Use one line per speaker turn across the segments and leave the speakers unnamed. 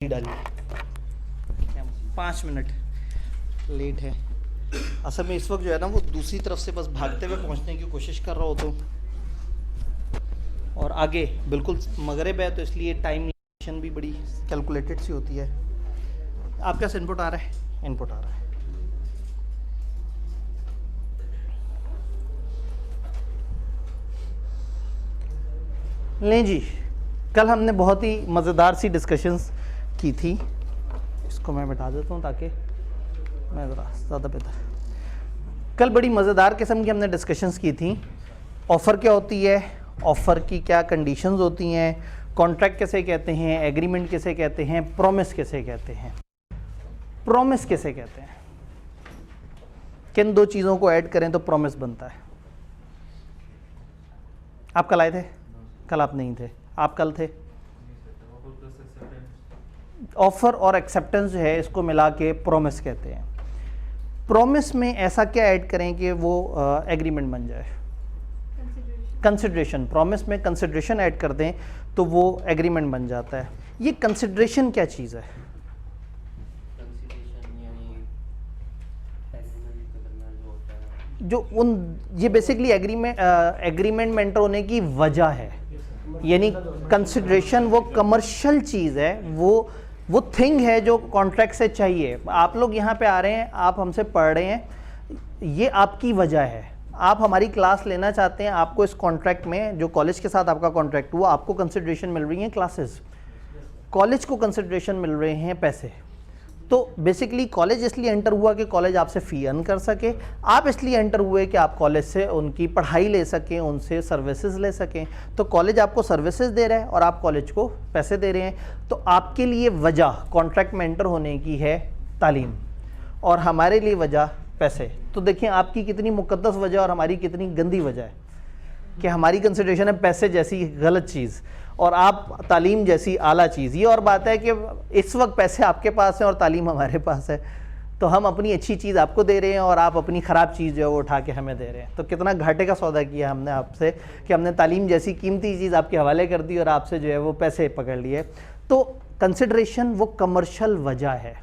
डाली 5 minute late है। असल में इस वक्त जो है ना वो दूसरी तरफ से बस भागते हुए पहुंचने की कोशिश कर रहा हो तो, और आगे बिल्कुल मगरिब है तो इसलिए टाइम भी बड़ी कैलकुलेटेड सी होती है। आपका इनपुट आ रहा है? इनपुट आ रहा है। लें जी, कल हमने बहुत ही मज़ेदार सी डिस्कशंस की थी। इसको मैं मिटा देता हूँ ताकि मैं ज़रा ज़्यादा बेहतर। कल बड़ी मज़ेदार किस्म की हमने डिस्कशंस की थी। ऑफ़र क्या होती है, ऑफ़र की क्या कंडीशंस होती हैं, कॉन्ट्रैक्ट किसे कहते हैं, एग्रीमेंट किसे कहते हैं, प्रॉमिस किसे कहते हैं। प्रॉमिस किसे कहते हैं? किन दो चीज़ों को ऐड करें तो प्रॉमिस बनता है? आप कल आए थे? कल आप नहीं थे। आप कल थे? ऑफर और एक्सेप्टेंस जो है इसको मिला के प्रॉमिस कहते हैं। प्रॉमिस में ऐसा क्या ऐड करें कि वो एग्रीमेंट बन जाए? कंसिडरेशन। प्रॉमिस में कंसिडरेशन ऐड कर दें तो वो एग्रीमेंट बन जाता है। ये कंसिडरेशन क्या चीज़ है? जो ये बेसिकली एग्रीमेंट में एंटर होने की वजह है। यानी कंसिडरेशन वो कमर्शियल चीज़ है, वो थिंग है जो कॉन्ट्रैक्ट से चाहिए। आप लोग यहाँ पे आ रहे हैं, आप हमसे पढ़ रहे हैं, ये आपकी वजह है। आप हमारी क्लास लेना चाहते हैं, आपको इस कॉन्ट्रैक्ट में जो कॉलेज के साथ आपका कॉन्ट्रैक्ट हुआ, आपको कंसिडरेशन मिल रही है क्लासेस, कॉलेज को कंसिडरेशन मिल रहे हैं पैसे। तो बेसिकली कॉलेज इसलिए एंटर हुआ कि कॉलेज आपसे फ़ी अर्न कर सके, आप इसलिए एंटर हुए कि आप कॉलेज से उनकी पढ़ाई ले सकें, उनसे सर्विसेज ले सकें। तो कॉलेज आपको सर्विसेज दे रहा है और आप कॉलेज को पैसे दे रहे हैं। तो आपके लिए वजह कॉन्ट्रैक्ट में एंटर होने की है तालीम, और हमारे लिए वजह पैसे। तो देखिए आपकी कितनी मुकद्दस वजह और हमारी कितनी गंदी वजह है कि हमारी कंसिडरेशन है पैसे जैसी गलत चीज़ और आप तालीम जैसी आला चीज़। ये और बात है कि इस वक्त पैसे आपके पास हैं और तालीम हमारे पास है, तो हम अपनी अच्छी चीज़ आपको दे रहे हैं और आप अपनी ख़राब चीज़ जो है वो उठा के हमें दे रहे हैं। तो कितना घाटे का सौदा किया हमने आपसे कि हमने तालीम जैसी कीमती चीज़ आपके हवाले कर दी और आपसे जो है वो पैसे पकड़ लिए। तो कंसिडरेशन वो कमर्शियल वजह है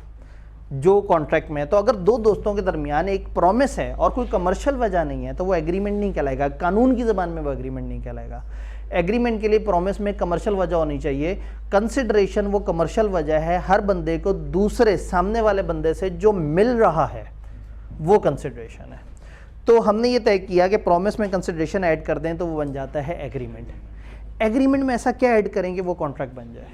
जो कॉन्ट्रैक्ट में है। तो अगर दो दोस्तों के दरमियान एक प्रॉमिस है और कोई कमर्शियल वजह नहीं है तो वो एग्रीमेंट नहीं कहलाएगा। कानून की ज़बान में वो एग्रीमेंट नहीं कहलाएगा। एग्रीमेंट के लिए प्रॉमिस में कमर्शियल वजह होनी चाहिए। कंसिडरेशन वो कमर्शियल वजह है, हर बंदे को दूसरे सामने वाले बंदे से जो मिल रहा है वो कंसिडरेशन है। तो हमने ये तय किया कि प्रॉमिस में कंसिडरेशन ऐड कर दें तो वो बन जाता है एग्रीमेंट। एग्रीमेंट में ऐसा क्या ऐड करेंगे वो कॉन्ट्रैक्ट बन जाए?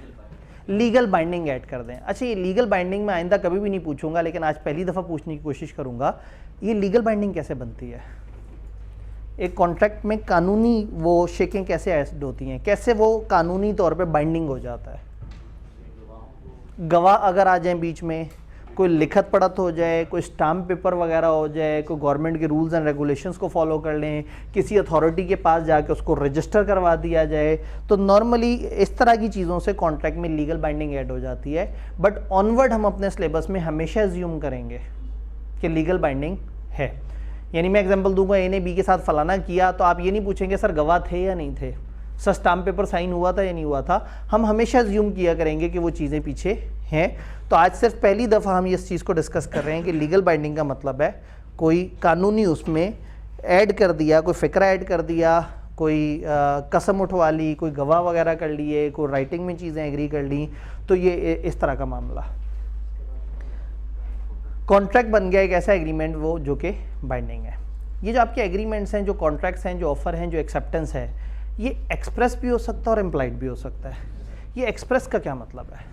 लीगल बाइंडिंग ऐड कर दें। अच्छा, ये लीगल बाइंडिंग में आइंदा कभी भी नहीं पूछूंगा, लेकिन आज पहली दफ़ा पूछने की कोशिश करूंगा। ये लीगल बाइंडिंग कैसे बनती है? एक कॉन्ट्रैक्ट में कानूनी वो शेकें कैसे ऐड होती हैं, कैसे वो कानूनी तौर पे बाइंडिंग हो जाता है? गवाह अगर आ जाएं बीच में, कोई लिखत पढ़त हो जाए, कोई स्टाम्प पेपर वगैरह हो जाए, कोई गवर्नमेंट के रूल्स एंड रेगुलेशंस को फॉलो कर लें, किसी अथॉरिटी के पास जाके उसको रजिस्टर करवा दिया जाए, तो नॉर्मली इस तरह की चीज़ों से कॉन्ट्रैक्ट में लीगल बाइंडिंग ऐड हो जाती है। बट ऑनवर्ड हम अपने सिलेबस में हमेशा एज्यूम करेंगे कि लीगल बाइंडिंग है। यानी मैं एग्जांपल दूंगा, ए ने बी के साथ फलाना किया, तो आप ये नहीं पूछेंगे सर गवाह थे या नहीं थे, सर स्टाम्प पेपर साइन हुआ था या नहीं हुआ था। हम हमेशा एज्यूम किया करेंगे कि वो चीज़ें पीछे हैं। तो आज सिर्फ पहली दफ़ा हम इस चीज़ को डिस्कस कर रहे हैं कि लीगल बाइंडिंग का मतलब है कोई कानूनी उसमें ऐड कर दिया, कोई फ़िक्रा ऐड कर दिया, कोई कसम उठवा ली, कोई गवाह वगैरह कर लिए, कोई राइटिंग में चीज़ें एग्री कर ली। तो ये इस तरह का मामला कॉन्ट्रैक्ट बन गया एक ऐसा एग्रीमेंट वो जो कि बाइंडिंग है। ये जो आपके एग्रीमेंट्स हैं, जो कॉन्ट्रैक्ट्स हैं, जो ऑफ़र हैं, जो एक्सेप्टेंस है, ये एक्सप्रेस भी हो सकता है और इम्प्लाइड भी हो सकता है। ये एक्सप्रेस का क्या मतलब है?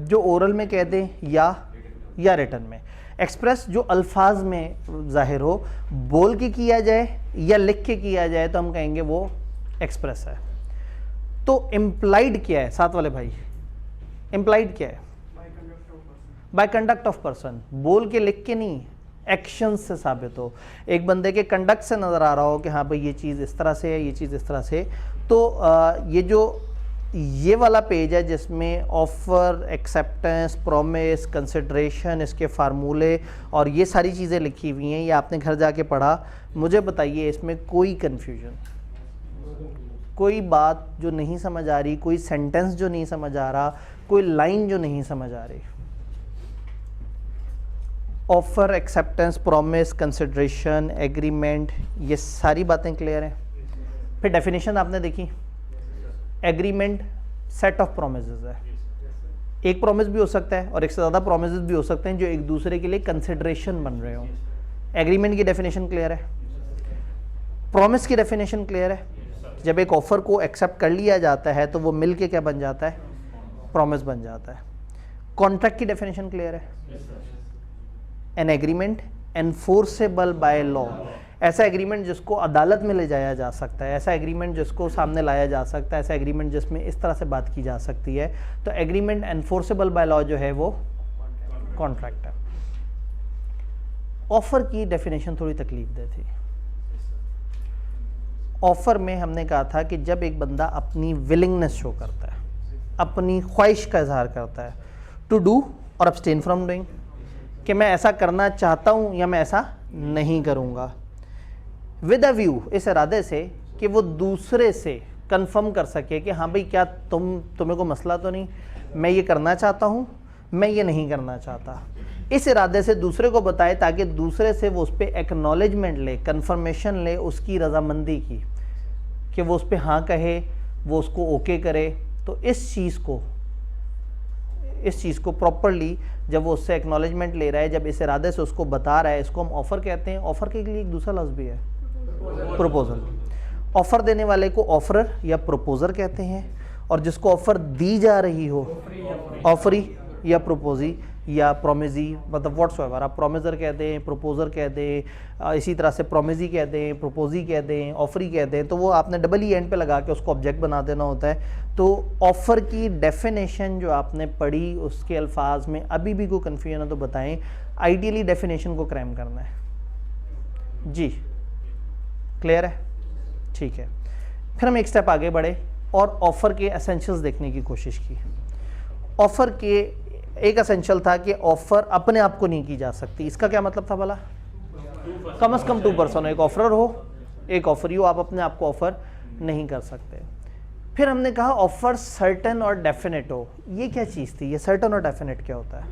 जो ओरल में कह दें या रिटन में। एक्सप्रेस जो अल्फाज में ज़ाहिर हो, बोल के किया जाए या लिख के किया जाए तो हम कहेंगे वो एक्सप्रेस है। तो इम्प्लाइड क्या है साथ वाले भाई? इम्प्लाइड क्या है? By conduct of person. बोल के लिख के नहीं, एक्शन से साबित हो, एक बंदे के कंडक्ट से नज़र आ रहा हो कि हाँ भाई ये चीज़ इस तरह से है, ये चीज़ इस तरह से। तो ये जो ये वाला पेज है जिसमें ऑफ़र, एक्सेप्टेंस, प्रॉमिस, कंसिडरेशन, इसके फार्मूले और ये सारी चीज़ें लिखी हुई हैं, ये आपने घर जाके पढ़ा। मुझे बताइए इसमें कोई कन्फ्यूजन? कोई बात जो नहीं समझ आ रही, कोई सेंटेंस जो नहीं समझ आ रहा, कोई लाइन जो नहीं समझ आ रही। Offer, acceptance, promise, consideration, agreement, ये सारी बातें क्लियर हैं। फिर डेफिनेशन आपने देखी। एग्रीमेंट सेट ऑफ प्रोमिसेस है। एक प्रॉमिस भी हो सकता है और एक से ज़्यादा प्रोमिसेस भी हो सकते हैं जो एक दूसरे के लिए कंसिडरेशन बन रहे हो। एग्रीमेंट की डेफिनेशन क्लियर है। प्रॉमिस की डेफिनेशन क्लियर है। जब एक ऑफर को एक्सेप्ट कर लिया जाता है तो वो मिल के क्या बन जाता है, प्रॉमिस बन जाता है। कॉन्ट्रैक्ट की डेफिनेशन क्लियर है। An agreement enforceable by law, ऐसा एग्रीमेंट जिसको अदालत में ले जाया जा सकता है, ऐसा एग्रीमेंट जिसको सामने लाया जा सकता है, ऐसा एग्रीमेंट जिसमें इस तरह से बात की जा सकती है। तो एग्रीमेंट एनफोर्सेबल बाय लॉ जो है वो कॉन्ट्रैक्ट है। ऑफर की डेफिनेशन थोड़ी तकलीफ दे थी। ऑफर में हमने कहा था कि जब एक बंदा अपनी विलिंगनेस शो करता है, अपनी ख्वाहिश का इजहार करता है, टू डू और अब्सटेन फ्रॉम डूइंग, कि मैं ऐसा करना चाहता हूं या मैं ऐसा नहीं करूंगा, विद अ व्यू, इस इरादे से कि वो दूसरे से कंफर्म कर सके कि हाँ भाई क्या तुम्हें को मसला तो नहीं, मैं ये करना चाहता हूँ, मैं ये नहीं करना चाहता। इस इरादे से दूसरे को बताए ताकि दूसरे से वो उस पर एक्नॉलेजमेंट ले, कंफर्मेशन ले उसकी रजामंदी की, कि वो उस पर हाँ कहे, वो उसको ओके करे। तो इस चीज़ को प्रॉपरली जब वो उससे एक्नॉलेजमेंट ले रहा है, जब इस इरादे से उसको बता रहा है, इसको हम ऑफ़र कहते हैं। ऑफ़र के लिए एक दूसरा लफ्ज़ भी है, प्रपोजल। ऑफ़र देने वाले को ऑफरर या प्रपोजर कहते हैं, और जिसको ऑफ़र दी जा रही हो ऑफरी या प्रपोजी या प्रोमिजी, मतलब व्हाट्सएवर, आप प्रोमिजर कह दें, प्रपोजर कह दें, इसी तरह से प्रोमिजी कह दें, प्रपोजी कह दें, ऑफरी कह दें, तो वो आपने डबल ई एंड पे लगा के उसको ऑब्जेक्ट बना देना होता है। तो ऑफ़र की डेफिनेशन जो आपने पढ़ी, उसके अल्फाज में अभी भी कोई कन्फ्यूजन है तो बताएं। आइडियली डेफिनेशन को क्रैम करना है जी, क्लियर है, ठीक है। फिर हम एक स्टेप आगे बढ़े और ऑफ़र के एसेंशियल्स देखने की कोशिश की। ऑफ़र के एक एसेंशियल था कि ऑफ़र अपने आप को नहीं की जा सकती। इसका क्या मतलब था भला? कम से कम 2 पर्सन हो, एक ऑफरर हो, एक ऑफरी हो, आप अपने आप को ऑफ़र नहीं कर सकते। फिर हमने कहा ऑफ़र सर्टन और डेफिनेट हो। ये क्या चीज़ थी? ये सर्टन और डेफिनेट क्या होता है?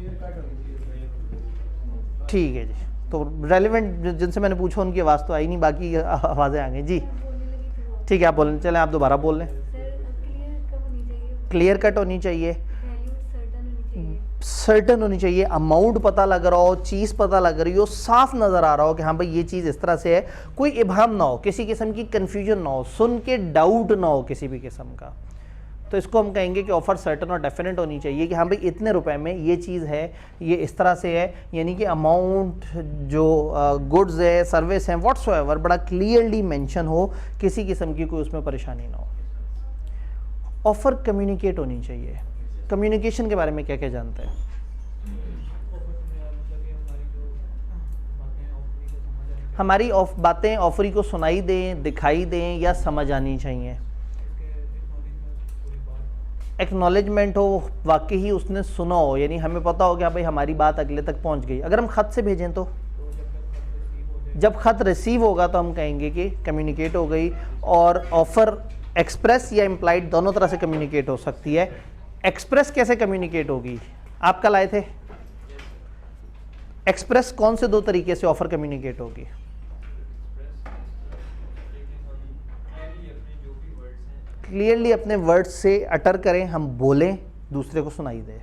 ठीक है जी, तो रेलिवेंट जिनसे मैंने पूछा उनकी आवाज़ तो आई नहीं, बाकी आवाज़ें आ गई जी। ठीक है, आप बोलें, चलें आप दोबारा बोल लें। क्लियर कट होनी चाहिए, सर्टन होनी चाहिए, अमाउंट पता लग रहा हो, चीज़ पता लग रही हो, साफ नज़र आ रहा हो कि हाँ भाई ये चीज़ इस तरह से है, कोई इबहम ना हो, किसी किस्म की कन्फ्यूजन ना हो, सुन के डाउट ना हो किसी भी किस्म का। तो इसको हम कहेंगे कि ऑफ़र सर्टन और डेफिनेट होनी चाहिए कि हाँ भाई इतने रुपए में ये चीज़ है, ये इस तरह से है, यानी कि अमाउंट, जो गुड्स है, सर्विस हैं, व्हाट्सएवर, बड़ा क्लियरली मेंशन हो, किसी किस्म की कोई उसमें परेशानी ना हो। ऑफ़र कम्युनिकेट होनी चाहिए। कम्युनिकेशन के बारे में क्या क्या जानते हैं? हमारी बातें ऑफरी को सुनाई दें, दिखाई दें या समझ आनी चाहिए। एक्नॉलेजमेंट हो, वाकई ही उसने सुना हो, यानी हमें पता हो कि भाई हमारी बात अगले तक पहुंच गई। अगर हम ख़त से भेजें तो जब ख़त रिसीव होगा तो हम कहेंगे कि कम्युनिकेट हो गई। और ऑफ़र एक्सप्रेस या इम्प्लाइड दोनों तरह से कम्युनिकेट हो सकती है। एक्सप्रेस कैसे कम्युनिकेट होगी? आप कल आए थे, एक्सप्रेस कौन से 2 तरीके से ऑफ़र कम्युनिकेट होगी? क्लियरली अपने वर्ड्स से अटर करें, हम बोलें, दूसरे को सुनाई दे।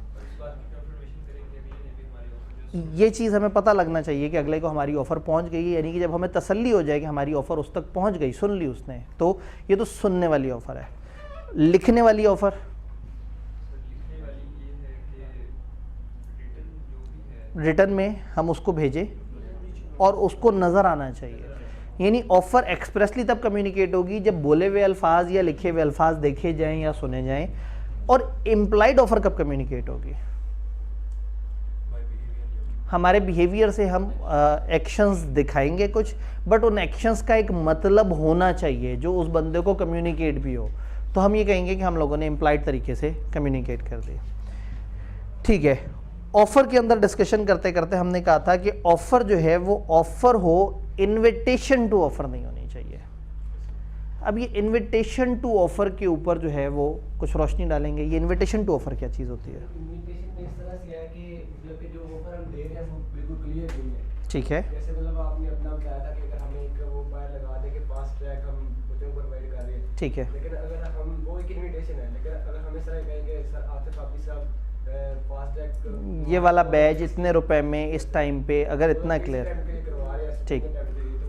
ये चीज़ हमें पता लगना चाहिए कि अगले को हमारी ऑफ़र पहुंच गई है, यानी कि जब हमें तसल्ली हो जाए कि हमारी ऑफ़र उस तक पहुंच गई, सुन ली उसने, तो ये तो सुनने वाली ऑफ़र है। लिखने वाली ऑफ़र, रिटर्न में हम उसको भेजें और उसको नज़र आना चाहिए। यानी ऑफ़र एक्सप्रेसली तब कम्युनिकेट होगी जब बोले हुए अल्फाज या लिखे हुए अल्फाज देखे जाएं या सुने जाएं। और इम्प्लाइड ऑफ़र कब कम्युनिकेट होगी? हमारे बिहेवियर से हम एक्शंस दिखाएंगे कुछ, बट उन एक्शंस का एक मतलब होना चाहिए जो उस बंदे को कम्युनिकेट भी हो। तो हम ये कहेंगे कि हम लोगों ने इम्प्लाइड तरीके से कम्युनिकेट कर दिया। ठीक है, ऑफ़र के अंदर डिस्कशन करते करते हमने कहा था कि ऑफ़र जो है वो ऑफ़र हो, इन्विटेशन टू ऑफ़र नहीं होनी चाहिए। अब ये इनविटेशन टू ऑफर के ऊपर जो है वो कुछ रोशनी डालेंगे। ये इनविटेशन टू ऑफर क्या चीज़ होती है?
इनविटेशन इस तरह से है कि मतलब कि जो ऑफर हम दे रहे हैं वो बिल्कुल क्लियर नहीं है।
ठीक है,
जैसे मतलब आपने अपना बताया था कि अगर हमें एक वो फाइल लगा दें कि फास्ट ट्रैक हम बच्चों को प्रोवाइड कर रहे हैं,
ठीक है,
लेकिन अगर हम वो एक इनविटेशन है, लेकिन अगर हमें सर कहेंगे सर आतिफ हाफिज साहब फास्ट ट्रैक
ये वाला बैच इतने रुपए में इस टाइम पे, अगर इतना क्लियर,
करवा रहे हैं
ठीक।
तो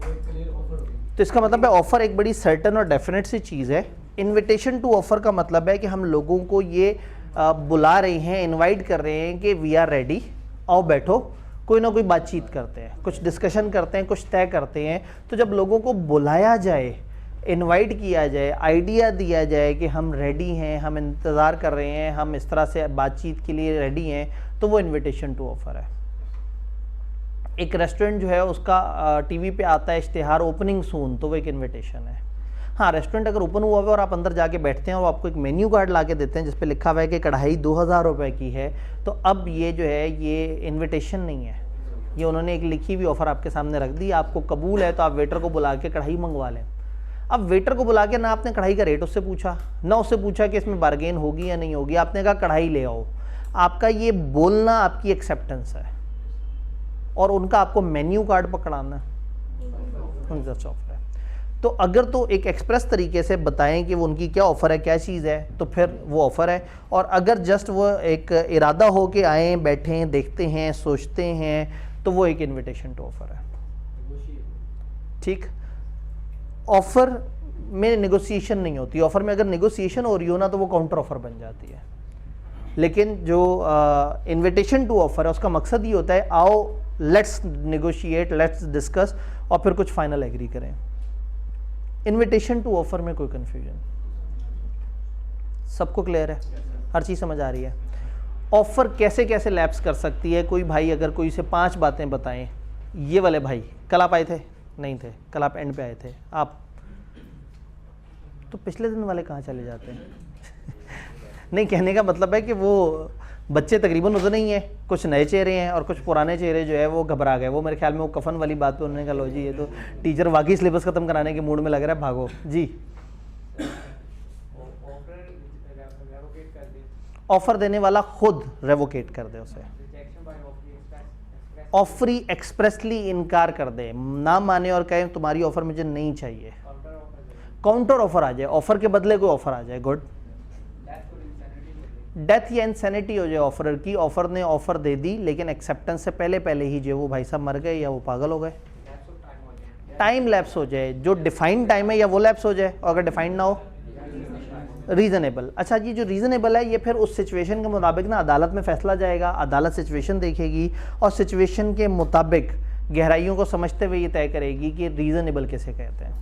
वो एक क्लियर ऑफर होगी।
तो इसका मतलब है ऑफर एक बड़ी सर्टन और डेफिनेट सी चीज़ है। इनविटेशन टू ऑफर का मतलब है कि हम लोगों को ये बुला रहे हैं, इनवाइट कर रहे हैं कि वी आर रेडी, आओ बैठो, कोई ना कोई बातचीत करते हैं, कुछ डिस्कशन करते हैं, कुछ तय करते हैं। तो जब लोगों को बुलाया जाए, इनवाइट किया जाए, आइडिया दिया जाए कि हम रेडी हैं, हम इंतज़ार कर रहे हैं, हम इस तरह से बातचीत के लिए रेडी हैं, तो वो इनविटेशन टू ऑफर है। एक रेस्टोरेंट जो है उसका टीवी पे आता है इश्तिहार ओपनिंग सून, तो वो एक इनविटेशन है। हाँ, रेस्टोरेंट अगर ओपन हुआ हुआ है और आप अंदर जाके बैठते हैं और आपको एक मेन्यू कार्ड ला के देते हैं जिस पे लिखा हुआ है कि कढ़ाई 2000 रुपये की है, तो अब ये जो है ये इनविटेशन नहीं है, ये उन्होंने एक लिखी हुई ऑफ़र आपके सामने रख दी। आपको कबूल है तो आप वेटर को बुला के कढ़ाई मंगवा लें। अब वेटर को बुला के ना आपने कढ़ाई का रेट उससे पूछा, ना उससे पूछा कि इसमें बार्गेन होगी या नहीं होगी, आपने कहा कढ़ाई ले आओ। आपका ये बोलना आपकी एक्सेप्टेंस है और उनका आपको मेन्यू कार्ड पकड़ाना है। तो अगर तो एक एक्सप्रेस तरीके से बताएं कि वो उनकी क्या ऑफ़र है, क्या चीज़ है, तो फिर वो ऑफ़र है। और अगर जस्ट वो एक इरादा हो के आएँ, बैठें, देखते हैं, सोचते हैं, तो वो एक इनविटेशन टू ऑफ़र है। ठीक, ऑफ़र में नेगोशिएशन नहीं होती। ऑफ़र में अगर नेगोशिएशन हो रही हो ना तो वो काउंटर ऑफ़र बन जाती है। लेकिन जो इनविटेशन टू ऑफ़र है उसका मकसद ये होता है आओ लेट्स नेगोशिएट, लेट्स डिस्कस और फिर कुछ फाइनल एग्री करें। इनविटेशन टू ऑफ़र में कोई कन्फ्यूजन? सबको क्लियर है? हर चीज़ समझ आ रही है? ऑफ़र कैसे कैसे लैप्स कर सकती है? कोई भाई अगर कोई से 5 बातें बताएं, ये वाले भाई कल आप आए थे? नहीं थे, कल आप एंड पे आए थे। आप तो पिछले दिन वाले कहाँ चले जाते हैं? नहीं, कहने का मतलब है कि वो बच्चे तकरीबन उतने ही हैं, कुछ नए चेहरे हैं और कुछ पुराने चेहरे जो है वो घबरा गए। वो मेरे ख्याल में वो कफन वाली बात पे उन्होंने कहा लो जी ये तो टीचर वाकई सिलेबस ख़त्म कराने के मूड में लग रहा है, भागो जी। ऑफ़र देने वाला खुद रेवोकेट कर दे, उसे ऑफरी एक्सप्रेसली इनकार कर दे, ना माने और कहे तुम्हारी ऑफ़र मुझे नहीं चाहिए, काउंटर ऑफ़र आ जाए, ऑफ़र के बदले कोई ऑफ़र आ जाए। गुड। डेथ या इंसैनिटी हो जाए ऑफरर की, ऑफर ने ऑफर दे दी लेकिन एक्सेप्टेंस से पहले पहले ही जो वो भाई साहब मर गए या वो पागल हो गए, टाइम लैप्स हो जाए, जो डिफाइंड टाइम है या वो लैप्स हो जाए, और अगर डिफाइंड ना हो रीज़नेबल। अच्छा जी, जो रीज़नेबल है ये फिर उस सिचुएशन के मुताबिक ना अदालत में फैसला जाएगा, अदालत सिचुएशन देखेगी और सिचुएशन के मुताबिक गहराइयों को समझते हुए ये तय करेगी कि रीज़नेबल किसे कहते हैं।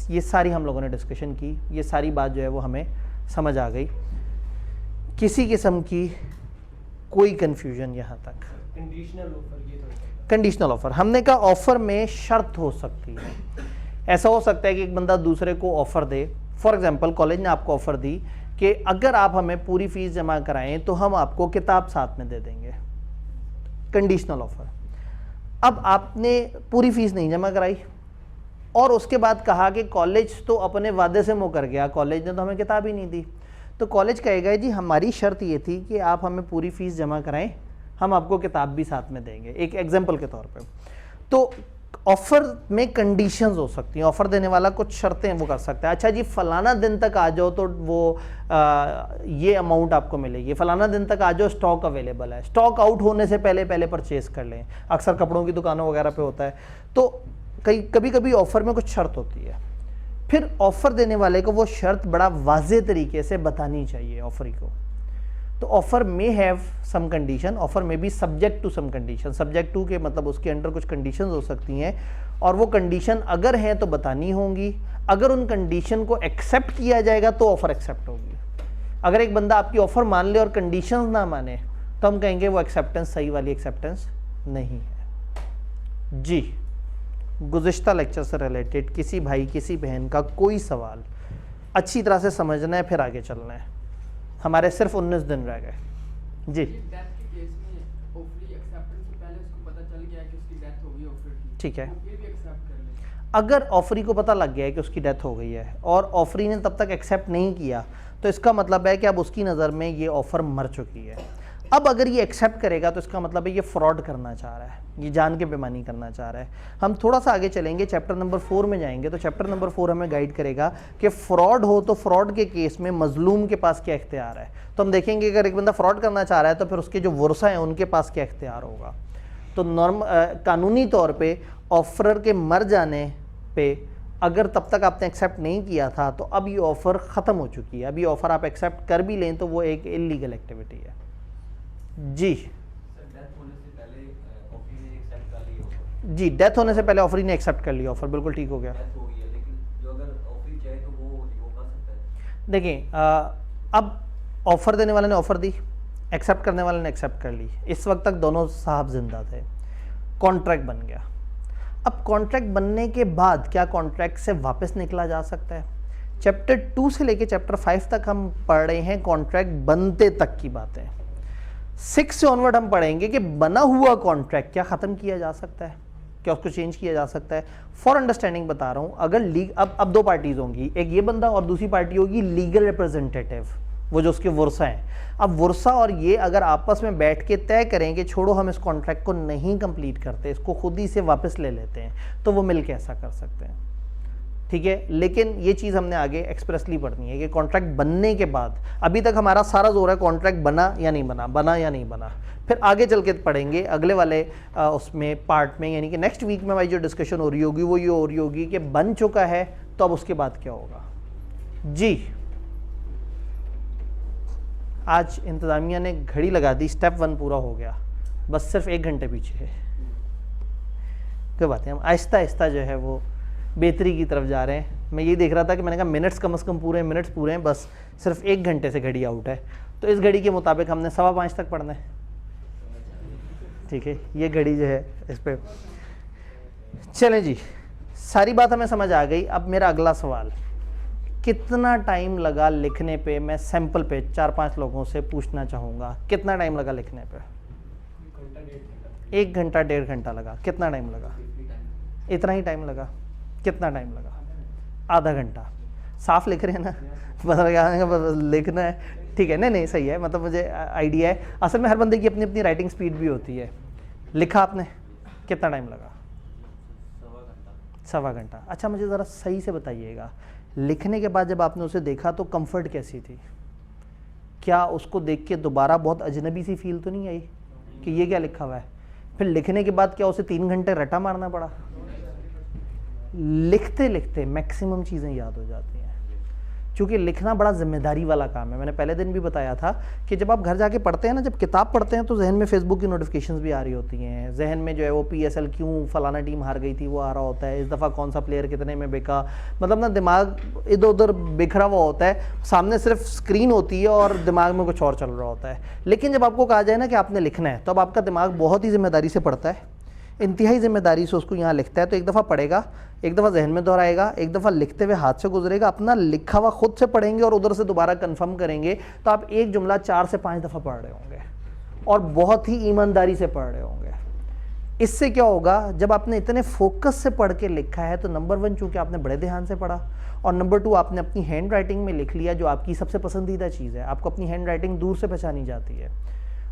ये सारी हम लोगों ने डिस्कशन की, ये सारी बात जो है वो हमें समझ आ गई। किसी किस्म की कोई कंफ्यूजन यहाँ तक? कंडीशनल ऑफर हमने कहा ऑफर में शर्त हो सकती है। ऐसा हो सकता है कि एक बंदा दूसरे को offer they, for example college ने आपको ऑफर दी कि अगर आप हमें पूरी फीस जमा कराएं तो हम आपको किताब साथ में दे देंगे, कंडीशनल ऑफर। अब आपने पूरी फीस नहीं जमा कराई और उसके बाद कहा कि कॉलेज तो अपने वादे से मुकर गया, कॉलेज ने तो हमें किताब ही नहीं दी। तो कॉलेज कहेगा जी हमारी शर्त ये थी कि आप हमें पूरी फीस जमा कराएं, हम आपको किताब भी साथ में देंगे, एक एग्जांपल के तौर पे। तो ऑफ़र में कंडीशंस हो सकती हैं, ऑफ़र देने वाला कुछ शर्तें वो कर सकता है। अच्छा जी फलाना दिन तक आ जाओ तो वो ये अमाउंट आपको मिलेगी, फलाना दिन तक आ जाओ स्टॉक अवेलेबल है, स्टॉक आउट होने से पहले पहले परचेज़ कर लें, अक्सर कपड़ों की दुकानों वगैरह पे होता है। तो कभी कभी ऑफ़र में कुछ शर्त होती है, फिर ऑफ़र देने वाले को वो शर्त बड़ा वाज़े तरीके से बतानी चाहिए ऑफरी को। तो offer may have some condition, offer may be subject to some condition. Subject to के मतलब उसके अंडर कुछ कंडीशंस हो सकती हैं और वो कंडीशन अगर हैं तो बतानी होंगी। अगर उन कंडीशन को एक्सेप्ट किया जाएगा तो ऑफ़र एक्सेप्ट होगी। अगर एक बंदा आपकी ऑफ़र मान ले और कंडीशंस ना माने तो हम कहेंगे वो एक्सेप्टेंस सही वाली एक्सेप्टेंस नहीं है। जी, गुज़िश्ता लेक्चर से रिलेटेड किसी भाई किसी बहन का कोई सवाल अच्छी तरह से समझना है, फिर आगे चलना है। हमारे सिर्फ 19 दिन रह गए। जी, ठीक है। अगर ऑफरी को पता लग गया है कि उसकी डेथ हो गई है और ऑफरी ने तब तक एक्सेप्ट नहीं किया, तो इसका मतलब है कि अब उसकी नज़र में ये ऑफ़र मर चुकी है। अब अगर ये एक्सेप्ट करेगा तो इसका मतलब है ये फ्रॉड करना चाह रहा है, ये जान के बेईमानी करना चाह रहा है। हम थोड़ा सा आगे चलेंगे, चैप्टर नंबर 4 में जाएंगे, तो चैप्टर नंबर 4 हमें गाइड करेगा कि फ्रॉड हो तो फ्रॉड के केस में मजलूम के पास क्या इख्तियार है। तो हम देखेंगे अगर एक बंदा फ्रॉड करना चाह रहा है तो फिर उसके जो वर्सा हैं उनके पास क्या इख्तियार होगा। तो कानूनी तौर पर ऑफरर के मर जाने पर अगर तब तक आपने एक्सेप्ट नहीं किया था तो अब ये ऑफ़र ख़त्म हो चुकी है। अब ये ऑफ़र आप एक्सेप्ट कर भी लें तो वो एक इलीगल एक्टिविटी है। जी जी, डेथ होने से पहले ऑफरी ने एक्सेप्ट कर लिया ऑफर, बिल्कुल ठीक हो गया। देखिए अब ऑफ़र देने वाले ने ऑफ़र दी, एक्सेप्ट करने वाले ने एक्सेप्ट कर ली, इस वक्त तक दोनों साहब जिंदा थे, कॉन्ट्रैक्ट बन गया। अब कॉन्ट्रैक्ट बनने के बाद क्या कॉन्ट्रैक्ट से वापस निकला जा सकता है? चैप्टर 2 से लेके चैप्टर 5 तक हम पढ़ रहे हैं कॉन्ट्रैक्ट बनते तक की बातें। 6 से ऑनवर्ड हम पढ़ेंगे कि बना हुआ कॉन्ट्रैक्ट क्या ख़त्म किया जा सकता है, क्या उसको चेंज किया जा सकता है। फॉर अंडरस्टैंडिंग बता रहा हूँ, अगर अब 2 पार्टीज होंगी, एक ये बंदा और दूसरी पार्टी होगी लीगल रिप्रेजेंटेटिव, वो जो उसके वर्सा हैं। अब वर्सा और ये अगर आपस में बैठ के तय करें कि छोड़ो हम इस कॉन्ट्रैक्ट को नहीं कंप्लीट करते, इसको खुद ही से वापस ले लेते हैं, तो वो मिल के ऐसा कर सकते हैं, ठीक है। लेकिन ये चीज़ हमने आगे एक्सप्रेसली पढ़नी है कि कॉन्ट्रैक्ट बनने के बाद, अभी तक हमारा सारा जोर है कॉन्ट्रैक्ट बना या नहीं बना, बना या नहीं बना। फिर आगे चल के पढ़ेंगे अगले वाले उसमें पार्ट में, यानी कि नेक्स्ट वीक में हमारी जो डिस्कशन हो रही होगी वो ये हो रही होगी कि बन चुका है तो अब उसके बाद क्या होगा। जी, आज इंतज़ामिया ने घड़ी लगा दी, स्टेप 1 पूरा हो गया, बस सिर्फ 1 घंटे पीछे है। कोई बात नहीं, हम आहिस्ता आहिस्ता जो है वो बेहतरी की तरफ जा रहे हैं। मैं ये देख रहा था कि मैंने कहा मिनट्स कम से कम पूरे हैं, मिनट्स पूरे हैं, बस सिर्फ 1 घंटे से घड़ी आउट है, तो इस घड़ी के मुताबिक हमने 5:15 तक पढ़ना है, ठीक है। ये घड़ी जो है इस पर चलें जी, सारी बात हमें समझ आ गई। अब मेरा अगला सवाल, कितना टाइम लगा लिखने पे? मैं सैंपल पे 4-5 लोगों से पूछना चाहूँगा, कितना टाइम लगा लिखने पे? 1 घंटा 1.5 घंटा लगा? कितना टाइम लगा? इतना ही टाइम लगा? कितना टाइम लगा? आधा घंटा? साफ लिख रहे हैं ना? बस लिखना है, ठीक है। नहीं सही है, मतलब मुझे आइडिया है। असल में हर बंदे की अपनी अपनी राइटिंग स्पीड भी होती है। लिखा आपने, कितना टाइम लगा? 1.25 घंटा। अच्छा, मुझे ज़रा सही से बताइएगा, लिखने के बाद जब आपने उसे देखा तो कंफर्ट कैसी थी? क्या उसको देख के दोबारा बहुत अजनबी सी फील तो नहीं आई कि ये क्या लिखा हुआ है? फिर लिखने के बाद क्या उसे 3 घंटे रटा मारना पड़ा? लिखते लिखते मैक्सिमम चीज़ें याद हो जाती हैं, क्योंकि लिखना बड़ा जिम्मेदारी वाला काम है। मैंने पहले दिन भी बताया था कि जब आप घर जाके पढ़ते हैं ना, जब किताब पढ़ते हैं तो जहन में फेसबुक की नोटिफिकेशंस भी आ रही होती हैं, जहन में जो है वो PSL क्यों फलाना टीम हार गई थी वो आ रहा होता है, इस दफ़ा कौन सा प्लेयर कितने में बिका, मतलब ना दिमाग इधर उधर बिखरा हुआ होता है, सामने सिर्फ स्क्रीन होती है और दिमाग में कुछ और चल रहा होता है। लेकिन जब आपको कहा जाए ना कि आपने लिखना है, तो अब आपका दिमाग बहुत ही जिम्मेदारी से पढ़ता है, इंतहाई ज़िम्मेदारी से उसको यहाँ लिखता है। तो एक दफ़ा पढ़ेगा, एक दफ़ा जहन में दोहराएगा, एक दफ़ा लिखते हुए हाथ से गुजरेगा, अपना लिखा हुआ खुद से पढ़ेंगे और उधर से दोबारा कंफर्म करेंगे, तो आप एक जुमला 4 से 5 दफ़ा पढ़ रहे होंगे और बहुत ही ईमानदारी से पढ़ रहे होंगे। इससे क्या होगा, जब आपने इतने फोकस से पढ़ के लिखा है तो नंबर 1 चूँकि आपने बड़े ध्यान से पढ़ा, और नंबर 2 आपने अपनी हैंड राइटिंग में लिख लिया, जो आपकी सबसे पसंदीदा चीज़ है। आपको अपनी हैंड राइटिंग दूर से पहचानी जाती है,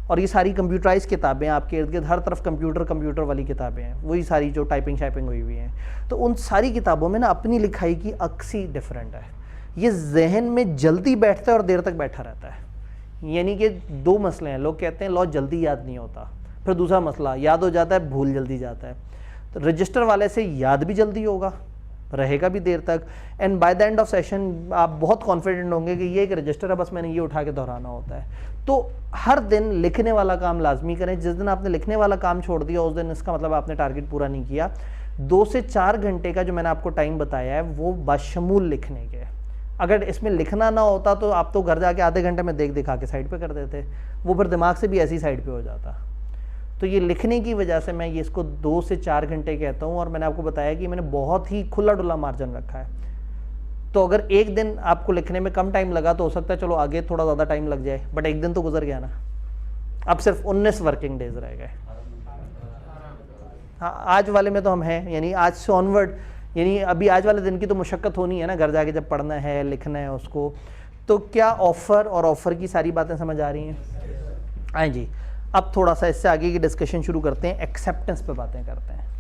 और ये सारी कंप्यूटराइज किताबें, आपके इर्द गिर्द हर तरफ कंप्यूटर वाली किताबें हैं, वही सारी जो टाइपिंग शाइपिंग हुई हुई हैं। तो उन सारी किताबों में ना अपनी लिखाई की अक्सी डिफरेंट है। ये जहन में जल्दी बैठता है और देर तक बैठा रहता है। यानी कि 2 मसले हैं, लोग कहते हैं लॉ जल्दी याद नहीं होता, फिर दूसरा मसला याद हो जाता है, भूल जल्दी जाता है। तो रजिस्टर वाले से याद भी जल्दी होगा, रहेगा भी देर तक, and by the end of session आप बहुत कॉन्फिडेंट होंगे कि ये एक रजिस्टर है, बस मैंने ये उठा के दोहराना होता है। तो हर दिन लिखने वाला काम लाजमी करें। जिस दिन आपने लिखने वाला काम छोड़ दिया उस दिन इसका मतलब आपने टारगेट पूरा नहीं किया। 2 से 4 घंटे का जो मैंने आपको टाइम बताया है वो बशमूल लिखने के। अगर इसमें लिखना ना होता तो आप तो घर जाके आधे घंटे में देख दिखा के साइड पे कर देते, वो फिर दिमाग से भी ऐसी साइड पे हो जाता। तो ये लिखने की वजह से मैं ये इसको 2 से 4 घंटे कहता हूँ, और मैंने आपको बताया कि मैंने बहुत ही खुला डुला मार्जिन रखा है। तो अगर एक दिन आपको लिखने में कम टाइम लगा तो हो सकता है चलो आगे थोड़ा ज़्यादा टाइम लग जाए, बट एक दिन तो गुजर गया ना, अब सिर्फ 19 वर्किंग डेज रह गए। हाँ, आज वाले में तो हम हैं, यानी आज से ऑनवर्ड यानी अभी आज वाले दिन की तो मुशक्क़त होनी है ना, घर जाके जब पढ़ना है लिखना है उसको। तो क्या ऑफ़र और ऑफ़र की सारी बातें समझ आ रही हैं? हाँ जी, अब थोड़ा सा इससे आगे की डिस्कशन शुरू करते हैं, एक्सेप्टेंस पे बातें करते हैं।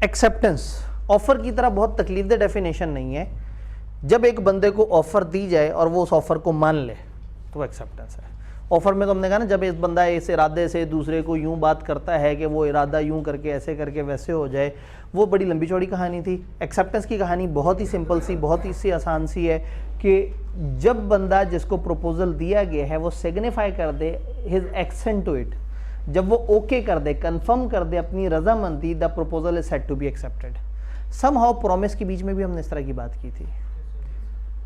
एक्सेप्टेंस ऑफ़र की तरह बहुत तकलीफदेह डेफिनेशन नहीं है। जब एक बंदे को ऑफ़र दी जाए और वो उस ऑफ़र को मान ले तो एक्सेप्टेंस है। ऑफ़र में तो हमने कहा ना, जब इस बंदा इस इरादे से दूसरे को यूं बात करता है कि वो इरादा यूं करके ऐसे करके वैसे हो जाए, वो बड़ी लंबी चौड़ी कहानी थी। एक्सेप्टेंस की कहानी बहुत ही सिंपल सी, बहुत ही सी आसान सी है कि जब बंदा जिसको प्रपोजल दिया गया है वो सिग्निफाई कर दे हिज एक्सेंट टू इट, जब वो ओके कर दे, कंफर्म कर दे अपनी रजामंदी, the proposal is said to be accepted. Somehow promise के बीच में भी हमने इस तरह की बात की थी।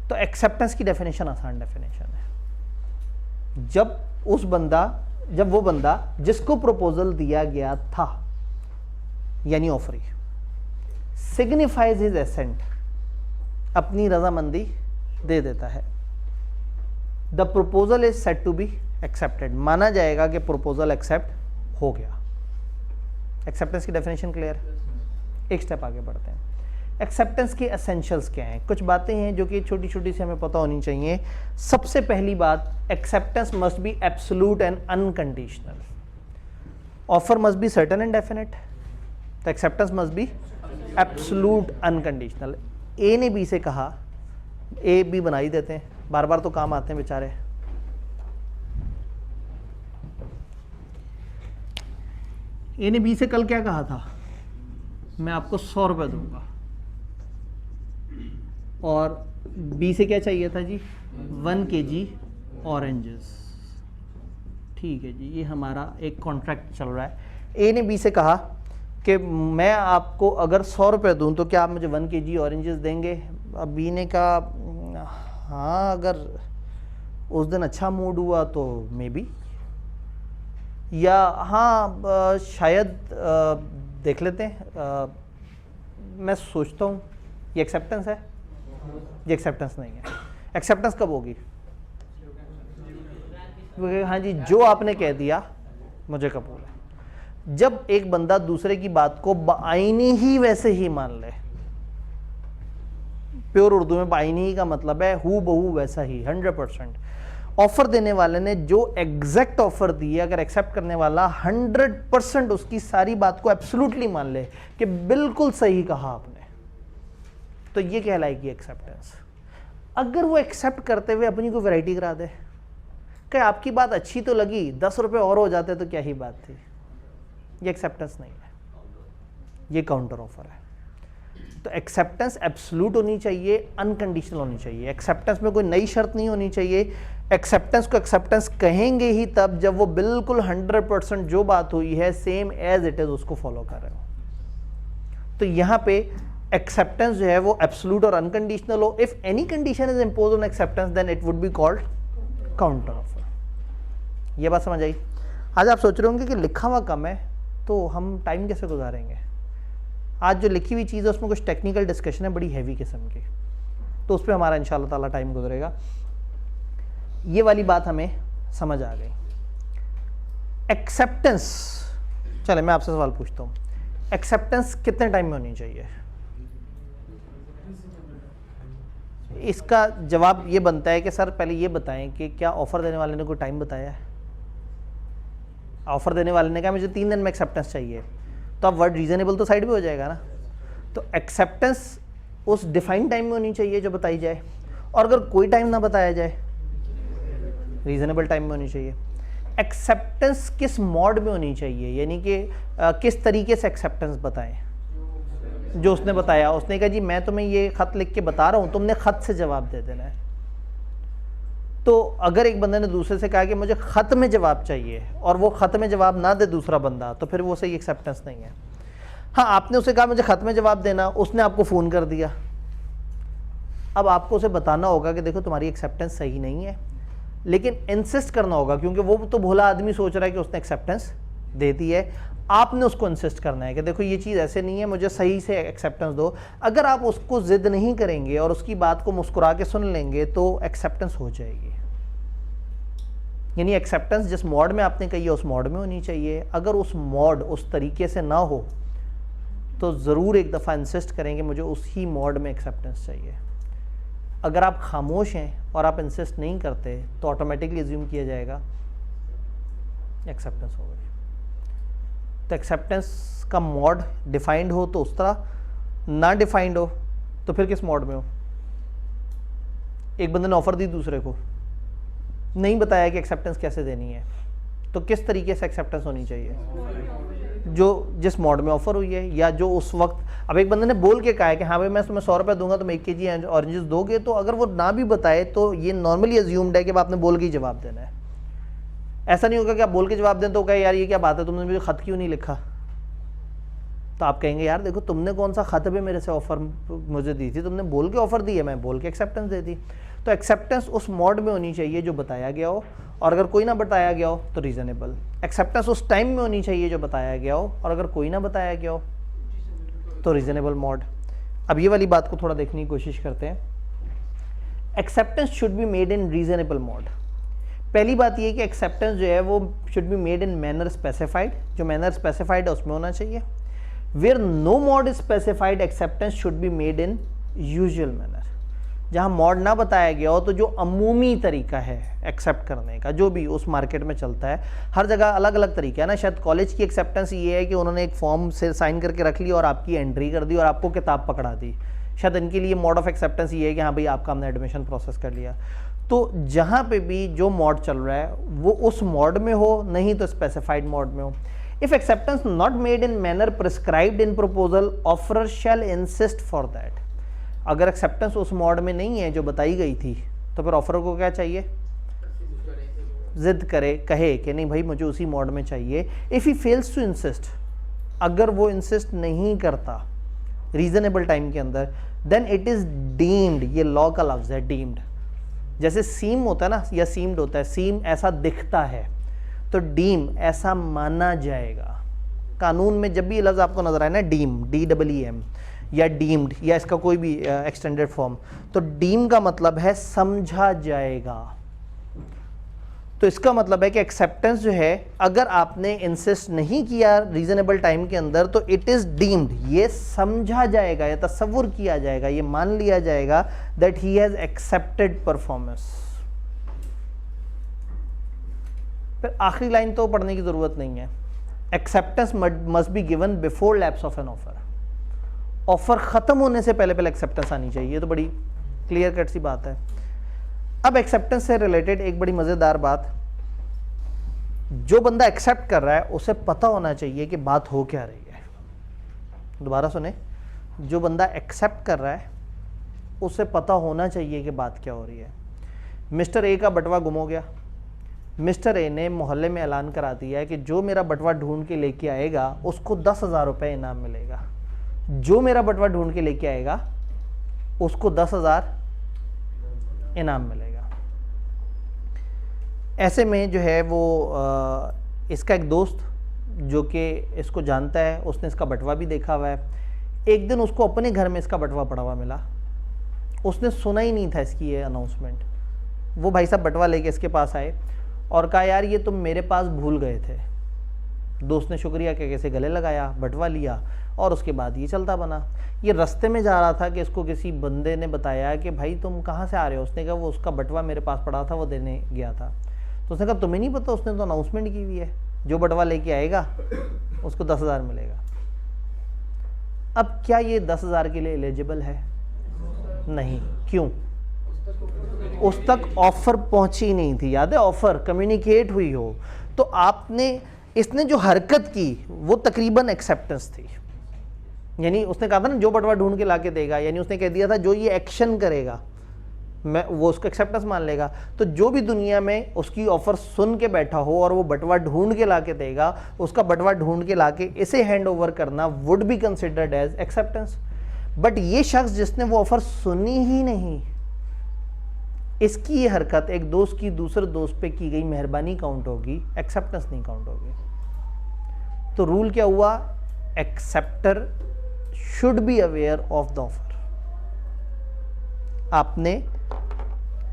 तो एक्सेप्टेंस की डेफिनेशन आसान डेफिनेशन है। जब वो बंदा जिसको प्रपोजल दिया गया था यानी ऑफरी सिग्निफाइज हिज एसेंट, अपनी रजामंदी दे देता है, the proposal is said to be accepted, माना जाएगा कि प्रपोजल एक्सेप्ट हो गया। एक्सेप्टेंस की डेफिनेशन क्लियर? एक स्टेप आगे बढ़ते हैं। एक्सेप्टेंस के एसेंशियल्स क्या हैं? कुछ बातें हैं जो कि छोटी छोटी सी हमें पता होनी चाहिए। सबसे पहली बात, acceptance must be absolute and unconditional. Offer must be certain and definite, तो acceptance must be absolute unconditional. A ने बी से कहा, ए बी बना ही देते हैं, बार बार तो काम आते हैं बेचारे। ए ने बी से कल क्या कहा था? मैं आपको 100 रुपये दूंगा, और बी से क्या चाहिए था जी? 1 kg ऑरेंजेस। ठीक है जी, ये हमारा एक कॉन्ट्रैक्ट चल रहा है। ए ने बी से कहा कि मैं आपको अगर 100 रुपये दूँ तो क्या आप मुझे 1 kg ऑरेंजेस देंगे? अब बी ने कहा हाँ, अगर उस दिन अच्छा मूड हुआ तो मे बी, या हाँ शायद देख लेते हैं, मैं सोचता हूँ। ये एक्सेप्टेंस है? ये एक्सेप्टेंस नहीं है। एक्सेप्टेंस कब होगी? हाँ जी, जो आपने कह दिया मुझे कबूल है। जब एक बंदा दूसरे की बात को बाइनी ही वैसे ही मान ले। प्योर उर्दू में बाइनी का मतलब है हू बहू वैसा ही, 100%। ऑफर देने वाले ने जो एग्जैक्ट ऑफर दी है, अगर एक्सेप्ट करने वाला 100% उसकी सारी बात को एब्सोल्युटली मान ले कि बिल्कुल सही कहा आपने, तो ये कहलाएगी एक्सेप्टेंस। अगर वो एक्सेप्ट करते हुए अपनी को वैरायटी करा दे कि आपकी बात अच्छी तो लगी, 10 रुपये और हो जाते तो क्या ही बात थी, ये एक्सेप्टेंस नहीं है, ये काउंटर ऑफर है। तो एक्सेप्टेंस एब्सोल्यूट होनी चाहिए, अनकंडीशनल होनी चाहिए। एक्सेप्टेंस में कोई नई शर्त नहीं होनी चाहिए। एक्सेप्टेंस को एक्सेप्टेंस कहेंगे ही तब जब वो बिल्कुल 100% जो बात हुई है सेम एज इट इज उसको फॉलो कर रहे हो। तो यहाँ पे एक्सेप्टेंस जो है वो एब्सोल्यूट और अनकंडीशनल हो। If any condition is impose on acceptance then it would be called counter offer. ये बात समझ आई? आज आप सोच रहे होंगे कि लिखा हुआ कम है तो हम टाइम कैसे गुजारेंगे। आज जो लिखी हुई चीज़ है उसमें कुछ टेक्निकल डिस्कशन है बड़ी हैवी किस्म की, तो उस पर हमारा इंशाल्लाह ताला टाइम गुजरेगा। ये वाली बात हमें समझ आ गई। एक्सेप्टेंस, चले मैं आपसे सवाल पूछता हूँ, एक्सेप्टेंस कितने टाइम में होनी चाहिए? इसका जवाब ये बनता है कि सर पहले ये बताएं कि क्या ऑफर देने वाले ने कोई टाइम बताया है? ऑफर देने वाले ने कहा मुझे 3 दिन में एक्सेप्टेंस चाहिए, तो अब वर्ड रीजनेबल तो साइड पे हो जाएगा ना। तो एक्सेप्टेंस उस डिफाइंड टाइम में होनी चाहिए जो बताई जाए, और अगर कोई टाइम ना बताया जाए रीजनेबल टाइम में होनी चाहिए। एक्सेप्टेंस किस मोड में होनी चाहिए, यानी कि किस तरीके से एक्सेप्टेंस बताएं? जो उसने बताया, उसने कहा जी मैं तुम्हें ये खत लिख के बता रहा हूँ, तुमने खत से जवाब दे देना है। तो अगर एक बंदे ने दूसरे से कहा कि मुझे खत में जवाब चाहिए और वो खत में जवाब ना दे दूसरा बंदा, तो फिर वो सही एक्सेप्टेंस नहीं है। हाँ, आपने उसे कहा मुझे खत में जवाब देना, उसने आपको फ़ोन कर दिया, अब आपको उसे बताना होगा कि देखो तुम्हारी एक्सेप्टेंस सही नहीं है, लेकिन इंसिस्ट करना होगा क्योंकि वो तो भोला आदमी सोच रहा है कि उसने एक्सेप्टेंस दे दी है। आपने उसको इंसिस्ट करना है कि देखो ये चीज़ ऐसे नहीं है, मुझे सही से एक्सेप्टेंस दो। अगर आप उसको ज़िद नहीं करेंगे और उसकी बात को मुस्कुरा के सुन लेंगे तो एक्सेप्टेंस हो जाएगी। यानी एक्सेप्टेंस जिस मोड में आपने कही है उस मोड में होनी चाहिए। अगर उस मोड उस तरीके से ना हो तो ज़रूर एक दफ़ा इंसिस्ट करेंगे मुझे उसी मोड में एक्सेप्टेंस चाहिए। अगर आप खामोश हैं और आप इंसिस्ट नहीं करते तो ऑटोमेटिकली एज्यूम किया जाएगा एक्सेप्टेंस हो गई। तो एक्सेप्टेंस का मोड डिफाइंड हो तो उस तरह, ना डिफाइंड हो तो फिर किस मोड में हो। एक बंदे ने ऑफर दी दूसरे को, नहीं बताया कि एक्सेप्टेंस कैसे देनी है, तो किस तरीके से एक्सेप्टेंस होनी चाहिए, जो जिस मोड में ऑफर हुई है या जो उस वक्त। अब एक बंदे ने बोल के कहा है कि हाँ भाई मैं तुम्हें 100 रुपये दूंगा, तुम 1 kg ऑरेंजेस दोगे, तो अगर वो ना भी बताए तो ये नॉर्मली एज्यूम्ड है कि आपने बोल के ही जवाब देना है। ऐसा नहीं होगा कि आप बोल के जवाब दें तो कहे यार ये क्या बात है, तुमने मुझे खत क्यों नहीं लिखा। तो आप कहेंगे यार देखो तुमने कौन सा खत पे मेरे से ऑफर मुझे दी थी, तुमने बोल के ऑफर दी है, मैं बोल के एक्सेप्टेंस दे दी। तो एक्सेप्टेंस उस मोड में होनी चाहिए जो बताया गया हो, और अगर कोई ना बताया गया हो तो रीजनेबल। एक्सेप्टेंस उस टाइम में होनी चाहिए जो बताया गया हो, और अगर कोई ना बताया गया हो तो रीजनेबल मोड। अब ये वाली बात को थोड़ा देखने की कोशिश करते हैं। Acceptance should be made in reasonable mode. पहली बात ये कि एक्सेप्टेंस जो है वो should be made in manner specified, जो मैनर स्पेसिफाइड है उसमें होना चाहिए। Where no mode is specified acceptance should be made in usual manner. जहाँ मोड ना बताया गया हो तो जो अमूमी तरीका है एक्सेप्ट करने का, जो भी उस मार्केट में चलता है, हर जगह अलग अलग तरीका है ना। शायद कॉलेज की एक्सेप्टेंस ये है कि उन्होंने एक फॉर्म से साइन करके रख लिया और आपकी एंट्री कर दी और आपको किताब पकड़ा दी। शायद इनके लिए मोड ऑफ एक्सेप्टेंस ये है कि हाँ भाई आपका हमने एडमिशन प्रोसेस कर लिया। तो जहाँ पे भी जो मोड चल रहा है वो उस मोड में हो, नहीं तो स्पेसिफाइड मोड में हो। If acceptance not made in manner prescribed in proposal, offerer shall insist for that. अगर एक्सेप्टेंस उस मोड में नहीं है जो बताई गई थी तो फिर ऑफर को क्या चाहिए, जिद करे, कहे कि नहीं भाई मुझे उसी मोड में चाहिए। If he fails to insist, अगर वो इंसिस्ट नहीं करता रीजनेबल टाइम के अंदर, देन इट इज़ डीम्ड, ये लॉ का लफ्ज़ है डीम्ड। जैसे सीम होता है ना या सीम्ड होता है, सीम ऐसा दिखता है, तो डीम ऐसा माना जाएगा। कानून में जब भी ये लफ्ज़ आपको नजर आए ना, डीम, DEEM या डीम्ड या इसका कोई भी एक्सटेंडेड फॉर्म, तो डीम का मतलब है समझा जाएगा। तो इसका मतलब है कि एक्सेप्टेंस जो है अगर आपने इंसिस्ट नहीं किया रीजनेबल टाइम के अंदर तो इट इज डीम्ड, ये समझा जाएगा या तसव्वुर किया जाएगा, ये मान लिया जाएगा that he has accepted performance. फिर आखिरी लाइन तो पढ़ने की जरूरत नहीं है। Acceptance must be given before lapse of an offer. Offer खत्म होने से पहले पहले एक्सेप्टेंस आनी चाहिए, ये तो बड़ी क्लियर कट सी बात है। अब एक्सेप्टेंस से रिलेटेड एक बड़ी मजेदार बात, जो बंदा एक्सेप्ट कर रहा है उसे पता होना चाहिए कि बात हो क्या रही है। दोबारा सुने, जो बंदा एक्सेप्ट कर रहा है उसे पता होना चाहिए कि बात क्या हो रही है। मिस्टर ए का बटवा गुम हो गया, मिस्टर ए ने मोहल्ले में ऐलान करा दिया है कि जो मेरा बटवा ढूंढ के लेके आएगा उसको 10,000 रुपये इनाम मिलेगा। जो मेरा बटवा ढूंढ के लेके आएगा उसको 10,000 इनाम मिलेगा। ऐसे में जो है वो इसका एक दोस्त जो कि इसको जानता है, उसने इसका बटवा भी देखा हुआ है। एक दिन उसको अपने घर में इसका बटवा पड़ा हुआ मिला, उसने सुना ही नहीं था इसकी ये अनाउंसमेंट। वो भाई साहब बटवा लेके इसके पास आए और कहा यार ये तुम मेरे पास भूल गए थे। दोस्त ने शुक्रिया कह के गले लगाया, बटवा लिया और उसके बाद ये चलता बना। ये रास्ते में जा रहा था कि इसको किसी बंदे ने बताया कि भाई तुम कहाँ से आ रहे हो। उसने कहा वो उसका बटवा मेरे पास पड़ा था, वो देने गया था। तो उसने कहा तुम्हें नहीं पता, उसने तो अनाउंसमेंट की हुई है, जो बटवा लेके आएगा उसको 10,000 मिलेगा। अब क्या ये 10,000 के लिए एलिजिबल है? नहीं। क्यों? उस तक ऑफर पहुंची नहीं थी। याद है, ऑफर कम्युनिकेट हुई हो तो आपने, इसने जो हरकत की वो तकरीबन एक्सेप्टेंस थी। यानी उसने कहा था ना जो बटवा ढूंढ के लाके देगा, यानी उसने कह दिया था जो ये एक्शन करेगा मैं वो उसको एक्सेप्टेंस मान लेगा। तो जो भी दुनिया में उसकी ऑफर सुन के बैठा हो और वो बटवा ढूंढ के लाके देगा, उसका बटवा ढूंढ के लाके इसे हैंड ओवर करना would be considered as acceptance. But ये शख्स जिसने वो ऑफर सुनी ही नहीं, इसकी ये हरकत एक दोस्त की दूसरे दोस्त पे की गई मेहरबानी काउंट होगी, एक्सेप्टेंस नहीं काउंट होगी। तो रूल क्या हुआ? Acceptor should be aware of the offer.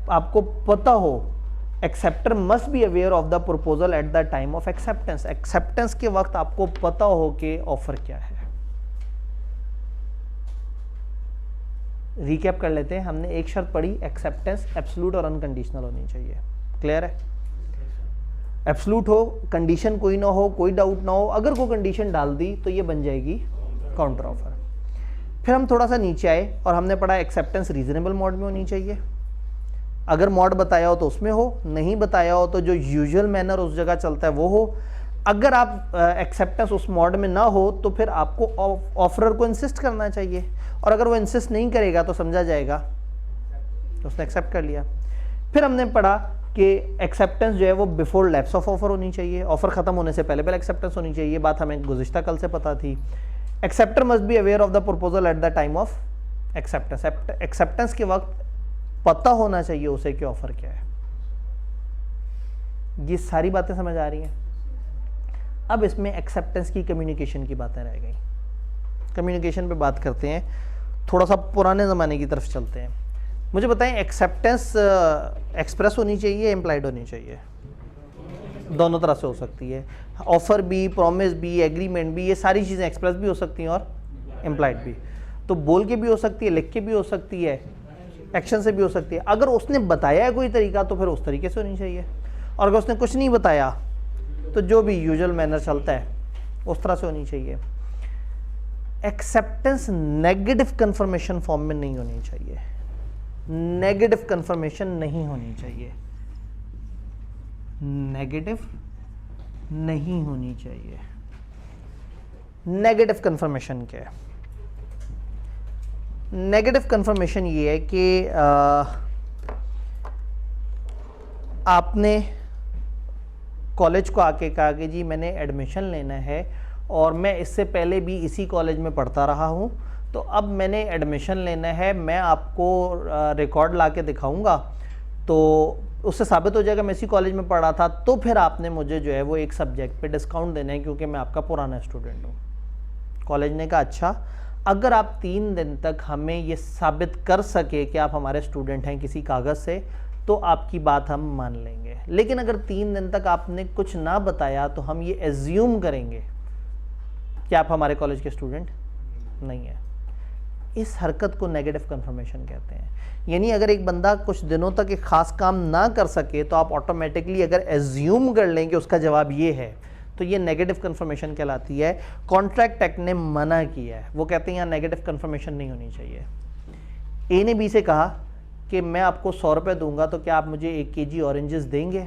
आपको पता हो acceptor must be aware of the proposal eight the time of acceptance. Acceptance के वक्त आपको पता हो कि ऑफर क्या है। रिकैप कर लेते हैं, हमने एक शर्त पढ़ी, एक्सेप्टेंस एब्सोल्यूट और अनकंडीशनल होनी चाहिए। क्लियर है? एब्सोल्यूट हो, कंडीशन कोई ना हो, कोई डाउट ना हो, अगर कोई कंडीशन डाल दी तो ये बन जाएगी काउंटर ऑफर। फिर हम थोड़ा सा नीचे आए और हमने पढ़ा एक्सेप्टेंस रीजनेबल मोड में होनी चाहिए। अगर मोड बताया हो तो उसमें हो, नहीं बताया हो तो जो यूजुअल मैनर उस जगह चलता है वो हो। अगर आप एक्सेप्टेंस उस मोड में ना हो तो फिर आपको ऑफरर को इंसिस्ट करना चाहिए, और अगर वो इंसिस्ट नहीं करेगा तो समझा जाएगा तो उसने एक्सेप्ट कर लिया। फिर हमने पढ़ा कि एक्सेप्टेंस जो है वो बिफोर लैप्स ऑफ ऑफर होनी चाहिए, ऑफर खत्म होने से पहले पहले एक्सेप्टेंस होनी चाहिए। बात हमें गुज़िश्ता कल से पता थी। Acceptor must be aware of the proposal eight the time of acceptance. Acceptance के वक्त पता होना चाहिए उसे कि ऑफर क्या है। ये सारी बातें समझ आ रही हैं? अब इसमें एक्सेप्टेंस की कम्युनिकेशन की बातें रह गई। कम्युनिकेशन पे बात करते हैं, थोड़ा सा पुराने ज़माने की तरफ चलते हैं। मुझे बताएं, एक्सेप्टेंस एक्सप्रेस होनी चाहिए, इम्प्लाइड होनी चाहिए? दोनों तरह से हो सकती है। ऑफर भी, प्रॉमिस भी, एग्रीमेंट भी, ये सारी चीज़ें एक्सप्रेस भी हो सकती हैं और इम्प्लाइड भी। तो बोल के भी हो सकती है, लिख के भी हो सकती है, एक्शन से भी हो सकती है। अगर उसने बताया है कोई तरीका तो फिर उस तरीके से होनी चाहिए, और अगर उसने कुछ नहीं बताया तो जो भी यूजुअल मैनर चलता है उस तरह से होनी चाहिए। एक्सेप्टेंस नेगेटिव कंफर्मेशन फॉर्म में नहीं होनी चाहिए। नेगेटिव कंफर्मेशन नहीं होनी चाहिए। नेगेटिव नहीं होनी चाहिए। नेगेटिव कंफर्मेशन क्या है? नेगेटिव कंफर्मेशन ये है कि आपने कॉलेज को आके कहा कि जी मैंने एडमिशन लेना है और मैं इससे पहले भी इसी कॉलेज में पढ़ता रहा हूँ, तो अब मैंने एडमिशन लेना है, मैं आपको रिकॉर्ड ला के दिखाऊँगा तो उससे साबित हो जाएगा मैं इसी कॉलेज में पढ़ा था, तो फिर आपने मुझे जो है वो एक सब्जेक्ट पे डिस्काउंट देना है क्योंकि मैं आपका पुराना स्टूडेंट हूँ। कॉलेज ने कहा अच्छा, अगर आप 3 दिन तक हमें ये साबित कर सके कि आप हमारे स्टूडेंट हैं किसी कागज़ से, तो आपकी बात हम मान लेंगे। लेकिन अगर 3 दिन तक आपने कुछ ना बताया तो हम ये एज्यूम करेंगे कि आप हमारे कॉलेज के स्टूडेंट नहीं है। इस हरकत को नेगेटिव कंफर्मेशन कहते हैं। यानी अगर एक बंदा कुछ दिनों तक एक खास काम ना कर सके तो आप ऑटोमेटिकली अगर एज्यूम कर लें कि उसका जवाब ये है, तो ये नेगेटिव कंफर्मेशन कहलाती है। कॉन्ट्रैक्ट एक्ट ने मना किया है, वो कहते हैं यहाँ नेगेटिव कंफर्मेशन नहीं होनी चाहिए। ए ने बी से कहा कि मैं आपको 100 रुपये दूंगा तो क्या आप मुझे 1 kg ऑरेंजेस देंगे?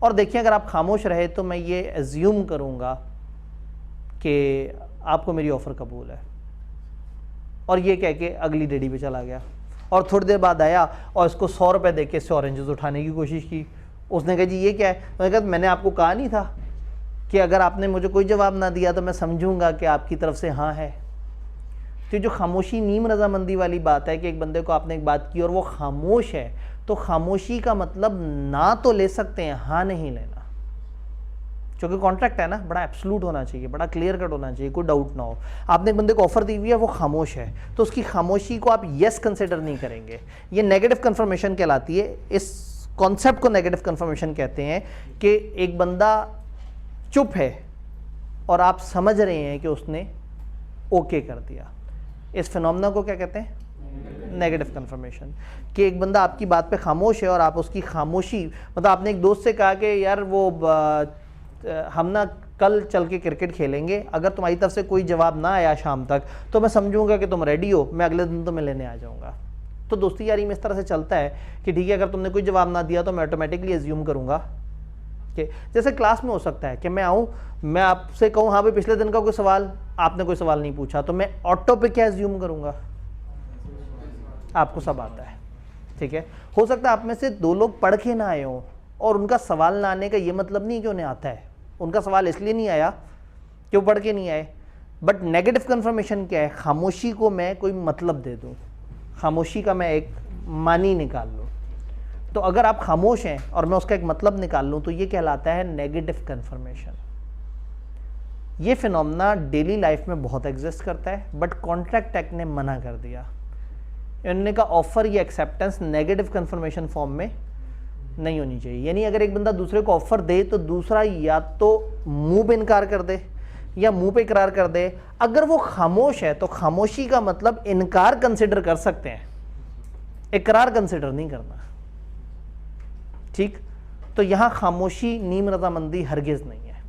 और देखिए अगर आप खामोश रहे तो मैं ये एज्यूम करूँगा कि आपको मेरी ऑफ़र कबूल है, और ये कह के अगली रेडी पे चला गया। और थोड़ी देर बाद आया और इसको 100 रुपये दे के इससे ऑरेंजेस उठाने की कोशिश की। उसने कहा जी ये क्या है? मैंने कहा मैंने आपको कहा नहीं था कि अगर आपने मुझे कोई जवाब ना दिया तो मैं समझूंगा कि आपकी तरफ से हाँ है। तो जो खामोशी नीम रजामंदी वाली बात है कि एक बंदे को आपने एक बात की और वो खामोश है, तो खामोशी का मतलब ना तो ले सकते हैं, हाँ नहीं लेना। क्योंकि कॉन्ट्रैक्ट है ना, बड़ा एब्सोल्यूट होना चाहिए, बड़ा क्लियर कट होना चाहिए, कोई डाउट ना हो। आपने एक बंदे को ऑफर दी हुई है, वो खामोश है, तो उसकी खामोशी को आप यस कंसिडर नहीं करेंगे। ये नेगेटिव कंफर्मेशन कहलाती है। इस कॉन्सेप्ट को नेगेटिव कंफर्मेशन कहते हैं कि एक बंदा चुप है और आप समझ रहे हैं कि उसने ओके कर दिया। इस फिनोमेना को क्या कहते हैं? Negative confirmation. कि एक बंदा आपकी बात पे खामोश है और आप उसकी खामोशी, मतलब आपने एक दोस्त से कहा कि यार वो हम ना कल चल के क्रिकेट खेलेंगे, अगर तुम्हारी तरफ से कोई जवाब ना आया शाम तक तो मैं समझूंगा कि तुम रेडी हो, मैं अगले दिन तुम्हें लेने आ जाऊंगा। तो दोस्ती यारी में इस तरह से चलता है कि ठीक है अगर तुमने कोई जवाब ना दिया तो मैं ऑटोमेटिकली एज्यूम करूंगा कि जैसे क्लास में हो सकता है कि मैं आऊँ, मैं आपसे कहूँ हाँ भाई पिछले दिन का कोई सवाल, आपने कोई सवाल नहीं पूछा, तो मैं ऑटो पे क्या एज्यूम करूँगा? आपको सब आता है। ठीक है, हो सकता है आप में से 2 लोग पढ़ के ना आए हों और उनका सवाल ना आने का ये मतलब नहीं कि उन्हें आता है, उनका सवाल इसलिए नहीं आया कि वो पढ़ के नहीं आए। बट नेगेटिव कंफर्मेशन क्या है? खामोशी को मैं कोई मतलब दे दूँ, खामोशी का मैं एक मानी निकाल लूँ। तो अगर आप खामोश हैं और मैं उसका एक मतलब निकाल लूँ तो ये कहलाता है नेगेटिव कंफर्मेशन। ये फिनोमेना डेली लाइफ में बहुत एग्जिस्ट करता है, बट कॉन्ट्रैक्ट एक्ट ने मना कर दिया। इन्होंने कहा ऑफर या एक्सेप्टेंस नेगेटिव कंफर्मेशन फॉर्म में नहीं होनी चाहिए। यानी अगर एक बंदा दूसरे को ऑफर दे तो दूसरा या तो मुंह पे इनकार कर दे या मुंह पे इकरार कर दे। अगर वो खामोश है तो खामोशी का मतलब इनकार कंसिडर कर सकते हैं, इकरार कंसिडर नहीं करना। ठीक, तो यहां खामोशी नीम रजामंदी हरगिज नहीं है।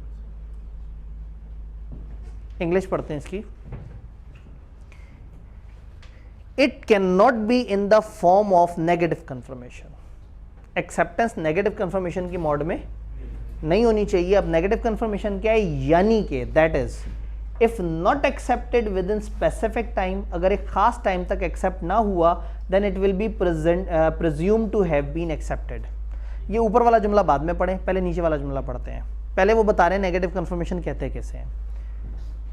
इंग्लिश पढ़ते हैं इसकी। It can not be in the form of negative confirmation. Acceptance negative confirmation की मोड में नहीं होनी चाहिए। अब नेगेटिव कंफर्मेशन क्या है, यानी कि that is if not accepted within specific time, अगर एक खास टाइम तक एक्सेप्ट ना हुआ then it will be presumed to have been accepted. ये ऊपर वाला जुमला बाद में पढ़ें, पहले नीचे वाला जुमला पढ़ते हैं। पहले वो बता रहे हैं नेगेटिव कंफर्मेशन कहते हैं कैसे हैं।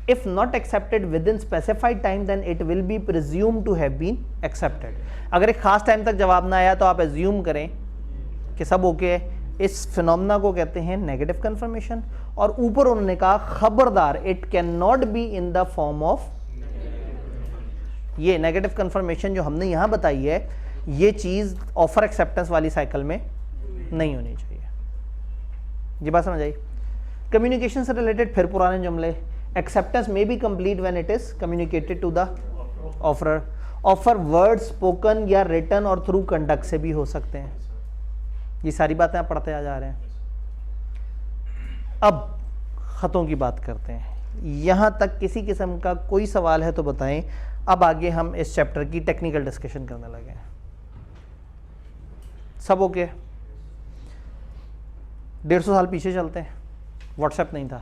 If not accepted within specified time then it will be presumed to have been accepted. अगर एक खास टाइम तक जवाब ना आया तो आप एज्यूम करें कि सब ओके है। इस फिनोमेना को कहते हैं नेगेटिव कंफर्मेशन। और ऊपर उन्होंने कहा खबरदार, it can not be in the form of. ये नेगेटिव कंफर्मेशन जो हमने यहां बताई है, ये चीज ऑफर एक्सेप्टेंस वाली साइकिल में नहीं होनी चाहिए। ये बात समझ आई। कम्युनिकेशन से रिलेटेड फिर पुराने जुमले, acceptance may be complete when it is communicated to the offerer. Offer word spoken या रिटन और थ्रू कंडक्ट से भी हो सकते हैं। ये सारी बातें आप पढ़ते आ जा रहे हैं। अब खतों की बात करते हैं। यहां तक किसी किस्म का कोई सवाल है तो बताएं। अब आगे हम इस चैप्टर की टेक्निकल डिस्कशन करने लगे हैं। सब ओके? 150 साल पीछे चलते हैं। व्हाट्सएप नहीं था,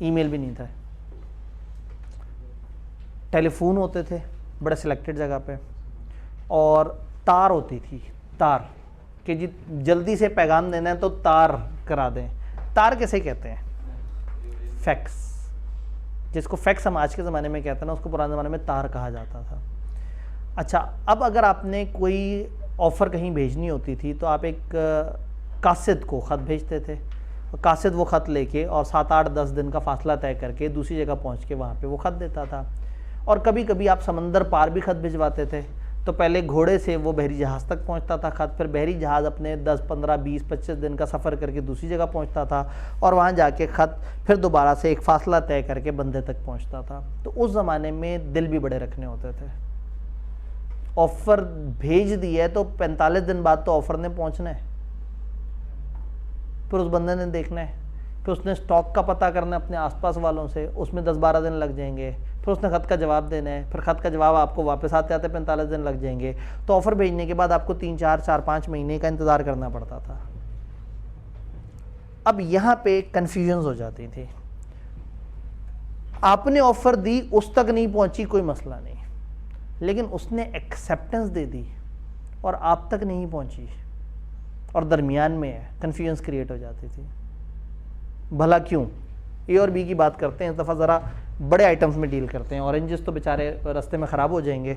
ईमेल भी नहीं था, टेलीफोन होते थे बड़े सिलेक्टेड जगह पे, और तार होती थी। तार कि जी जल्दी से पैगाम देना है तो तार करा दें। तार किसे कहते हैं? फैक्स। जिसको फैक्स हम आज के ज़माने में कहते हैं ना, उसको पुराने ज़माने में तार कहा जाता था। अच्छा, अब अगर आपने कोई ऑफ़र कहीं भेजनी होती थी तो आप एक कासिद को ख़त भेजते थे। कासिद वो ख़त लेके और 7-8-10 दिन का फासला तय करके दूसरी जगह पहुंच के वहाँ पे वो ख़त देता था। और कभी कभी आप समंदर पार भी ख़त भिजवाते थे। तो पहले घोड़े से वो बहरी जहाज़ तक पहुंचता था ख़त, फिर बहरी जहाज़ अपने 10, 15, 20, 25 दिन का सफ़र करके दूसरी जगह पहुंचता था और वहाँ जाके ख़त फिर दोबारा से एक फ़ासला तय करके बंदे तक पहुंचता था। तो उस ज़माने में दिल भी बड़े रखने होते थे। ऑफ़र भेज दिया है तो 45 दिन बाद तो ऑफ़र ने पहुँचना है, फिर उस बंदे ने देखना है, फिर उसने स्टॉक का पता करना है अपने आसपास वालों से, उसमें 10-12 दिन लग जाएंगे, फिर उसने ख़त का जवाब देना है, फिर ख़त का जवाब आपको वापस आते आते 45 दिन लग जाएंगे। तो ऑफ़र भेजने के बाद आपको 3-4-5 महीने का इंतज़ार करना पड़ता था। अब यहाँ पे कन्फ्यूजन्स हो जाती थी। आपने ऑफ़र दी, उस तक नहीं पहुँची, कोई मसला नहीं, लेकिन उसने एक्सेप्टेंस दे दी और आप तक नहीं पहुँची और दरमियान में है, कन्फ्यूजन्स क्रिएट हो जाती थी। भला क्यों? ए और बी की बात करते हैं। इस दफ़ा ज़रा बड़े आइटम्स में डील करते हैं। ऑरेंजेस तो बेचारे रास्ते में ख़राब हो जाएंगे।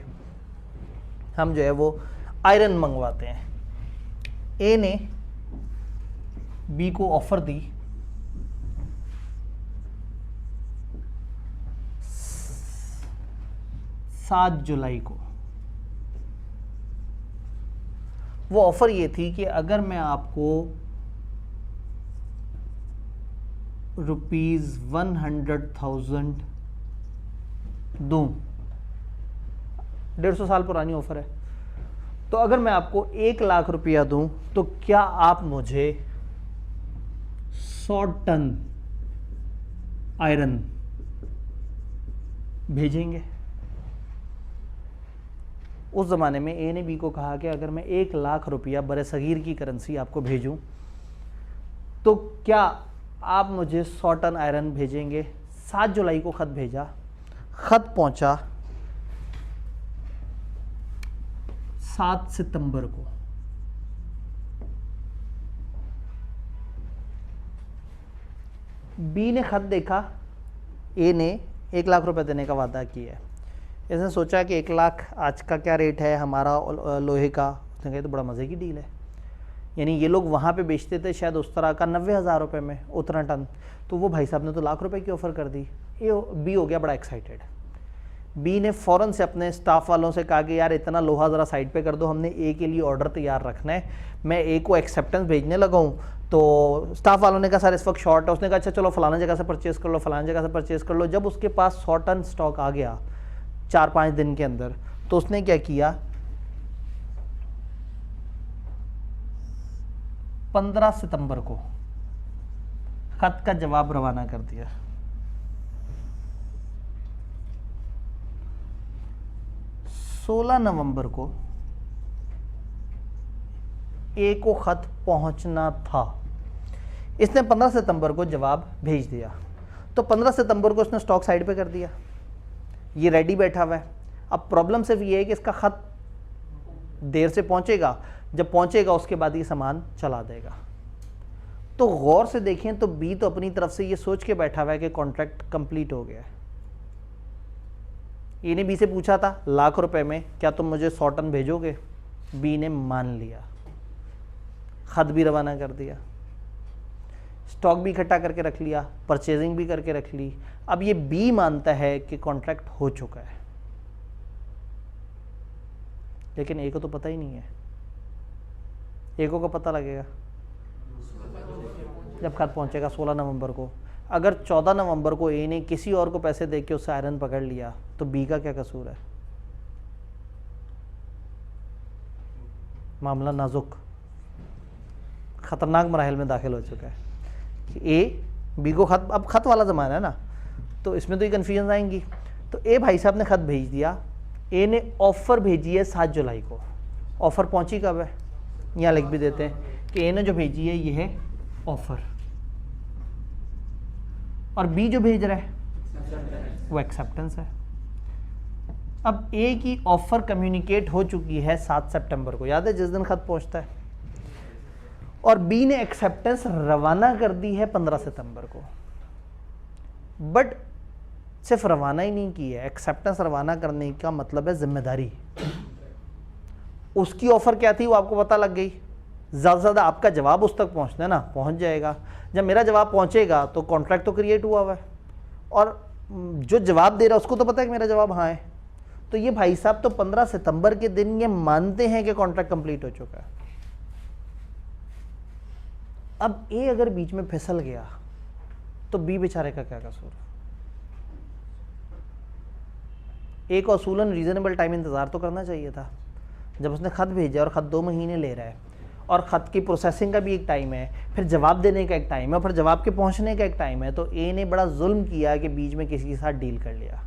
हम जो है वो आयरन मंगवाते हैं। ए ने बी को ऑफ़र दी 7 जुलाई को। वो ऑफ़र ये थी कि अगर मैं आपको ₹100,000 दूं, 150 साल पुरानी ऑफ़र है, तो अगर मैं आपको 1 लाख रुपया दूं तो क्या आप मुझे 100 टन आयरन भेजेंगे? उस ज़माने में ए ने बी को कहा कि अगर मैं 1 लाख रुपया बरसगीर की करेंसी आपको भेजूं तो क्या आप मुझे 100 टन आयरन भेजेंगे? 7 जुलाई को ख़त भेजा, ख़त पहुंचा 7 सितंबर को। बी ने ख़त देखा, ए ने 1 लाख रुपए देने का वादा किया है। इसने सोचा कि 1 लाख आज का क्या रेट है हमारा लोहे का। उसने कहा तो बड़ा मज़े की डील है। यानी ये लोग वहाँ पे बेचते थे शायद उस तरह का 90,000 रुपये में उतना टन, तो वो भाई साहब ने तो लाख रुपए की ऑफ़र कर दी। बी हो गया बड़ा एक्साइटेड। बी ने फ़ौरन से अपने स्टाफ वालों से कहा कि यार इतना लोहा ज़रा साइड पे कर दो, हमने ए के लिए ऑर्डर तैयार रखना है, मैं ए को एक्सेप्टेंस भेजने लगा हूँ। तो स्टाफ वालों ने कहा सर इस वक्त शॉर्ट है। उसने कहा अच्छा चलो फलाना जगह से परचेज़ कर लो, फलाना जगह से परचेज़ कर लो। जब उसके पास 100 टन स्टॉक आ गया 4-5 दिन के अंदर, तो उसने क्या किया, 15 सितंबर को खत का जवाब रवाना कर दिया। 16 नवंबर को ए को खत पहुंचना था, इसने 15 सितंबर को जवाब भेज दिया। तो 15 सितंबर को उसने स्टॉक साइड पे कर दिया, ये रेडी बैठा हुआ है। अब प्रॉब्लम सिर्फ ये है कि इसका खत देर से पहुंचेगा, जब पहुंचेगा उसके बाद ये सामान चला देगा। तो गौर से देखें तो बी तो अपनी तरफ से ये सोच के बैठा हुआ है कि कॉन्ट्रैक्ट कंप्लीट हो गया है। ए ने बी से पूछा था लाख रुपए में क्या तुम मुझे 100 टन भेजोगे, बी ने मान लिया, खत भी रवाना कर दिया, स्टॉक भी इकट्ठा करके रख लिया, परचेजिंग भी करके रख ली। अब ये बी मानता है कि कॉन्ट्रैक्ट हो चुका है, लेकिन ए को तो पता ही नहीं है। ए को पता लगेगा जब खत पहुंचेगा 16 नवंबर को। अगर 14 नवंबर को ए ने किसी और को पैसे दे के उससे आयरन पकड़ लिया तो बी का क्या कसूर है? मामला नाजुक, खतरनाक मराहल में दाखिल हो चुका है कि ए बी को खत, अब खत वाला ज़माना है ना, तो इसमें तो ये कन्फ्यूजन आएंगी। तो ए भाई साहब ने खत भेज दिया, ए ने ऑफ़र भेजी है 7 जुलाई को। ऑफ़र पहुंची कब है, यहाँ लिख भी देते हैं कि ए ने जो भेजी है ये है ऑफ़र, और बी जो भेज रहा है वो एक्सेप्टेंस है। अब ए की ऑफ़र कम्युनिकेट हो चुकी है 7 सितंबर को, याद है जिस दिन खत पहुंचता है, और बी ने एक्सेप्टेंस रवाना कर दी है 15 सितंबर को। बट सिर्फ रवाना ही नहीं की है, एक्सेप्टेंस रवाना करने का मतलब है जिम्मेदारी। उसकी ऑफ़र क्या थी वो आपको पता लग गई, ज़्यादा से ज़्यादा आपका जवाब उस तक पहुंचना है ना, पहुंच जाएगा। जब मेरा जवाब पहुंचेगा तो कॉन्ट्रैक्ट तो क्रिएट हुआ हुआ है, और जो जवाब दे रहा है उसको तो पता है कि मेरा जवाब हाँ है। तो ये भाई साहब तो 15 सितंबर के दिन ये मानते हैं कि कॉन्ट्रैक्ट कंप्लीट हो चुका है। अब ए अगर बीच में फिसल गया तो बी बेचारे का क्या कसूर? ए को असूलन रीजनेबल टाइम इंतज़ार तो करना चाहिए था। जब उसने ख़त भेजा और ख़त 2 महीने ले रहा है, और ख़त की प्रोसेसिंग का भी एक टाइम है, फिर जवाब देने का एक टाइम है, और फिर जवाब के पहुंचने का एक टाइम है, तो ए ने बड़ा जुल्म किया कि बीच में किसी के साथ डील कर लिया।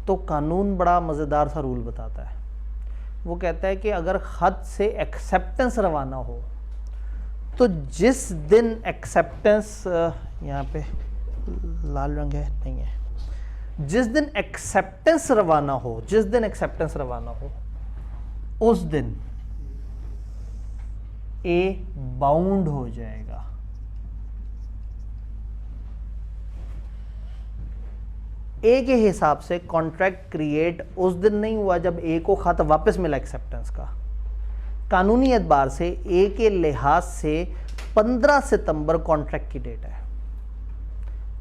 तो कानून बड़ा मज़ेदार सा रूल बताता है, वो कहता है कि अगर ख़त से एक्सेप्टेंस रवाना हो तो जिस दिन एक्सेप्टेंस, यहाँ पे लाल रंग है नहीं है, जिस दिन एक्सेप्टेंस रवाना हो, जिस दिन एक्सेप्टेंस रवाना हो उस दिन ए बाउंड हो जाएगा। ए के हिसाब से कॉन्ट्रैक्ट क्रिएट उस दिन नहीं हुआ जब ए को खत वापस मिला एक्सेप्टेंस का। कानूनी एतबार से ए के लिहाज से 15 सितंबर कॉन्ट्रैक्ट की डेट है।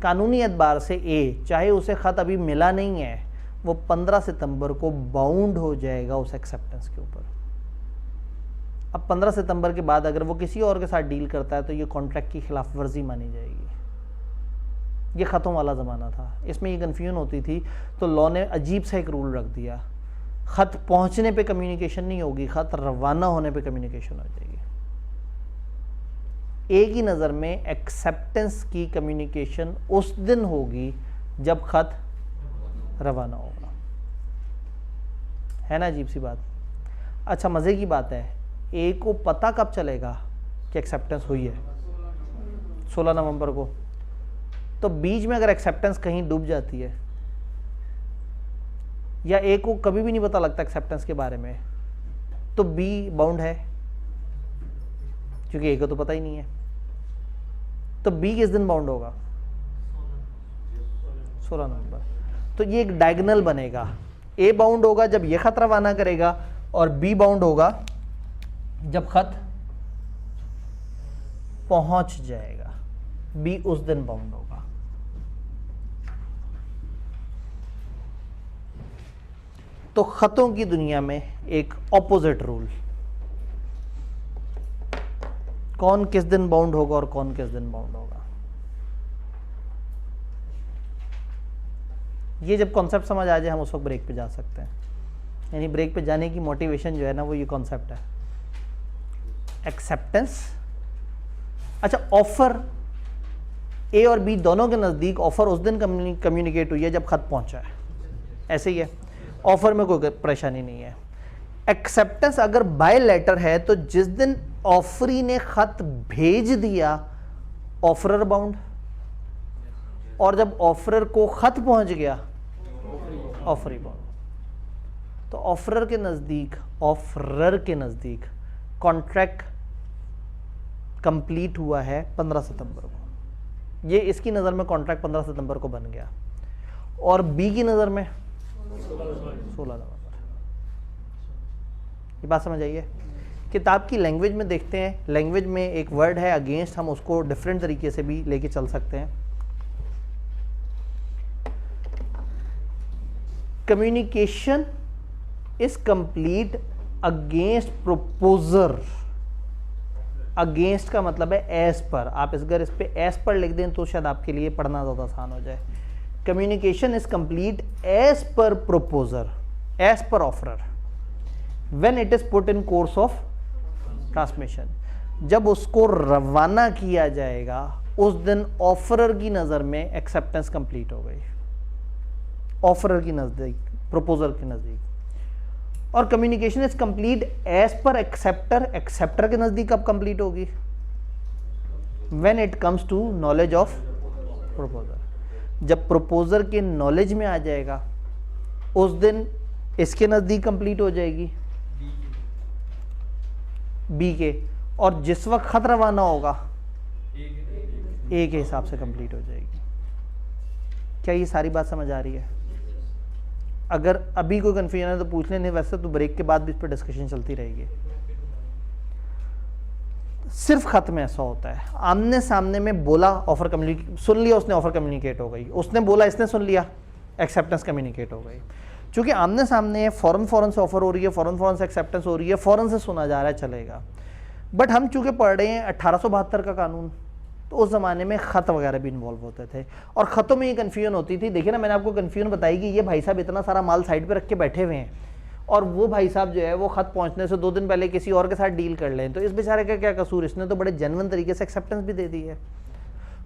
कानूनी एतबार से ए, चाहे उसे ख़त अभी मिला नहीं है, वो 15 सितंबर को बाउंड हो जाएगा उस एक्सेप्टेंस के ऊपर। अब 15 सितंबर के बाद अगर वो किसी और के साथ डील करता है तो ये कॉन्ट्रैक्ट की खिलाफ वर्जी मानी जाएगी। ये ख़तों वाला ज़माना था, इसमें ये कन्फ्यूजन होती थी, तो लॉ ने अजीब सा एक रूल रख दिया, ख़त पहुंचने पे कम्युनिकेशन नहीं होगी, ख़त रवाना होने पे कम्युनिकेशन हो जाएगी। ए की नज़र में एक्सेप्टेंस की कम्युनिकेशन उस दिन होगी जब ख़त रवाना होगा। है ना अजीब सी बात? अच्छा, मज़े की बात है, ए को पता कब चलेगा कि एक्सेप्टेंस हुई है? 16 नवंबर को। तो बीच में अगर एक्सेप्टेंस कहीं डूब जाती है, या ए को कभी भी नहीं पता लगता एक्सेप्टेंस के बारे में, तो बी बाउंड है, क्योंकि ए को तो पता ही नहीं है। तो बी किस दिन बाउंड होगा? 16 नवंबर। तो ये एक डायगोनल बनेगा, ए बाउंड होगा जब ये खत रवाना करेगा, और बी बाउंड होगा जब खत पहुंच जाएगा। बी उस दिन बाउंड होगा। तो खतों की दुनिया में एक ऑपोजिट रूल, कौन किस दिन बाउंड होगा और कौन किस दिन बाउंड होगा। ये जब कॉन्सेप्ट समझ आ जाए हम उस वक्त ब्रेक पे जा सकते हैं। यानी ब्रेक पे जाने की मोटिवेशन जो है ना वो ये कॉन्सेप्ट है, एक्सेप्टेंस। अच्छा, ऑफर ए और बी दोनों के नज़दीक ऑफर उस दिन कम्युनिकेट हुई है जब खत पहुंचा है, ऐसे ही है, ऑफर में कोई परेशानी नहीं है। एक्सेप्टेंस अगर बाय लेटर है तो जिस दिन ऑफरी ने खत भेज दिया ऑफरर बाउंड, और जब ऑफरर को खत पहुंच गया ऑफरी बाउंड। तो ऑफरर के नज़दीक कॉन्ट्रैक्ट कंप्लीट हुआ है 15 सितंबर को, ये इसकी नज़र में कॉन्ट्रैक्ट 15 सितंबर को बन गया, और बी की नज़र में 16 नवंबर। ये बात समझ आई है। किताब की लैंग्वेज में देखते हैं, लैंग्वेज में एक वर्ड है अगेंस्ट, हम उसको डिफरेंट तरीके से भी लेके चल सकते हैं। Communication is complete against proposer. Against का मतलब है एज पर, आप अगर इस पे एज पर लिख दें तो शायद आपके लिए पढ़ना ज़्यादा आसान हो जाए। Communication is complete as per proposer, as per offerer, when it is put in course of transmission. जब उसको रवाना किया जाएगा उस दिन ऑफरर की नज़र में एक्सेप्टेंस कंप्लीट हो गई, ऑफरर की नज़दीक, प्रोपोजर के नज़दीक। और communication is complete as per acceptor, acceptor के नज़दीक कब कंप्लीट होगी? When it comes to knowledge of proposer. जब प्रोपोजर के नॉलेज में आ जाएगा उस दिन इसके नज़दीक कंप्लीट हो जाएगी बी के, और जिस वक्त खत रवाना होगा ए के हिसाब से कंप्लीट हो जाएगी। क्या ये सारी बात समझ आ रही है? अगर अभी कोई कंफ्यूजन है तो पूछ लें, नहीं वैसे तो ब्रेक के बाद भी इस पर डिस्कशन चलती रहेगी। सिर्फ खत में ऐसा होता है, आमने सामने में बोला, ऑफर कम्युनिकेट, सुन लिया उसने, ऑफर कम्युनिकेट हो गई, उसने बोला इसने सुन लिया, एक्सेप्टेंस कम्युनिकेट हो गई। चूंकि आमने सामने है, फौरन से ऑफर हो रही है, फौरन से एक्सेप्टेंस हो रही है, फौरन से सुना जा रहा है, चलेगा। बट हम चूंकि पढ़ रहे हैं 1872 का कानून, तो उस ज़माने में ख़त वगैरह भी इन्वॉल्व होते थे, और ख़तों में ये कन्फ्यूजन होती थी। देखिए ना, मैंने आपको कन्फ्यूजन बताई कि ये भाई साहब इतना सारा माल साइड पे रख के बैठे हुए हैं, और वो भाई साहब जो है वो ख़त पहुंचने से 2 दिन पहले किसी और के साथ डील कर लें, तो इस बेचारे का क्या कसूर? इसने तो बड़े जेन्युइन तरीके से एक्सेप्टेंस भी दे दी है।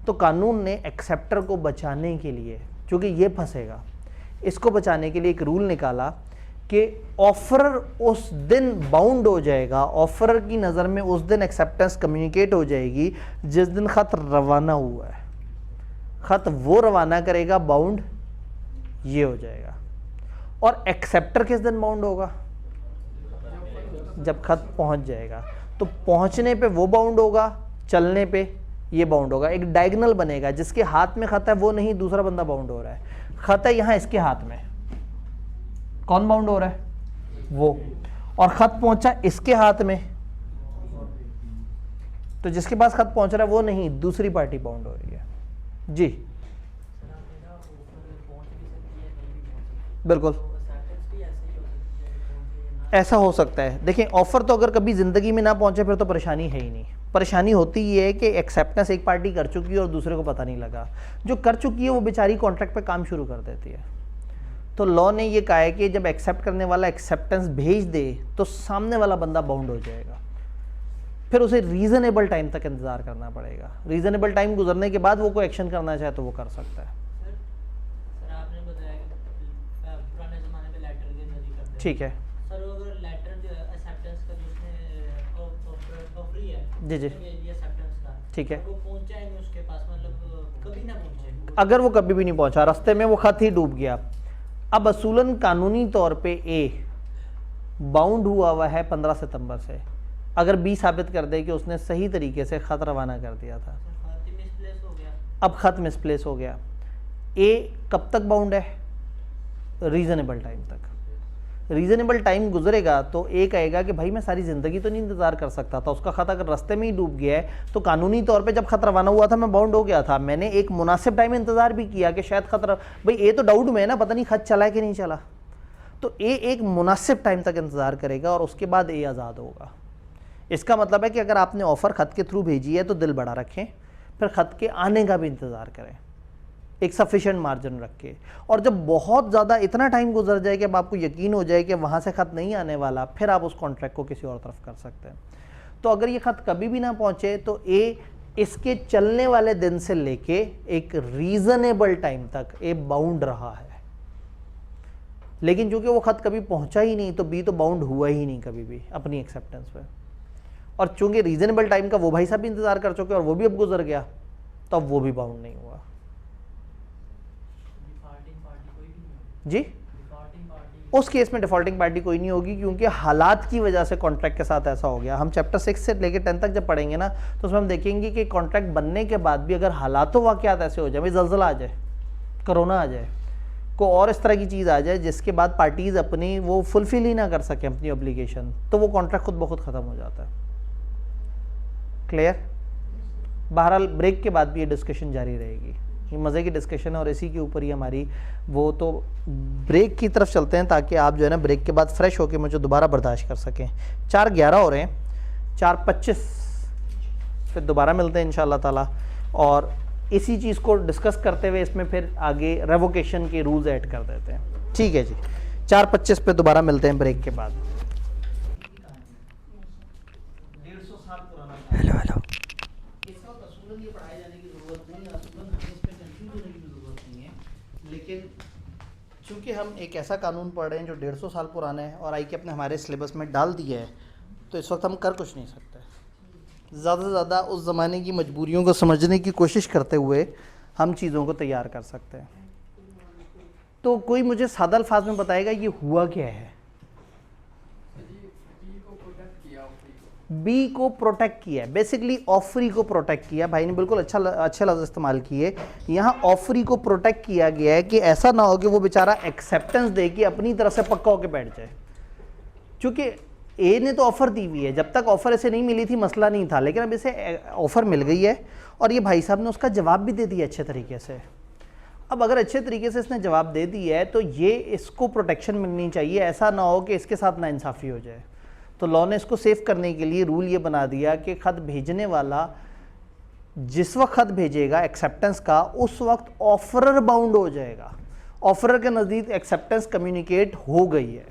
तो कानून ने एक्सेप्टर को बचाने के लिए, चूँकि ये फंसेगा, इसको बचाने के लिए एक रूल निकाला कि ऑफरर उस दिन बाउंड हो जाएगा, ऑफरर की नज़र में उस दिन एक्सेप्टेंस कम्युनिकेट हो जाएगी जिस दिन ख़त रवाना हुआ है। ख़त वो रवाना करेगा, बाउंड ये हो जाएगा। और एक्सेप्टर किस दिन बाउंड होगा? जब खत पहुंच जाएगा। तो पहुंचने पे वो बाउंड होगा, चलने पे ये बाउंड होगा। एक डायगोनल बनेगा, जिसके हाथ में खत है वो नहीं, दूसरा बंदा बाउंड हो रहा है। खत है यहाँ इसके हाथ में, कौन बाउंड हो रहा है? वो। और खत पहुंचा इसके हाथ में, तो जिसके पास खत पहुंच रहा है वो नहीं, दूसरी पार्टी बाउंड हो रही है। जी बिल्कुल ऐसा हो सकता है। देखिए, ऑफर तो अगर कभी जिंदगी में ना पहुंचे फिर तो परेशानी है ही नहीं। परेशानी होती ये है कि एक्सेप्टेंस एक पार्टी कर चुकी है और दूसरे को पता नहीं लगा। जो कर चुकी है वो बेचारी कॉन्ट्रैक्ट पे काम शुरू कर देती है। तो लॉ ने ये कहा है कि जब एक्सेप्ट करने वाला एक्सेप्टेंस भेज दे तो सामने वाला बंदा बाउंड हो जाएगा, फिर उसे रीजनेबल टाइम तक इंतजार करना पड़ेगा। रीजनेबल टाइम गुजरने के बाद वो कोई एक्शन करना चाहे तो वो कर सकता है। ठीक है
सर, अगर लेटर जो है एक्सेप्टेंस का जिसने ऑफरी है
जी जी
एक्सेप्टेंस का,
ठीक है,
वो पहुंचा ही नहीं उसके पास, मतलब कभी ना पहुंचे।
अगर वो कभी भी नहीं पहुंचा, रास्ते में वो खत ही डूब गया। अब असूलन कानूनी तौर पे ए बाउंड हुआ है 15 सितंबर से, अगर बी साबित कर दे कि उसने सही तरीके से खत रवाना कर दिया था।
मिसप्लेस हो गया।
अब खत मिसप्लेस हो गया। ए कब तक बाउंड है? रीजनेबल टाइम तक। रीजनेबल टाइम गुजरेगा तो ए कहेगा कि भाई मैं सारी ज़िंदगी तो नहीं इंतज़ार कर सकता था, उसका खत अगर रास्ते में ही डूब गया है तो कानूनी तौर पे जब खत रवाना हुआ था मैं बाउंड हो गया था। मैंने एक मुनासिब टाइम इंतज़ार भी किया कि शायद खत भाई ए तो डाउट में है ना, पता नहीं खत चला है कि नहीं चला। तो ए एक मुनासिब टाइम तक इंतज़ार करेगा और उसके बाद ए आज़ाद होगा। इसका मतलब है कि अगर आपने ऑफ़र ख़त के थ्रू भेजी है तो दिल बड़ा रखें, फिर ख़त के आने का भी इंतज़ार करें, एक सफिशेंट मार्जिन रख के। और जब बहुत ज़्यादा इतना टाइम गुजर जाए कि अब आपको यकीन हो जाए कि वहाँ से ख़त नहीं आने वाला, फिर आप उस कॉन्ट्रैक्ट को किसी और तरफ कर सकते हैं। तो अगर ये ख़त कभी भी ना पहुँचे तो ए इसके चलने वाले दिन से लेके एक रीज़नेबल टाइम तक ए बाउंड रहा है। लेकिन चूंकि वो ख़त कभी पहुंचा ही नहीं तो बी तो बाउंड हुआ ही नहीं कभी भी अपनी एक्सेप्टेंस पे। और चूंकि रीज़नेबल टाइम का वो भाई साहब भी इंतज़ार कर चुके और वो भी अब गुजर गया, तो अब वो भी बाउंड नहीं हुआ। जी, उस केस में डिफ़ॉल्टिंग पार्टी कोई नहीं होगी, क्योंकि हालात की वजह से कॉन्ट्रैक्ट के साथ ऐसा हो गया। हम चैप्टर 6 से लेकर 10 तक जब पढ़ेंगे ना, तो उसमें हम देखेंगे कि कॉन्ट्रैक्ट बनने के बाद भी अगर हालातों वाक़यात ऐसे हो जाए, भाई ज़लज़ला आ जाए, कोरोना आ जाए, को और इस तरह की चीज़ आ जाए जिसके बाद पार्टीज़ अपनी वो फुलफिल ही ना कर सकें अपनी ऑब्लिगेशन, तो वो कॉन्ट्रैक्ट खुद ब खुद ख़त्म हो जाता है। क्लियर? बहरहाल ब्रेक के बाद भी ये डिस्कशन जारी रहेगी, ये मज़े की डिस्कशन है और इसी के ऊपर ही हमारी वो। तो ब्रेक की तरफ चलते हैं ताकि आप जो है ना ब्रेक के बाद फ्रेश होकर मुझे दोबारा बर्दाश्त कर सकें। 4:11 हो रहे हैं, 4:25 फिर दोबारा मिलते हैं इंशाअल्लाह ताला, और इसी चीज़ को डिस्कस करते हुए इसमें फिर आगे रेवोकेशन के रूल्स ऐड कर देते हैं। ठीक है जी, 4:25 पे दोबारा मिलते हैं ब्रेक के बाद। 150 साल पुराना हेलो हेलो इस वक्त असूलन ये पढ़ाए जाने की ज़रूरत नहीं है, असूलन हमें इस पर कंफ्यूज होने की ज़रूरत नहीं है। लेकिन चूँकि हम एक ऐसा कानून पढ़ रहे हैं जो 150 साल पुराना है और आई के अपने हमारे सिलेबस में डाल दिया है, तो इस वक्त हम कर कुछ नहीं सकते। ज़्यादा से ज़्यादा उस ज़माने की मजबूरियों को समझने की कोशिश करते हुए हम चीज़ों को तैयार कर सकते हैं। तो कोई मुझे सादा अल्फाज में बताएगा ये हुआ क्या है? बी को प्रोटेक्ट किया, बेसिकली ऑफरी को प्रोटेक्ट किया। भाई ने बिल्कुल अच्छे लफ्ज़ इस्तेमाल किए। यहाँ ऑफरी को प्रोटेक्ट किया गया है कि ऐसा ना हो कि वो बेचारा एक्सेप्टेंस दे के अपनी तरफ से पक्का होकर बैठ जाए। चूँकि ए ने तो ऑफ़र दी हुई है, जब तक ऑफ़र ऐसे नहीं मिली थी मसला नहीं था, लेकिन अब इसे ऑफ़र मिल गई है और ये भाई साहब ने उसका जवाब भी दे दिया अच्छे तरीके से। अब अगर अच्छे तरीके से इसने जवाब दे दिया है तो ये इसको प्रोटेक्शन मिलनी चाहिए, ऐसा ना हो कि इसके साथ नाइंसाफ़ी हो जाए। तो लॉ ने इसको सेव करने के लिए रूल ये बना दिया कि ख़त भेजने वाला जिस वक्त ख़त भेजेगा एक्सेप्टेंस का, उस वक्त ऑफरर बाउंड हो जाएगा। ऑफरर के नज़दीक एक्सेप्टेंस कम्युनिकेट हो गई है।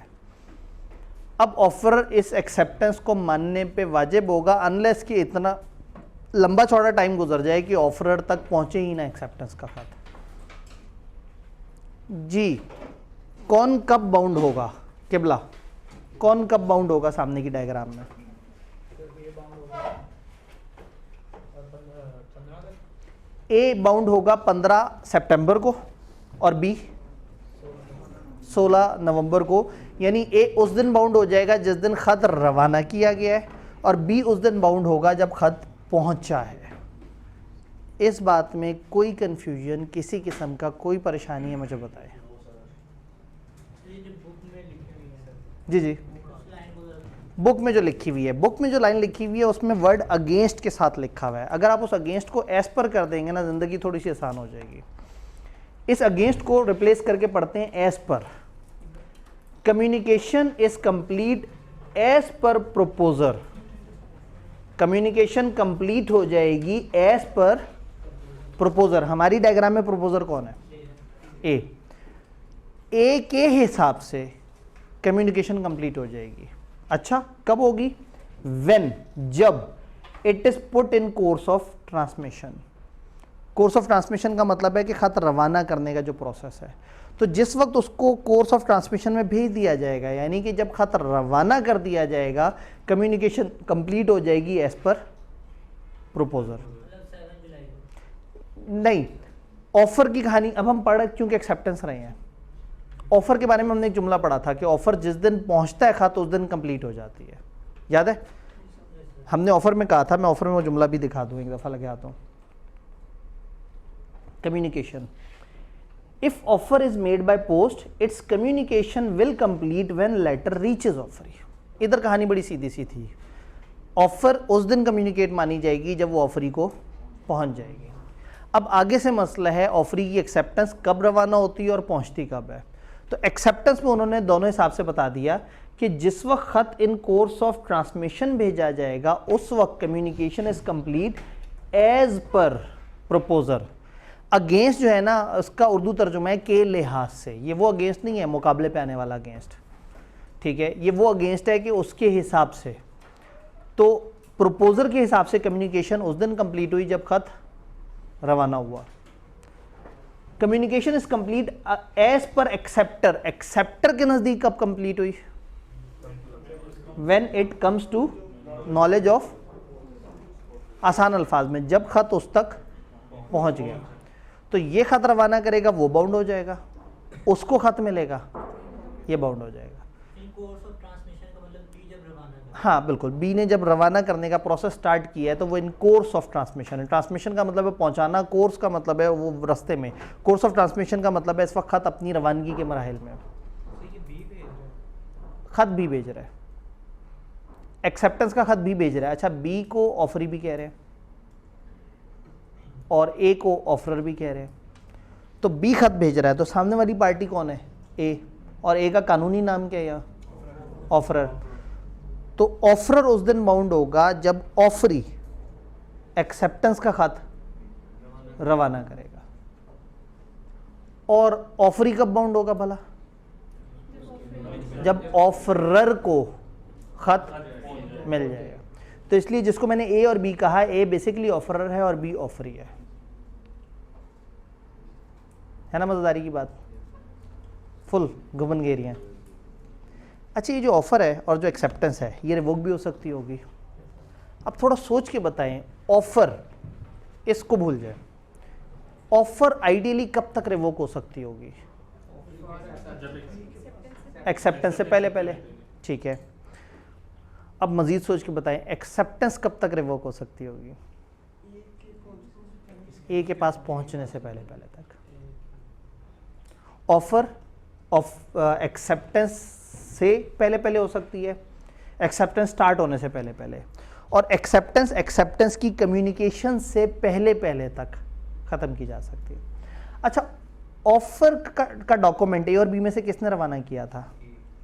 अब ऑफरर इस एक्सेप्टेंस को मानने पे वाजिब होगा अनलेस कि इतना लंबा चौड़ा टाइम गुजर जाए कि ऑफरर तक पहुंचे ही ना एक्सेप्टेंस का ख़त। जी, कौन कब बाउंड होगा? किबला, कौन कब बाउंड होगा सामने की डायग्राम में? ए बाउंड होगा 15 सितंबर को और बी 16 नवंबर को, यानी ए उस दिन बाउंड हो जाएगा जिस दिन ख़त रवाना किया गया है और बी उस दिन बाउंड होगा जब ख़त पहुंचा है। इस बात में कोई कन्फ्यूजन, किसी किस्म का कोई परेशानी है मुझे बताएं। जी जी, बुक में जो लिखी हुई है, बुक में जो लाइन लिखी हुई है उसमें वर्ड अगेंस्ट के साथ लिखा हुआ है। अगर आप उस अगेंस्ट को एस पर कर देंगे ना, ज़िंदगी थोड़ी सी आसान हो जाएगी। इस अगेंस्ट को रिप्लेस करके पढ़ते हैं एस पर। कम्युनिकेशन इज कंप्लीट एस पर प्रोपोजर। कम्युनिकेशन कंप्लीट हो जाएगी एस पर प्रोपोजर। हमारी डायग्राम में प्रोपोजर कौन है? ए के हिसाब से कम्युनिकेशन कंप्लीट हो जाएगी। अच्छा, कब होगी? व्हेन, जब it is put in course of transmission. Course of transmission का मतलब है कि ख़त रवाना करने का जो प्रोसेस है, तो जिस वक्त उसको कोर्स ऑफ ट्रांसमिशन में भेज दिया जाएगा, यानी कि जब ख़त रवाना कर दिया जाएगा, कम्युनिकेशन कंप्लीट हो जाएगी एज पर प्रोपोजर। नहीं, ऑफर की कहानी अब हम पढ़ क्योंकि एक्सेप्टेंस रहे हैं। ऑफर के बारे में हमने एक जुमला पढ़ा था कि ऑफर जिस दिन पहुंचता है ख़त उस दिन कंप्लीट हो जाती है, याद है? हमने ऑफर में कहा था, मैं ऑफर में वो जुमला भी दिखा दूँ, एक दफ़ा लगे आता हूँ। Communication, if offer is made by post, its communication will complete when letter reaches offeree. इधर कहानी बड़ी सीधी सी थी। ऑफर उस दिन कम्युनिकेट मानी जाएगी जब वो ऑफरी को पहुंच जाएगी। अब आगे से मसला है ऑफरी की एक्सेप्टेंस कब रवाना होती है और पहुंचती कब है। तो एक्सेप्टेंस में उन्होंने दोनों हिसाब से बता दिया कि जिस वक्त खत इन कोर्स ऑफ ट्रांसमिशन भेजा जाएगा उस वक्त communication is complete as per proposer. Against जो है ना, उसका उर्दू तर्जुमा है के लिहाज से। ये वो अगेंस्ट नहीं है मुकाबले पे आने वाला अगेंस्ट, ठीक है, ये वो अगेंस्ट है कि उसके हिसाब से। तो प्रपोजर के हिसाब से कम्युनिकेशन उस दिन कंप्लीट हुई जब खत रवाना हुआ। Communication is complete as per acceptor. Acceptor के नज़दीक कब कंप्लीट हुई? When it comes to knowledge of, आसान अल्फाज में जब खत उस तक पहुंच गया। तो ये खत रवाना करेगा, वो बाउंड हो जाएगा, उसको खत मिलेगा, ये बाउंड हो जाएगा।
इन कोर्स ऑफ ट्रांसमिशन का मतलब बी जब रवाना करे।
हाँ बिल्कुल, बी ने जब रवाना करने का प्रोसेस स्टार्ट किया है तो वो इन कोर्स ऑफ ट्रांसमिशन है। ट्रांसमिशन का मतलब है पहुंचाना, कोर्स का मतलब है वो रास्ते में, कोर्स ऑफ ट्रांसमिशन का मतलब है इस वक्त खत अपनी रवानगी के मराहिल में।
तो ये बी भेज रहा है।
खत भी भेज रहा है, एक्सेप्टेंस का खत भी भेज रहा है। अच्छा, बी को ऑफरी भी कह रहे हैं और ए को ऑफरर भी कह रहे हैं। तो बी खत भेज रहा है तो सामने वाली पार्टी कौन है? ए। और ए का कानूनी नाम क्या है यहाँ? ऑफरर। तो ऑफरर उस दिन बाउंड होगा जब ऑफरी एक्सेप्टेंस का खत रवाना करेगा। और ऑफरी कब बाउंड होगा भला? जब ऑफरर को खत मिल जाएगा। तो इसलिए जिसको मैंने ए और बी कहा, ए बेसिकली ऑफरर है और बी ऑफरी है ना? मजेदारी की बात, फुल घुमनगेरियाँ। अच्छा, ये जो ऑफर है और जो एक्सेप्टेंस है ये रिवोक भी हो सकती होगी। अब थोड़ा सोच के बताएं, ऑफर, इसको भूल जाए, ऑफर आइडियली कब तक रिवोक हो सकती होगी? एक्सेप्टेंस से पहले पहले, ठीक है। अब मजीद सोच के बताएं, एक्सेप्टेंस कब तक रिवोक हो सकती होगी? ए के पास पहुंचने से पहले पहले तक। ऑफर ऑफ एक्सेप्टेंस से पहले पहले हो सकती है, एक्सेप्टेंस स्टार्ट होने से पहले पहले, और एक्सेप्टेंस की कम्युनिकेशन से पहले पहले तक ख़त्म की जा सकती है। अच्छा, ऑफर का डॉक्यूमेंट ए और बी में से किसने रवाना किया था?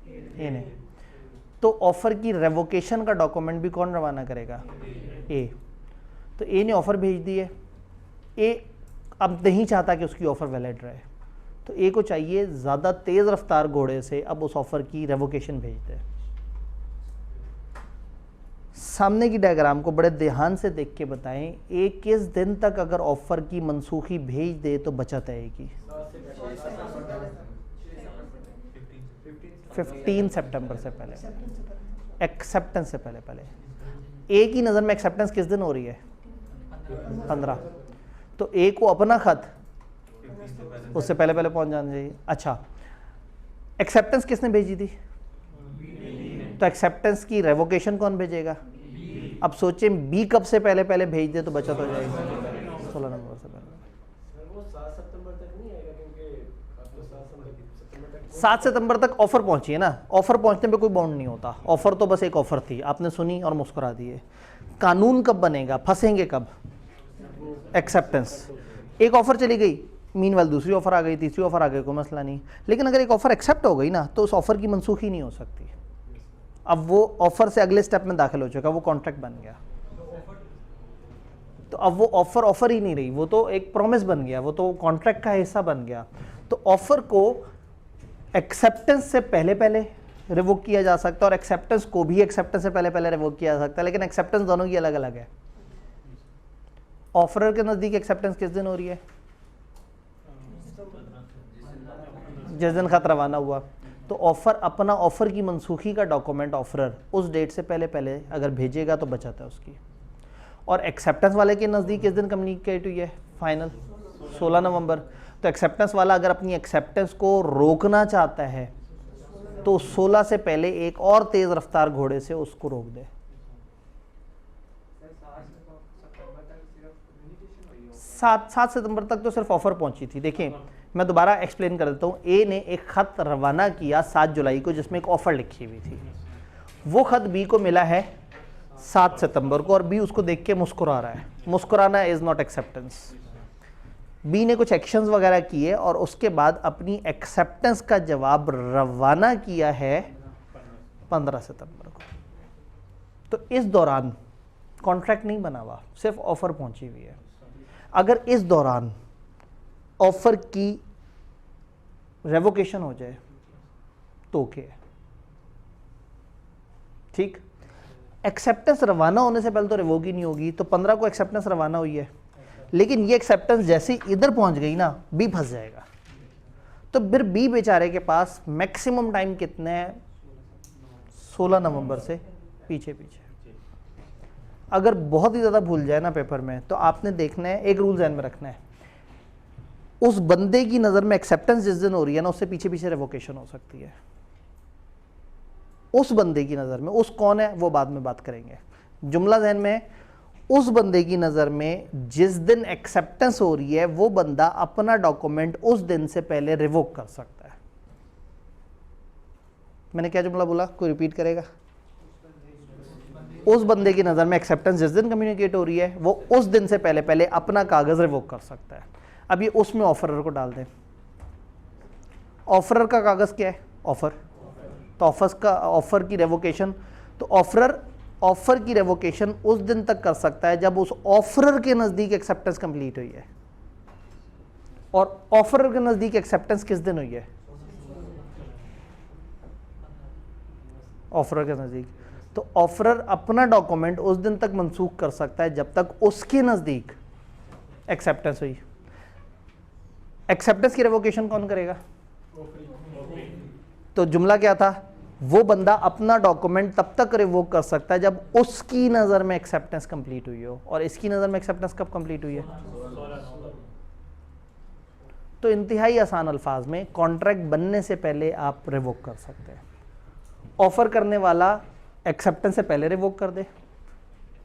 ए ने। तो ऑफर की रेवोकेशन का डॉक्यूमेंट भी कौन रवाना करेगा? ए। तो ए ने ऑफर भेज दी है, ए अब नहीं चाहता कि उसकी ऑफर वैलिड रहे, तो ए को चाहिए ज़्यादा तेज़ रफ्तार घोड़े से अब उस ऑफर की रेवोकेशन भेज दे। सामने की डायग्राम को बड़े ध्यान से देख के बताएं, ए किस दिन तक अगर ऑफर की मनसूखी भेज दे तो बचत है ए की? 15 सितंबर से पहले, एक्सेप्टेंस से पहले पहले। ए की नज़र में एक्सेप्टेंस किस दिन हो रही है? 15। तो ए को अपना खत उससे पहले पहले पहुंच जाना चाहिए। अच्छा, एक्सेप्टेंस किसने भेजी थी? तो एक्सेप्टेंस की रेवोकेशन कौन भेजेगा? अब सोचें बी कब से पहले पहले भेज दे तो बचत हो जाएगी? 16 नवंबर से पहले।
सर वो 7 सितंबर तक नहीं आएगा क्योंकि अब तो 7 सितंबर तक
7 सितंबर तक ऑफर पहुंची है ना, ऑफर पहुंचने पे कोई बाउंड नहीं होता। ऑफर तो बस एक ऑफर थी, आपने सुनी और मुस्कुरा दिए। कानून कब बनेगा, फंसेंगे कब? एक्सेप्टेंस। एक ऑफर चली गई, मीनवाइल दूसरी ऑफर आ गई, तीसरी ऑफर आ गई, कोई मसला नहीं। लेकिन अगर एक ऑफर एक्सेप्ट हो गई ना तो उस ऑफर की मनसूखी नहीं हो सकती। अब वो ऑफर से अगले स्टेप में दाखिल हो चुका, वो कॉन्ट्रैक्ट बन गया। तो अब वो ऑफर ही नहीं रही, वो तो एक प्रॉमिस बन गया, वो तो कॉन्ट्रैक्ट का हिस्सा बन गया। तो ऑफर को एक्सेप्टेंस से पहले पहले रिवोक किया जा सकता है और एक्सेप्टेंस को भी एक्सेप्टेंस से पहले पहले रिवोक किया जा सकता है, लेकिन एक्सेप्टेंस दोनों की अलग अलग है। ऑफरर के नज़दीक एक्सेप्टेंस किस दिन हो रही है? जिस दिन खत रवाना हुआ। तो ऑफर अपना ऑफर की मनसूखी का डॉक्यूमेंट ऑफरर उस डेट से पहले पहले अगर भेजेगा तो बचत है उसकी। और एक्सेप्टेंस वाले के नज़दीक किस दिन कम्युनिकेट हुई है फाइनल? 16 नवंबर। तो एक्सेप्टेंस वाला अगर अपनी एक्सेप्टेंस को रोकना चाहता है तो 16 से पहले एक और तेज़ रफ्तार घोड़े से उसको रोक दे। 7 सितंबर तक तो सिर्फ ऑफर पहुंची थी। देखिए मैं दोबारा एक्सप्लेन कर देता हूँ। ए ने एक ख़त रवाना किया 7 जुलाई को जिसमें एक ऑफ़र लिखी हुई थी। वो ख़त बी को मिला है 7 सितंबर को और बी उसको देख के मुस्कुरा रहा है। मुस्कुराना इज़ नॉट एक्सेप्टेंस। बी ने कुछ एक्शंस वगैरह किए और उसके बाद अपनी एक्सेप्टेंस का जवाब रवाना किया है 15 सितंबर को। तो इस दौरान कॉन्ट्रैक्ट नहीं बना हुआ, सिर्फ ऑफर पहुंची हुई है। अगर इस दौरान ऑफर की रेवोकेशन हो जाए तो ओके है, ठीक। एक्सेप्टेंस रवाना होने से पहले तो रिवोक ही नहीं होगी, तो 15 को एक्सेप्टेंस रवाना हुई है, लेकिन ये एक्सेप्टेंस जैसे ही इधर पहुंच गई ना, बी फंस जाएगा। तो फिर बी बेचारे के पास मैक्सिमम टाइम कितने हैं, 16 नवंबर से पीछे पीछे। अगर बहुत ही ज़्यादा भूल जाए ना पेपर में, तो आपने देखना है, एक रूल ध्यान में रखना है, उस बंदे की नज़र में एक्सेप्टेंस जिस दिन हो रही है ना, उससे पीछे पीछे रेवोकेशन हो सकती है। उस बंदे की नज़र में, उस कौन है वो बाद में बात करेंगे, जुमला ध्यान में है, उस बंदे की नज़र में जिस दिन एक्सेप्टेंस हो रही है वो बंदा अपना डॉक्यूमेंट उस दिन से पहले रिवोक कर सकता है। मैंने क्या जुमला बोला, कोई रिपीट करेगा? उस बंदे की नज़र में एक्सेप्टेंस जिस दिन कम्युनिकेट हो रही है वो उस दिन से पहले पहले अपना कागज़ रिवोक कर सकता है। अब ये उसमें ऑफरर को डाल दें। ऑफरर का कागज़ क्या है? ऑफर। तो ऑफर की रेवोकेशन, तो ऑफर की रेवोकेशन उस दिन तक कर सकता है जब उस ऑफरर के नज़दीक एक्सेप्टेंस कंप्लीट हुई है। और ऑफरर के नज़दीक एक्सेप्टेंस किस दिन हुई है? ऑफरर के नज़दीक। तो ऑफरर अपना डॉक्यूमेंट उस दिन तक मंसूख कर सकता है जब तक उसके नज़दीक एक्सेप्टेंस हुई। एक्सेप्टेंस की रेवोकेशन कौन करेगा? तो जुमला क्या था, वो बंदा अपना डॉक्यूमेंट तब तक रिवोक कर सकता है जब उसकी नज़र में एक्सेप्टेंस कंप्लीट हुई हो। और इसकी नज़र में एक्सेप्टेंस कब कंप्लीट हुई है? तो इंतहाई आसान अल्फाज में कॉन्ट्रैक्ट बनने से पहले आप रिवोक कर सकते हैं। ऑफर करने वाला एक्सेप्टेंस से पहले रिवोक कर दे,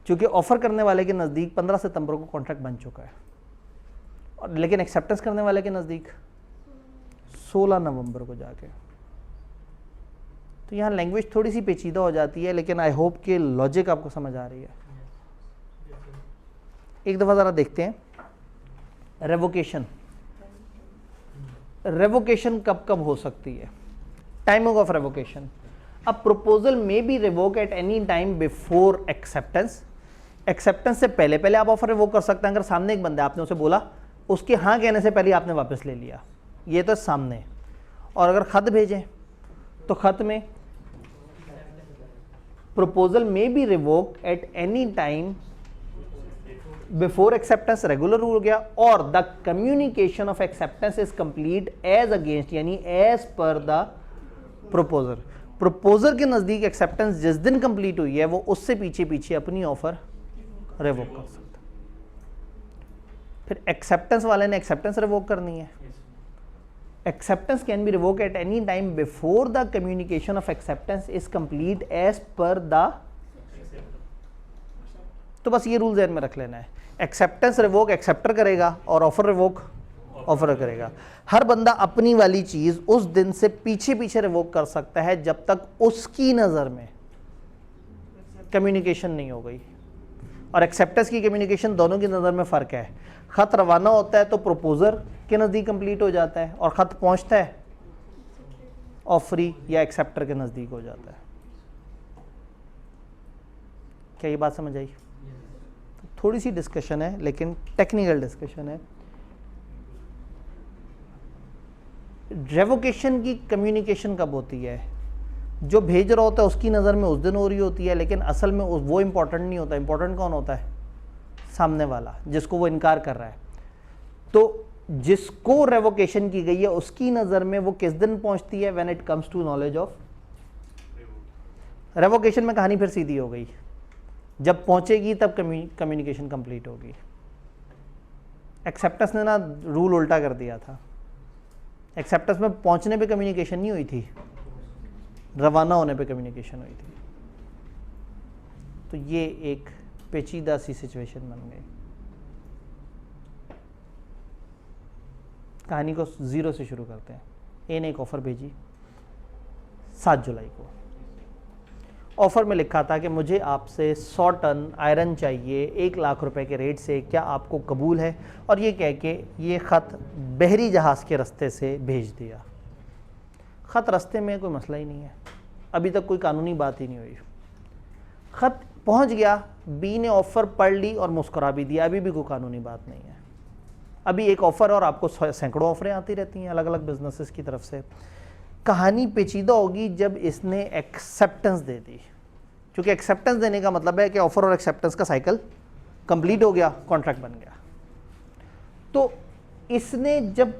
क्योंकि ऑफर करने वाले के नज़दीक 15 सितंबर को कॉन्ट्रैक्ट बन चुका है, और लेकिन एक्सेप्टेंस करने वाले के नज़दीक 16 नवंबर को जाके। तो यहाँ लैंग्वेज थोड़ी सी पेचीदा हो जाती है, लेकिन आई होप कि लॉजिक आपको समझ आ रही है। एक दफ़ा ज़रा देखते हैं रेवोकेशन। रेवोकेशन कब कब हो सकती है? Timing of revocation. अब प्रपोजल में be revoke at any time before acceptance. Acceptance से पहले पहले आप ऑफर रिवोक कर सकते हैं। अगर सामने एक बंदा, आपने उसे बोला, उसके हाँ कहने से पहले आपने वापस ले लिया, ये तो सामने। और अगर ख़त भेजें तो ख़त में प्रपोजल में be revoke at any time before acceptance, regular rule हो गया। और the communication of acceptance is complete as against, यानी as per the proposer. Proposer के नज़दीक एक्सेप्टेंस जिस दिन कंप्लीट हुई है वो उससे पीछे पीछे अपनी ऑफर रिवोक कर सकता है। फिर एक्सेप्टेंस वाले ने एक्सेप्टेंस रिवोक करनी है। Acceptance can be revoke at any time before the communication of acceptance is complete as per the. तो बस ये रूल ज़हन में रख लेना है, एक्सेप्टेंस रिवोक एक्सेप्टर करेगा और ऑफर रिवोक ऑफर करेगा। हर बंदा अपनी वाली चीज़ उस दिन से पीछे पीछे रिवोक कर सकता है जब तक उसकी नज़र में कम्युनिकेशन नहीं हो गई। और एक्सेप्टेंस की कम्युनिकेशन दोनों की नज़र में फ़र्क है। ख़त रवाना होता है तो प्रपोजर के नज़दीक कंप्लीट हो जाता है, और ख़त पहुंचता है ऑफरी या एक्सेप्टर के नज़दीक हो जाता है। क्या ये बात समझ आई? थोड़ी सी डिस्कशन है, लेकिन टेक्निकल डिस्कशन है। रेवोकेशन की कम्युनिकेशन कब होती है? जो भेज रहा होता है उसकी नज़र में उस दिन हो रही होती है, लेकिन असल में वो इम्पोर्टेंट नहीं होता। इम्पोर्टेंट कौन होता है? सामने वाला, जिसको वो इनकार कर रहा है। तो जिसको रेवोकेशन की गई है उसकी नज़र में वो किस दिन पहुंचती है? When it comes to knowledge of revocation में कहानी फिर सीधी हो गई, जब पहुंचेगी तब कम्युनिकेशन कंप्लीट होगी। एक्सेप्टेंस ने ना रूल उल्टा कर दिया था। एक्सेप्टेंस में पहुंचने पे कम्युनिकेशन नहीं हुई थी, रवाना होने पे कम्युनिकेशन हुई थी। तो ये एक पेचीदा सी सिचुएशन बन गई। कहानी को ज़ीरो से शुरू करते हैं। ए ने एक ऑफ़र भेजी 7 जुलाई को। ऑफ़र में लिखा था कि मुझे आपसे 100 टन आयरन चाहिए 1 लाख रुपए के रेट से, क्या आपको कबूल है? और ये कह के ये ख़त बहरी जहाज़ के रास्ते से भेज दिया। ख़त रास्ते में कोई मसला ही नहीं है, अभी तक कोई कानूनी बात ही नहीं हुई। ख़त पहुंच गया, बी ने ऑफ़र पढ़ ली और मुस्कुरा भी दिया, अभी भी कोई कानूनी बात नहीं है। अभी एक ऑफ़र और आपको सैकड़ों ऑफ़रें आती रहती हैं अलग अलग बिजनेसेस की तरफ से। कहानी पेचीदा होगी जब इसने एक्सेप्टेंस दे दी, क्योंकि एक्सेप्टेंस देने का मतलब है कि ऑफ़र और एक्सेप्टेंस का साइकिल कंप्लीट हो गया, कॉन्ट्रैक्ट बन गया। तो इसने जब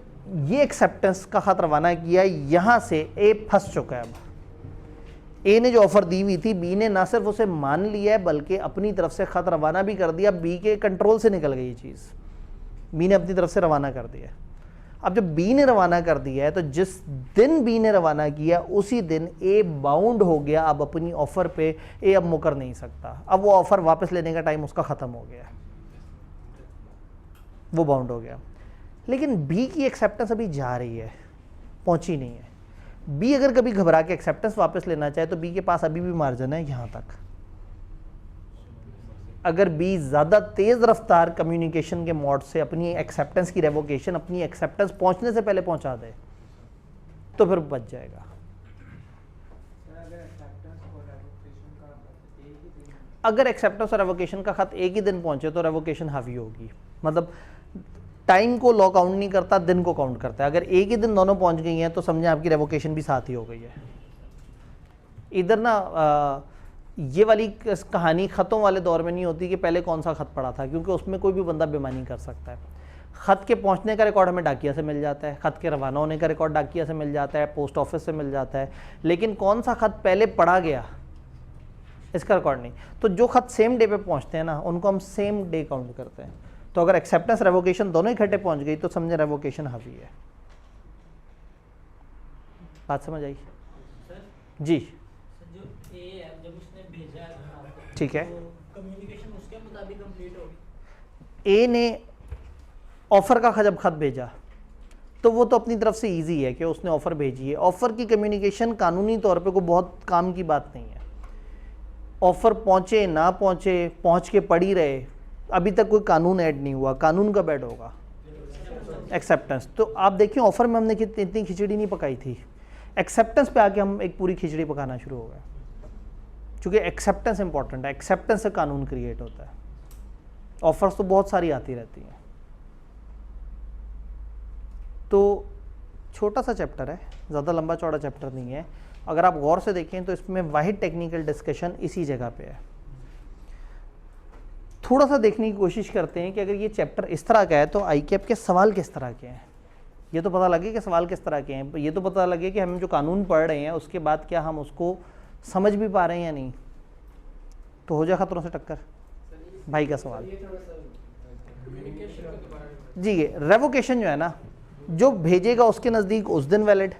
ये एक्सेप्टेंस का खत रवाना किया, यहाँ से ए फंस चुका है। अब ए ने जो ऑफ़र दी हुई थी, बी ने ना सिर्फ उसे मान लिया है बल्कि अपनी तरफ से खत रवाना भी कर दिया। बी के कंट्रोल से निकल गई ये चीज़, बी ने अपनी तरफ से रवाना कर दिया। अब जब बी ने रवाना कर दिया है तो जिस दिन बी ने रवाना किया उसी दिन ए बाउंड हो गया। अब अपनी ऑफ़र पे ए अब मुकर नहीं सकता, अब वो ऑफ़र वापस लेने का टाइम उसका ख़त्म हो गया, वो बाउंड हो गया। लेकिन बी की एक्सेप्टेंस अभी जा रही है, पहुंची नहीं है। बी अगर कभी घबरा के एक्सेप्टेंस वापस लेना चाहे तो बी के पास अभी भी मार्जिन है यहाँ तक। अगर बी ज़्यादा तेज़ रफ्तार कम्युनिकेशन के मोड से अपनी एक्सेप्टेंस की रेवोकेशन अपनी एक्सेप्टेंस पहुंचने से पहले पहुंचा दे तो फिर बच जाएगा। अगर एक्सेप्टेंस और रेवोकेशन का खत एक ही दिन पहुंचे तो रेवोकेशन हावी होगी, मतलब टाइम को लॉ काउंट नहीं करता, दिन को काउंट करता है। अगर एक ही दिन दोनों पहुंच गई हैं तो समझें आपकी रेवोकेशन भी साथ ही हो गई है। इधर ना ये वाली कहानी ख़तों वाले दौर में नहीं होती कि पहले कौन सा ख़त पड़ा था, क्योंकि उसमें कोई भी बंदा बेईमानी कर सकता है। ख़त के पहुंचने का रिकॉर्ड हमें डाकिया से मिल जाता है, ख़त के रवाना होने का रिकॉर्ड डाकिया से मिल जाता है, पोस्ट ऑफिस से मिल जाता है, लेकिन कौन सा ख़त पहले पढ़ा गया इसका रिकॉर्ड नहीं। तो जो ख़त सेम डे पे पहुंचते हैं ना, उनको हम सेम डे काउंट करते हैं। तो अगर एक्सेप्टेंस रेवोकेशन दोनों इकट्ठे पहुंच गई तो समझे रेवोकेशन हावी है। बात समझ आई? जी
जो ए है, जब उसने भेजा है,
ठीक है,
तो कम्युनिकेशन उसके मुताबिक कंप्लीट होगी।
ए ने ऑफ़र का जब खत भेजा तो वो तो अपनी तरफ से इजी है कि उसने ऑफ़र भेजी है। ऑफ़र की कम्युनिकेशन कानूनी तौर पे कोई बहुत काम की बात नहीं है। ऑफ़र पहुँचे ना पहुँचे, पहुँच के पड़ी रहे, अभी तक कोई कानून ऐड नहीं हुआ। कानून कब ऐड होगा? एक्सेप्टेंस। तो आप देखिए ऑफ़र में हमने इतनी खिचड़ी नहीं पकाई थी, एक्सेप्टेंस पे आके हम एक पूरी खिचड़ी पकाना शुरू हो गए, क्योंकि एक्सेप्टेंस इंपॉर्टेंट है। एक्सेप्टेंस से कानून क्रिएट होता है। ऑफर्स तो बहुत सारी आती रहती हैं। तो छोटा सा चैप्टर है, ज़्यादा लंबा चौड़ा चैप्टर नहीं है। अगर आप गौर से देखें तो इसमें वाहिद टेक्निकल डिस्कशन इसी जगह पे है। थोड़ा सा देखने की कोशिश करते हैं कि अगर ये चैप्टर इस तरह का है तो ICAP के सवाल किस तरह के हैं। ये तो पता लगे कि सवाल किस तरह के हैं, ये तो पता लगे कि हम जो कानून पढ़ रहे हैं उसके बाद क्या हम उसको समझ भी पा रहे हैं या नहीं। तो हो जाए खतरों से टक्कर। भाई का सवाल जी, ये रेवोकेशन जो है ना, जो भेजेगा उसके नज़दीक उस दिन वैलिड,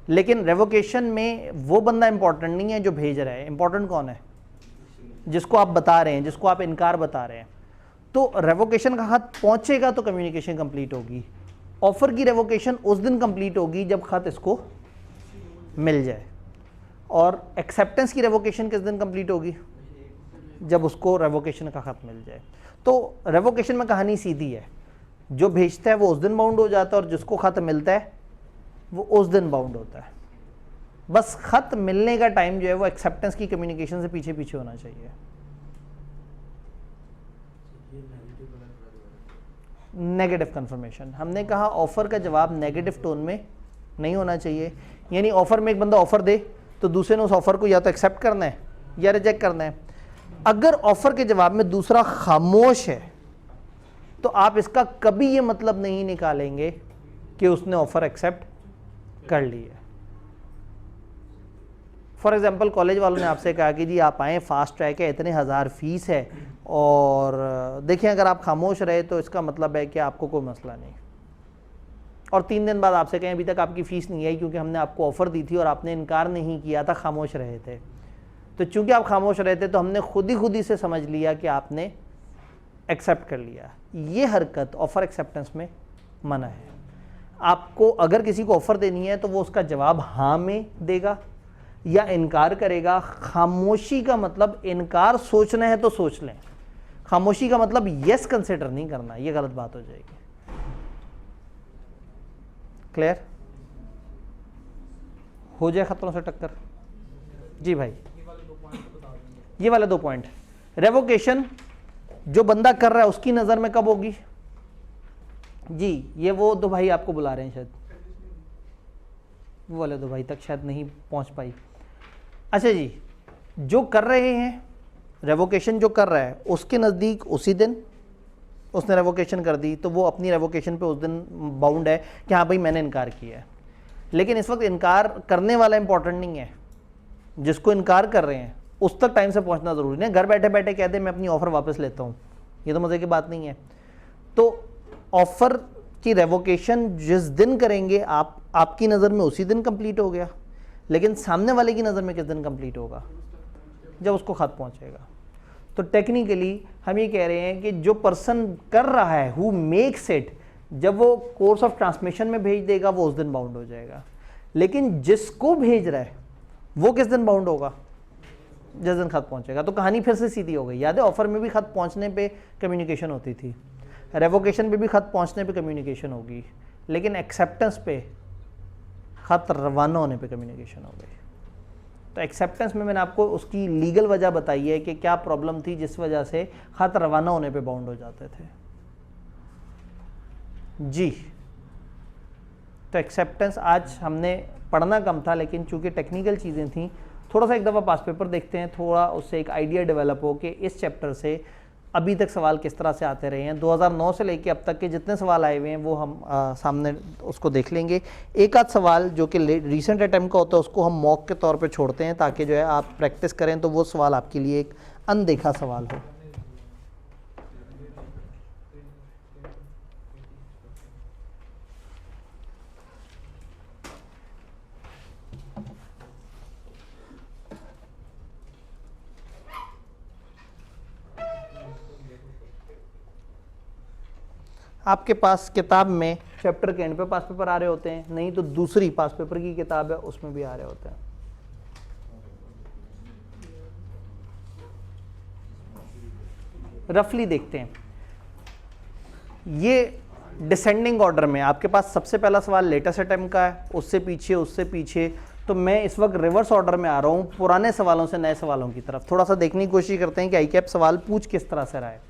लेकिन रेवोकेशन में वो बंदा इंपॉर्टेंट नहीं है जो भेज रहा है। इंपॉर्टेंट कौन है? जिसको आप बता रहे हैं, जिसको आप इनकार बता रहे हैं। तो रेवोकेशन का खत पहुंचेगा तो कम्युनिकेशन कंप्लीट होगी। ऑफर की रेवोकेशन उस दिन कंप्लीट होगी जब खत इसको मिल जाए, और एक्सेप्टेंस की रेवोकेशन किस दिन कंप्लीट होगी? जब उसको रेवोकेशन का खत मिल जाए। तो रेवोकेशन में कहानी सीधी है, जो भेजता है वो उस दिन बाउंड हो जाता है और जिसको खत मिलता है वो उस दिन बाउंड होता है। बस खत मिलने का टाइम जो है वो एक्सेप्टेंस की कम्युनिकेशन से पीछे पीछे होना चाहिए। नेगेटिव कंफर्मेशन, हमने कहा ऑफर का जवाब नेगेटिव टोन में नहीं होना चाहिए। यानी ऑफर में एक बंदा ऑफर दे तो दूसरे ने उस ऑफर को या तो एक्सेप्ट करना है या रिजेक्ट करना है। अगर ऑफर के जवाब में दूसरा खामोश है तो आप इसका कभी ये मतलब नहीं निकालेंगे कि उसने ऑफर एक्सेप्ट कर ली है। फॉर एग्जाम्पल कॉलेज वालों ने आपसे कहा कि जी आप आएँ, फास्ट ट्रैक है, इतने हज़ार फीस है, और देखिए अगर आप खामोश रहे तो इसका मतलब है कि आपको कोई मसला नहीं। और 3 दिन बाद आपसे कहें अभी तक आपकी फ़ीस नहीं आई क्योंकि हमने आपको ऑफ़र दी थी और आपने इनकार नहीं किया था, खामोश रहे थे। तो चूंकि आप खामोश रहे थे तो हमने खुद ही से समझ लिया कि आपने एक्सेप्ट कर लिया। ये हरकत ऑफ़र एक्सेप्टेंस में मना है। आपको अगर किसी को ऑफ़र देनी है तो वो उसका जवाब हाँ में देगा, या इनकार करेगा। खामोशी का मतलब इनकार सोचना है तो सोच लें, खामोशी का मतलब यस कंसिडर नहीं करना, ये गलत बात हो जाएगी। क्लियर? हो जाए खतरों से टक्कर। जी भाई, ये वाले 2 पॉइंट। रेवोकेशन जो बंदा कर रहा है उसकी नजर में कब होगी? जी ये वो 2 भाई आपको बुला रहे हैं, शायद वो वाले 2 भाई तक शायद नहीं पहुंच पाई। अच्छा जी, जो कर रहे हैं रेवोकेशन, जो कर रहा है उसके नज़दीक उसी दिन उसने रेवोकेशन कर दी तो वो अपनी रेवोकेशन पे उस दिन बाउंड है कि हाँ भाई मैंने इनकार किया है। लेकिन इस वक्त इनकार करने वाला इंपॉर्टेंट नहीं है, जिसको इनकार कर रहे हैं उस तक टाइम से पहुंचना ज़रूरी नहीं। घर बैठे बैठे कह दे मैं अपनी ऑफ़र वापस लेता हूँ, ये तो मज़े की बात नहीं है। तो ऑफ़र की रेवोकेशन जिस दिन करेंगे आपकी नज़र में उसी दिन कंप्लीट हो गया, लेकिन सामने वाले की नज़र में किस दिन कंप्लीट होगा? जब उसको खत पहुंचेगा। तो टेक्निकली हम ये कह रहे हैं कि जो पर्सन कर रहा है हु मेक्स इट, जब वो कोर्स ऑफ ट्रांसमिशन में भेज देगा वो उस दिन बाउंड हो जाएगा। लेकिन जिसको भेज रहा है वो किस दिन बाउंड होगा? जिस दिन खत पहुंचेगा। तो कहानी फिर से सीधी हो गई। याद है ऑफर में भी खत पहुंचने पे कम्युनिकेशन होती थी, रेवोकेशन पे भी खत पहुंचने पे कम्युनिकेशन होगी, लेकिन एक्सेप्टेंस पे खत रवाना होने पे कम्युनिकेशन हो गई। तो एक्सेप्टेंस में मैंने आपको उसकी लीगल वजह बताई है कि क्या प्रॉब्लम थी जिस वजह से खत रवाना होने पे बाउंड हो जाते थे। जी तो एक्सेप्टेंस आज हमने पढ़ना कम था, लेकिन चूंकि टेक्निकल चीज़ें थी, थोड़ा सा एक दफ़ा पास पेपर देखते हैं, थोड़ा उससे एक आइडिया डेवलप हो कि इस चैप्टर से अभी तक सवाल किस तरह से आते रहे हैं। 2009 से लेके अब तक के जितने सवाल आए हुए हैं वो हम सामने उसको देख लेंगे। एक आध सवाल जो कि रीसेंट अटैम्प्ट का होता है उसको हम मॉक के तौर पे छोड़ते हैं ताकि जो है आप प्रैक्टिस करें, तो वो सवाल आपके लिए एक अनदेखा सवाल हो। आपके पास किताब में चैप्टर के एंड पे पास पेपर आ रहे होते हैं, नहीं तो दूसरी पास पेपर की किताब है उसमें भी आ रहे होते हैं। रफली देखते हैं, ये डिसेंडिंग ऑर्डर में आपके पास सबसे पहला सवाल लेटेस्ट अटेम्प्ट का है, उससे पीछे, तो मैं इस वक्त रिवर्स ऑर्डर में आ रहा हूँ, पुराने सवालों से नए सवालों की तरफ। थोड़ा सा देखने की कोशिश करते हैं कि आईकैप सवाल पूछ किस तरह से रहा है।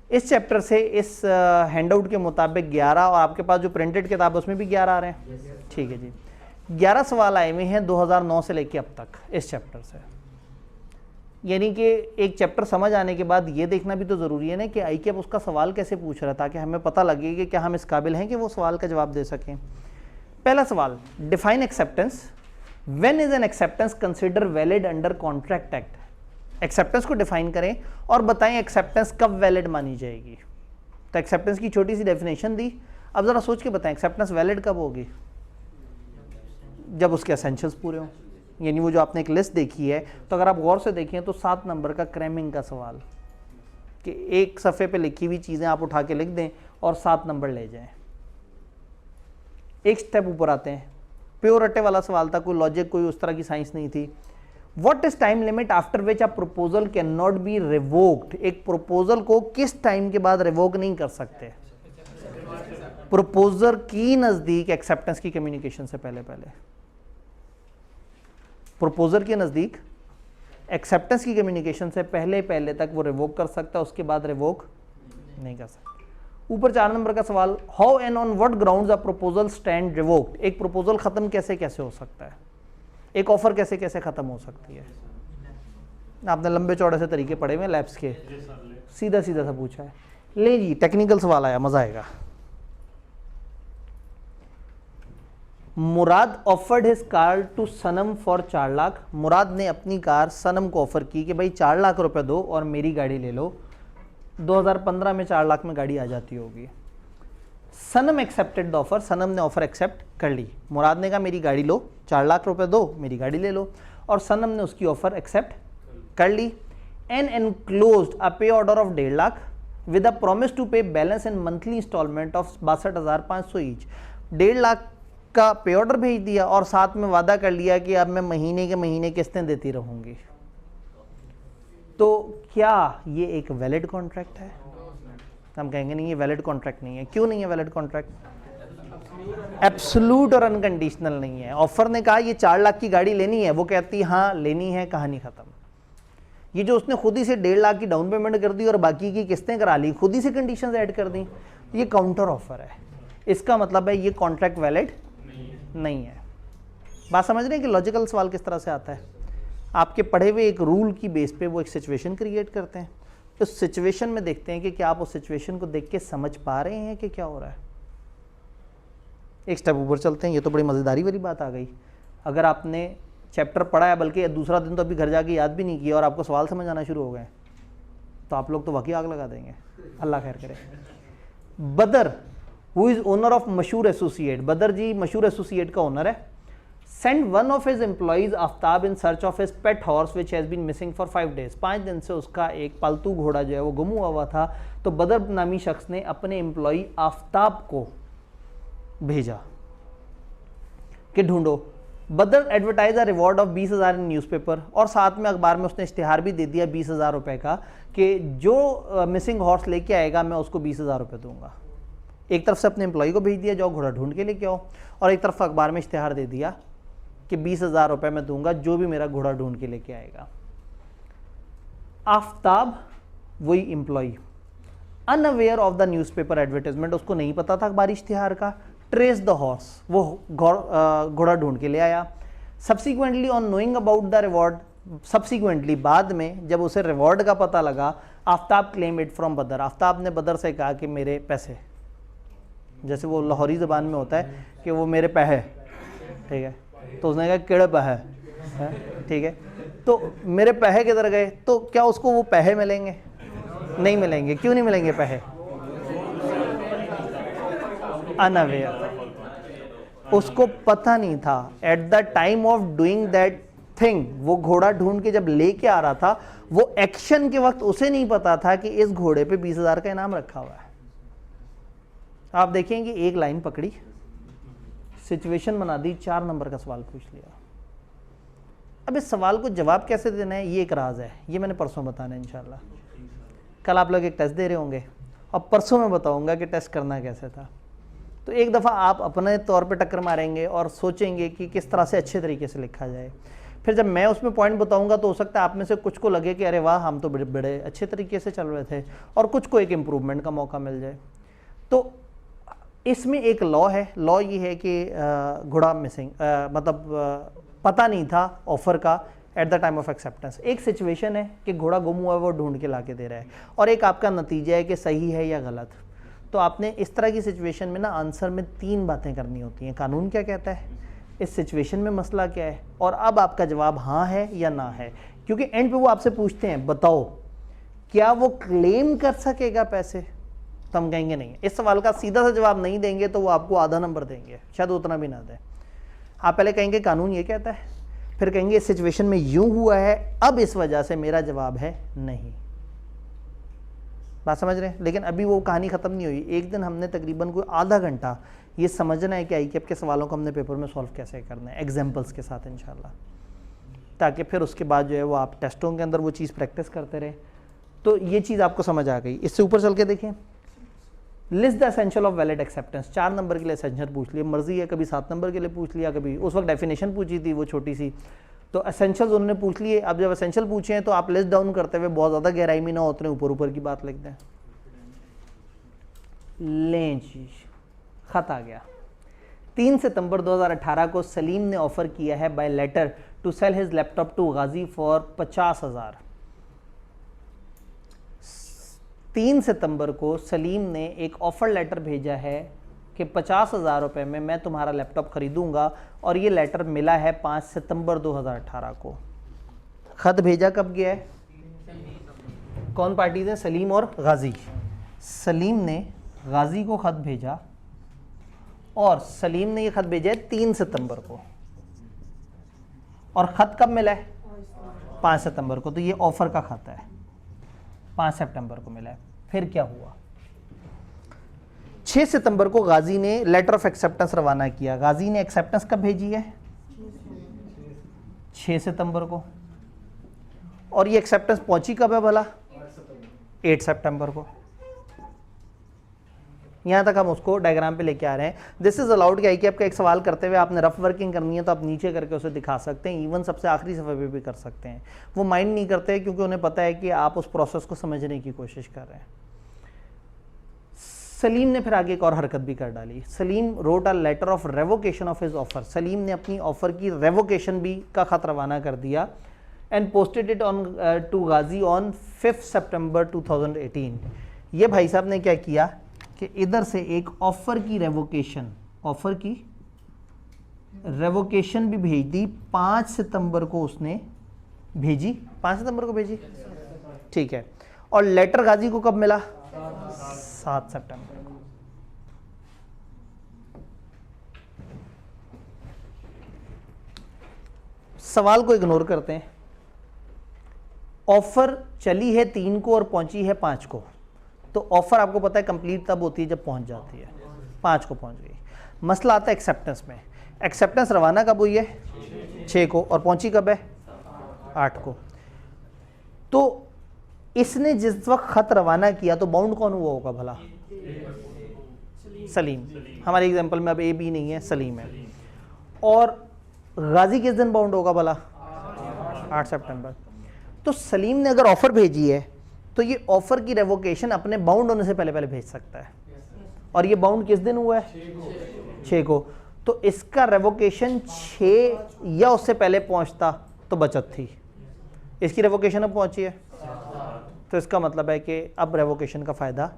इस चैप्टर से इस हैंडआउट के मुताबिक 11, और आपके पास जो प्रिंटेड किताब है उसमें भी 11 आ रहे हैं। ठीक है जी, 11 सवाल आए हुए हैं 2009 से लेके अब तक इस चैप्टर से। यानी कि एक चैप्टर समझ आने के बाद ये देखना भी तो ज़रूरी है ना कि आईकैप उसका सवाल कैसे पूछ रहा है, ताकि हमें पता लगे कि क्या हम इस काबिल हैं कि वो सवाल का जवाब दे सकें। पहला सवाल, define acceptance. When is an acceptance consider valid under contract act. Acceptance को डिफाइन करें और बताएं एक्सेप्टेंस कब वैलिड मानी जाएगी। तो एक्सेप्टेंस की छोटी सी डेफिनेशन दी, अब ज़रा सोच के बताएं एक्सेप्टेंस वैलिड कब होगी? जब उसके एसेंशियल्स पूरे हों। यानी वो जो आपने एक लिस्ट देखी है, तो अगर आप गौर से देखें तो 7 नंबर का क्रैमिंग का सवाल, कि एक सफ़े पे लिखी हुई चीज़ें आप उठा के लिख दें और 7 नंबर ले जाएं। एक स्टेप ऊपर आते हैं, प्योर रट्टे वाला सवाल था, कोई लॉजिक कोई उस तरह की साइंस नहीं थी। What is time limit after which a proposal cannot be revoked? एक proposal को किस टाइम के बाद रिवोक नहीं कर सकते? प्रपोजर की नजदीक एक्सेप्टेंस की कम्युनिकेशन से पहले प्रपोजर के नजदीक एक्सेप्टेंस की कम्युनिकेशन से पहले तक वो रिवोक कर सकता है, उसके बाद रिवोक नहीं कर सकता। ऊपर 4 नंबर का सवाल, how and on what grounds a proposal stand revoked. एक प्रपोजल खत्म कैसे हो सकता है, एक ऑफर कैसे खत्म हो सकती है। आपने लंबे चौड़े से तरीके पढ़े हुए लैब्स के, सीधा सा पूछा है। ले जी टेक्निकल सवाल आया, मजा आएगा। Murad offered his car to Sanam for 4 lakh. Murad ने अपनी कार सनम को ऑफर की कि भाई 4 लाख रुपए दो और मेरी गाड़ी ले लो। 2015 में 4 लाख में गाड़ी आ जाती होगी। सनम एक्सेप्टेड द ऑफर, सनम ने ऑफर एक्सेप्ट कर ली। मुराद ने कहा मेरी गाड़ी लो, 4 लाख रुपए दो, मेरी गाड़ी ले लो, और सनम ने उसकी ऑफर एक्सेप्ट कर ली। And enclosed a pay order of 1.5 lakh with a promise to pay balance in monthly instalment of 62,500 each. 1.5 lakh का पे ऑर्डर भेज दिया और साथ में वादा कर लिया कि अब मैं महीने के महीने किस्तें देती रहूंगी, तो क्या ये एक वैलिड कॉन्ट्रैक्ट है? हम कहेंगे नहीं, ये वैलिड कॉन्ट्रैक्ट नहीं है। क्यों नहीं है वैलिड कॉन्ट्रैक्ट? एब्सोल्यूट और अनकंडीशनल नहीं है। ऑफर ने कहा ये 4 लाख की गाड़ी लेनी है, वो कहती हाँ लेनी है, कहानी खत्म। ये जो उसने खुद ही से 1.5 लाख की डाउन पेमेंट कर दी और बाकी की किस्तें करा ली, खुद ही से कंडीशंस ऐड कर दी, ये काउंटर ऑफर है। इसका मतलब है ये कॉन्ट्रैक्ट वैलिड नहीं है। बात समझ रहे हैं कि लॉजिकल सवाल किस तरह से आता है? आपके पढ़े हुए एक रूल की बेस पे वो एक सिचुएशन क्रिएट करते हैं, उस सिचुएशन में देखते हैं कि क्या आप उस सिचुएशन को देख के समझ पा रहे हैं कि क्या हो रहा है। एक स्टेप ऊपर चलते हैं। ये तो बड़ी मज़ेदारी वाली बात आ गई। अगर आपने चैप्टर पढ़ा है, बल्कि दूसरा दिन तो अभी घर जाके याद भी नहीं किया और आपको सवाल समझ आना शुरू हो गए, तो आप लोग तो वाकई आग लगा देंगे। अल्लाह खैर करे। Badar who is owner of Mashhoor associate, Badar ji Mashhoor associate का ओनर है, send one of his employees Aftab in search of his pet horse which has been missing for 5 days। 5 दिन से उसका एक पालतू घोड़ा जो है वो गुम हुआ था। तो बदर नामी शख्स ने अपने एम्प्लॉय आफ्ताब को भेजा कि ढूंढो। बदर advertise a reward of 20,000 in newspaper, और साथ में अखबार में उसने इश्तिहार भी दे दिया 20,000 रुपये का कि जो मिसिंग हॉर्स लेके आएगा मैं उसको 20,000 रुपये दूंगा। एक तरफ से अपने एम्प्लॉय को भेज दिया जाओ घोड़ा ढूंढ के लेके आओ, और एक तरफ अखबार में इश्तिहार दे दिया कि 20,000 रुपये मैं दूंगा जो भी मेरा घोड़ा ढूंढ के लेके आएगा। आफ्ताब वही employ, unaware of the newspaper advertisement, उसको नहीं पता था अखबारी इश्तिहार का। ट्रेस द हॉर्स, वो घोड़ा ढूंढ के ले आया। Subsequently on knowing about the reward, subsequently बाद में जब उसे रिवॉर्ड का पता लगा, आफ्ताब क्लेम इट फ्रॉम बदर, आफ्ताब ने बदर से कहा कि मेरे पैसे, जैसे वो लाहौरी ज़बान में होता है कि वो मेरे पैसे, ठीक है, तो उसने कहा केड़े पैसे, ठीक है, तो मेरे पैसे किधर गए? तो क्या उसको वो पैसे मिलेंगे? नहीं मिलेंगे। क्यों नहीं मिलेंगे पैसे? अनअवेयर, उसको पता नहीं था। Eight the time of doing that thing, वो घोड़ा ढूंढ के जब लेके आ रहा था, वो एक्शन के वक्त उसे नहीं पता था कि इस घोड़े पे 20,000 का इनाम रखा हुआ है। आप देखेंगे एक लाइन पकड़ी, सिचुएशन बना दी, 4 नंबर का सवाल पूछ लिया। अब इस सवाल को जवाब कैसे देना है ये एक राज है, ये मैंने परसों बताना है इंशाल्लाह। कल आप लोग एक टेस्ट दे रहे होंगे और परसों मैं बताऊंगा कि टेस्ट करना कैसे था। तो एक दफ़ा आप अपने तौर पे टक्कर मारेंगे और सोचेंगे कि किस तरह से अच्छे तरीके से लिखा जाए। फिर जब मैं उसमें पॉइंट बताऊंगा तो हो सकता है आप में से कुछ को लगे कि अरे वाह हम तो बड़े बड़े अच्छे तरीके से चल रहे थे, और कुछ को एक इम्प्रूवमेंट का मौका मिल जाए। तो इसमें एक लॉ है, लॉ ये है कि घोड़ा मिसिंग, मतलब पता नहीं था ऑफर का eight the time of acceptance. एक सिचुएशन है कि घोड़ा गुम हुआ है, वो ढूंढ के ला के दे रहा है, और एक आपका नतीजा है कि सही है या गलत। तो आपने इस तरह की सिचुएशन में ना आंसर में 3 बातें करनी होती हैं। कानून क्या कहता है, इस सिचुएशन में मसला क्या है, और अब आपका जवाब हाँ है या ना है। क्योंकि एंड पे वो आपसे पूछते हैं बताओ क्या वो क्लेम कर सकेगा पैसे, तो हम कहेंगे नहीं। इस सवाल का सीधा सा जवाब नहीं देंगे तो वो आपको आधा नंबर देंगे, शायद उतना भी ना दें। आप पहले कहेंगे कानून ये कहता है, फिर कहेंगे इस सिचुएशन में यूं हुआ है, अब इस वजह से मेरा जवाब है नहीं। बात समझ रहे हैं? लेकिन अभी वो कहानी ख़त्म नहीं हुई। एक दिन हमने तकरीबन कोई आधा घंटा ये समझना है कि आईक्यूब के सवालों को हमने पेपर में सॉल्व कैसे करना है, एग्जाम्पल्स के साथ इंशाल्लाह, ताकि फिर उसके बाद जो है वो आप टेस्टों के अंदर वो चीज़ प्रैक्टिस करते रहे। तो ये चीज़ आपको समझ आ गई। इससे ऊपर चल के देखें, list the essential of valid acceptance. 4 number के लिए एसेंशियल पूछ लिया, मर्जी है, कभी 7 नंबर के लिए पूछ लिया, कभी उस वक्त डेफिनेशन पूछी थी वो छोटी सी, तो एसेंशियल्स उन्होंने पूछ लिए। अब जब एसेंशियल पूछे हैं तो आप लिस्ट डाउन करते हुए बहुत ज़्यादा गहराई में ना उतने ऊपर ऊपर की बात लिख दें। लें जी, खत आ गया। 3 सितंबर 2018 को सलीम ने ऑफर किया है by letter to sell his laptop to Ghazi for 50,000। 3 सितंबर को सलीम ने एक ऑफर लेटर भेजा है कि 50,000 रुपये में मैं तुम्हारा लैपटॉप खरीदूंगा, और ये लेटर मिला है 5 सितंबर 2018 को। खत भेजा कब गया है? कौन पार्टीज हैं? सलीम और गाजी। सलीम ने गाजी को खत भेजा, और सलीम ने ये खत भेजा है 3 सितंबर को, और खत कब मिला है? 5 सितंबर को। तो ये ऑफर का खत है, 5 सितंबर को मिला है। फिर क्या हुआ? 6 सितंबर को गाजी ने लेटर ऑफ एक्सेप्टेंस रवाना किया। गाजी ने एक्सेप्टेंस कब भेजी है? 6 सितंबर को। और ये एक्सेप्टेंस पहुंची कब है भला? 8 सितंबर को। यहां तक हम उसको डायग्राम पे लेके आ रहे हैं। दिस इज अलाउड कि आपका एक सवाल करते हुए आपने रफ वर्किंग करनी है तो आप नीचे करके उसे दिखा सकते हैं, इवन सबसे आखिरी सफ़े पे भी कर सकते हैं। वो माइंड नहीं करते क्योंकि उन्हें पता है कि आप उस प्रोसेस को समझने की कोशिश कर रहे हैं। सलीम ने फिर आगे एक और हरकत भी कर डाली। Salim wrote a letter of revocation of his offer. Salim ने अपनी ऑफर की रेवोकेशन भी का खत रवाना कर दिया and posted it on to Ghazi on 5 September 2018। ये भाई साहब ने क्या किया कि इधर से एक ऑफर की रेवोकेशन भी भेज दी। 5 सितंबर को उसने भेजी, 5 सितंबर को भेजी, ठीक है। और लेटर गाजी को कब मिला? 7 सितंबर को। सवाल को इग्नोर करते हैं। ऑफर चली है 3 को और पहुंची है 5 को, तो ऑफर आपको पता है कंप्लीट तब होती है जब पहुंच जाती है। 5 को पहुंच गई। मसला आता है एक्सेप्टेंस में। एक्सेप्टेंस रवाना कब हुई है? 6 को, और पहुंची कब है? 8 को। तो इसने जिस वक्त खत रवाना किया तो बाउंड कौन हुआ होगा भला? सलीम। हमारे एग्जांपल में अब ए बी नहीं है, सलीम है। और गाजी किस दिन बाउंड होगा भला? 8 सितंबर। तो सलीम ने अगर ऑफर भेजी है तो ये ऑफर की रेवोकेशन अपने बाउंड होने से पहले भेज सकता है। और ये बाउंड किस दिन हुआ है? 6 को। तो इसका रेवोकेशन 6 या उससे पहले पहुंचता तो बचत थी। इसकी रेवोकेशन अब पहुंची है, तो इसका मतलब है कि अब रेवोकेशन का फायदा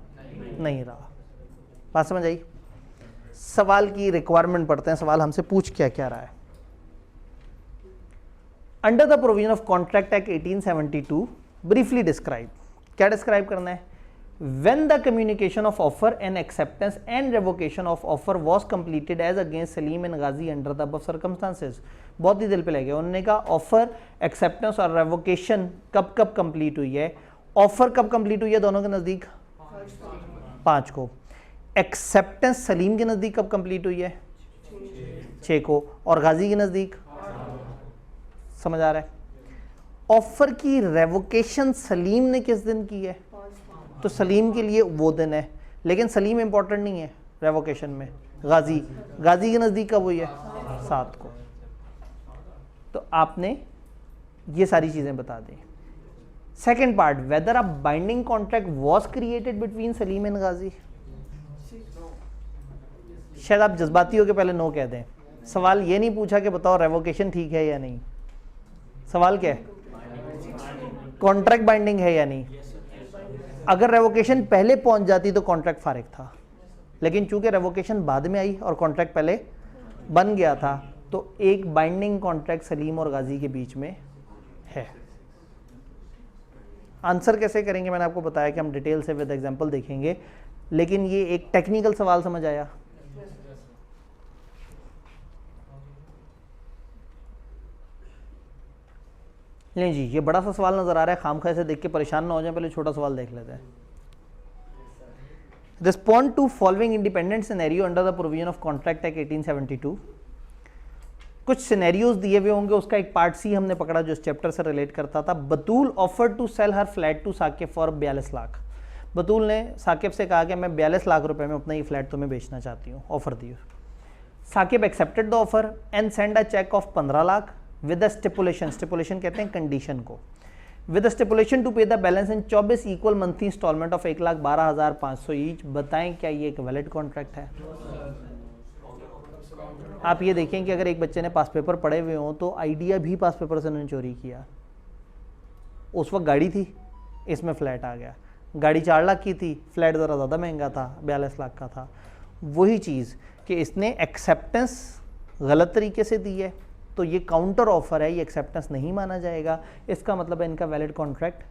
नहीं रहा। बात समझ आई? सवाल की रिक्वायरमेंट पढ़ते हैं। सवाल हमसे पूछ क्या रहा है। Under the provision of contract act 1872 briefly describe. क्या डिस्क्राइब करना है? When the communication of offer and acceptance and revocation of offer was completed as against Salim and Ghazi under the above circumstances। बहुत ही दिल पे लगे। उन्होंने कहा offer, acceptance और रेवोकेशन कब कब कंप्लीट हुई है? ऑफर कब कंप्लीट हुई है दोनों के नज़दीक? 5 को। एक्सेप्टेंस सलीम के नज़दीक कब कंप्लीट हुई है? 6 को। और गाजी के नज़दीक? समझ आ रहा है? ऑफर की रेवोकेशन सलीम ने किस दिन की है? तो सलीम के लिए वो दिन है, लेकिन सलीम इंपॉर्टेंट नहीं है रेवोकेशन में। गाजी के नज़दीक कब हुई है? 7 को। तो आपने ये सारी चीज़ें बता दी। Second part, whether a binding contract was created between Salim and Ghazi. शायद आप जज्बाती हो के पहले नो कह दें। सवाल ये नहीं पूछा कि बताओ रेवोकेशन ठीक है या नहीं। सवाल क्या है? कॉन्ट्रैक्ट बाइंडिंग है या नहीं। अगर रेवोकेशन पहले पहुंच जाती तो कॉन्ट्रैक्ट फारिग था, लेकिन चूंकि रेवोकेशन बाद में आई और कॉन्ट्रैक्ट पहले बन गया था, तो एक बाइंडिंग कॉन्ट्रैक्ट सलीम और गाजी के बीच में है। आंसर कैसे करेंगे मैंने आपको बताया कि हम डिटेल से विद एग्जांपल देखेंगे, लेकिन ये एक टेक्निकल सवाल समझ आया। नहीं जी, ये बड़ा सा सवाल नजर आ रहा है, खामखा से देख के परेशान ना हो जाए, पहले छोटा सवाल देख लेते हैं। Respond to following independent scenario under the provision of contract act 1872। कुछ सिनेरियोज दिए हुए होंगे, उसका एक पार्ट सी हमने पकड़ा जो इस चैप्टर से रिलेट करता था। Batool offer to sell her flat to Saqib for 42 lakh. Batool ने साकिब से कहा कि मैं 42 लाख रुपए में अपना ये फ्लैट तुम्हें बेचना चाहती हूँ, ऑफर दी। Saqib accepted the offer and send a cheque of 15 lakh with stipulation, stipulation कहते हैं कंडीशन को, with stipulation to pay the balance in 24 equal monthly instalment of 1,12,500 each. बताएं क्या ये एक वैलिड कॉन्ट्रैक्ट है? आप ये देखें कि अगर एक बच्चे ने पास पेपर पढ़े हुए हों तो आइडिया भी पास पेपर से उन्होंने चोरी किया। उस वक्त गाड़ी थी, इसमें फ्लैट आ गया। गाड़ी 4 लाख की थी, फ्लैट ज़रा ज़्यादा महंगा था, 42 लाख का था। वही चीज़ कि इसने एक्सेप्टेंस गलत तरीके से दी है, तो ये काउंटर ऑफर है, ये एक्सेप्टेंस नहीं माना जाएगा। इसका मतलब है इनका वैलिड कॉन्ट्रैक्ट।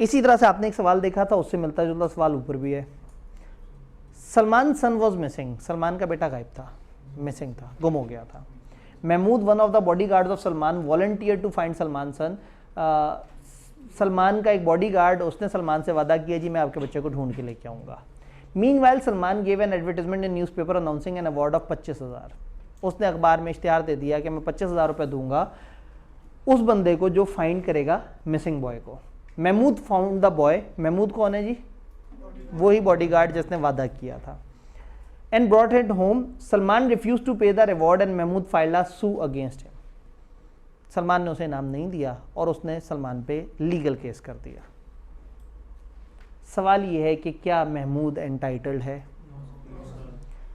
इसी तरह से आपने एक सवाल देखा था, उससे मिलता जुलता सवाल ऊपर भी है। सलमान सन वॉज मिसिंग। सलमान का बेटा गायब था, मिसिंग था, गुम हो गया था। Mahmood one of the body guard of Salman volunteer to find Salman son. Salman का एक बॉडी गार्ड, उसने सलमान से वादा किया जी मैं आपके बच्चे को ढूंढ के लेके आऊँगा। Meanwhile Salman gave an advertisement in newspaper announcing an award of 25,000। उसने अखबार में इश्तिहार दे दिया कि मैं 25,000 रुपये दूंगा उस बंदे को जो फाइंड करेगा मिसिंग बॉय को। Mahmood found the boy. Mahmood कौन है जी? वही बॉडीगार्ड जिसने वादा किया था। And brought it home. Salman refuse to pay the reward and Mahmood filed a sue against him. Salman ने उसे इनाम नहीं दिया और उसने सलमान पे लीगल केस कर दिया। सवाल ये है कि क्या महमूद एंटाइटल्ड है?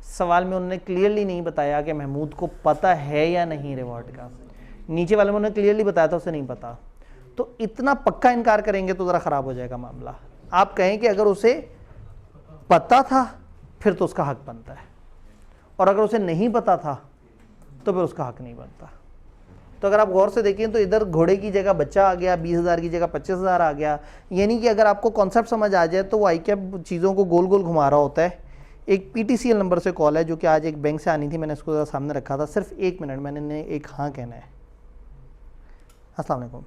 सवाल में उन्होंने क्लियरली नहीं बताया कि महमूद को पता है या नहीं रिवॉर्ड का। नीचे वाले में उन्होंने क्लियरली बताया था उसे नहीं पता। तो इतना पक्का इनकार करेंगे तो ज़रा ख़राब हो जाएगा मामला। आप कहें कि अगर उसे पता था फिर तो उसका हक बनता है, और अगर उसे नहीं पता था तो फिर उसका हक नहीं बनता। तो अगर आप गौर से देखें तो इधर घोड़े की जगह बच्चा आ गया, 20,000 की जगह 25,000 आ गया। यानी कि अगर आपको कॉन्सेप्ट समझ आ जाए तो वो आई कैप चीज़ों को गोल गोल घुमा रहा होता है। एक PTCL नंबर से कॉल है जो कि आज एक बैंक से आनी थी, मैंने इसको ज़रा सामने रखा था। सिर्फ 1 मिनट मैंने एक हाँ कहना है। अस्सलाम वालेकुम।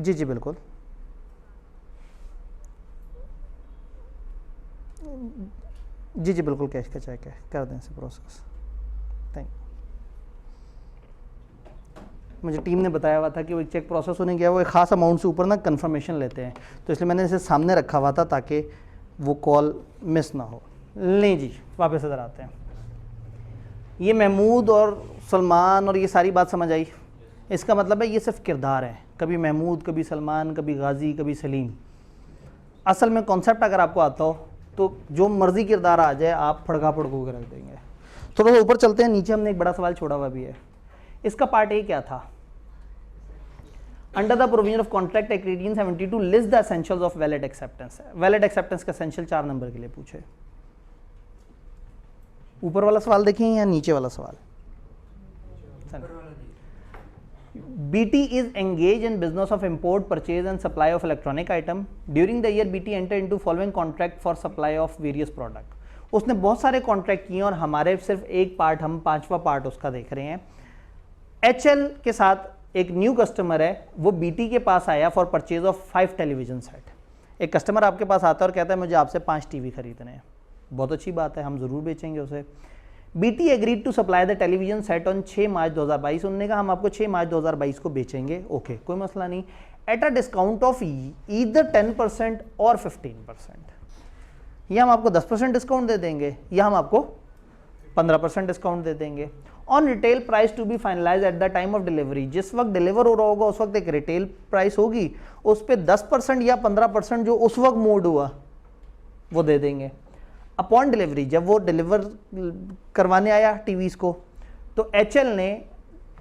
जी जी बिल्कुल। जी जी बिल्कुल, कैश का चेक है, कर दें इसे प्रोसेस। थैंक। मुझे टीम ने बताया हुआ था कि वो एक चेक प्रोसेस होने गया, वो एक ख़ास अमाउंट से ऊपर ना कंफर्मेशन लेते हैं, तो इसलिए मैंने इसे सामने रखा हुआ था ताकि वो कॉल मिस ना हो। लें जी, वापस इधर आते हैं। ये महमूद और सलमान और ये सारी बात समझ आई। इसका मतलब है ये सिर्फ किरदार है, कभी महमूद, कभी सलमान, कभी गाजी, कभी सलीम। असल में कॉन्सेप्ट अगर आपको आता हो तो जो मर्जी किरदार आ जाए आप फड़का फड़कू के रख देंगे। थोड़ा सा ऊपर चलते हैं, नीचे हमने एक बड़ा सवाल छोड़ा हुआ भी है। इसका पार्ट ए क्या था? Under the provision of contract act 1872 list the essentials of valid acceptance. Valid acceptance का एसेंशियल 4 नंबर के लिए पूछे। ऊपर वाला सवाल देखें या नीचे वाला सवाल? BT is engaged in business of import, purchase and supply of electronic item. During the year BT entered into following contract for supply of various product. उसने बहुत सारे कॉन्ट्रैक्ट किए और हमारे सिर्फ एक पार्ट, हम 5वां पार्ट उसका देख रहे हैं। HL के साथ एक न्यू कस्टमर है, वो BT के पास आया for purchase of 5 television set. एक कस्टमर आपके पास आता है और कहता है मुझे आपसे 5 टीवी खरीदने हैं। बहुत अच्छी बात है, हम ज़रूर बेचेंगे उसे। BT agreed to supply the television set on 6 March 2022। उन्होंने कहा हम आपको 6 मार्च 2022 को बेचेंगे। ओके, कोई मसला नहीं। At a discount of either 10% और 15%। या हम आपको 10% डिस्काउंट दे देंगे या हम आपको 15% डिस्काउंट दे देंगे। On retail price to be finalise at the time of delivery. जिस वक्त डिलीवर हो रहा होगा उस वक्त एक रिटेल प्राइस होगी, उस पर 10% या 15% जो उस वक्त मोड हुआ वो दे देंगे। अपॉन डिलीवरी, जब वो डिलीवर करवाने आया टीवीज़ को, तो HL ने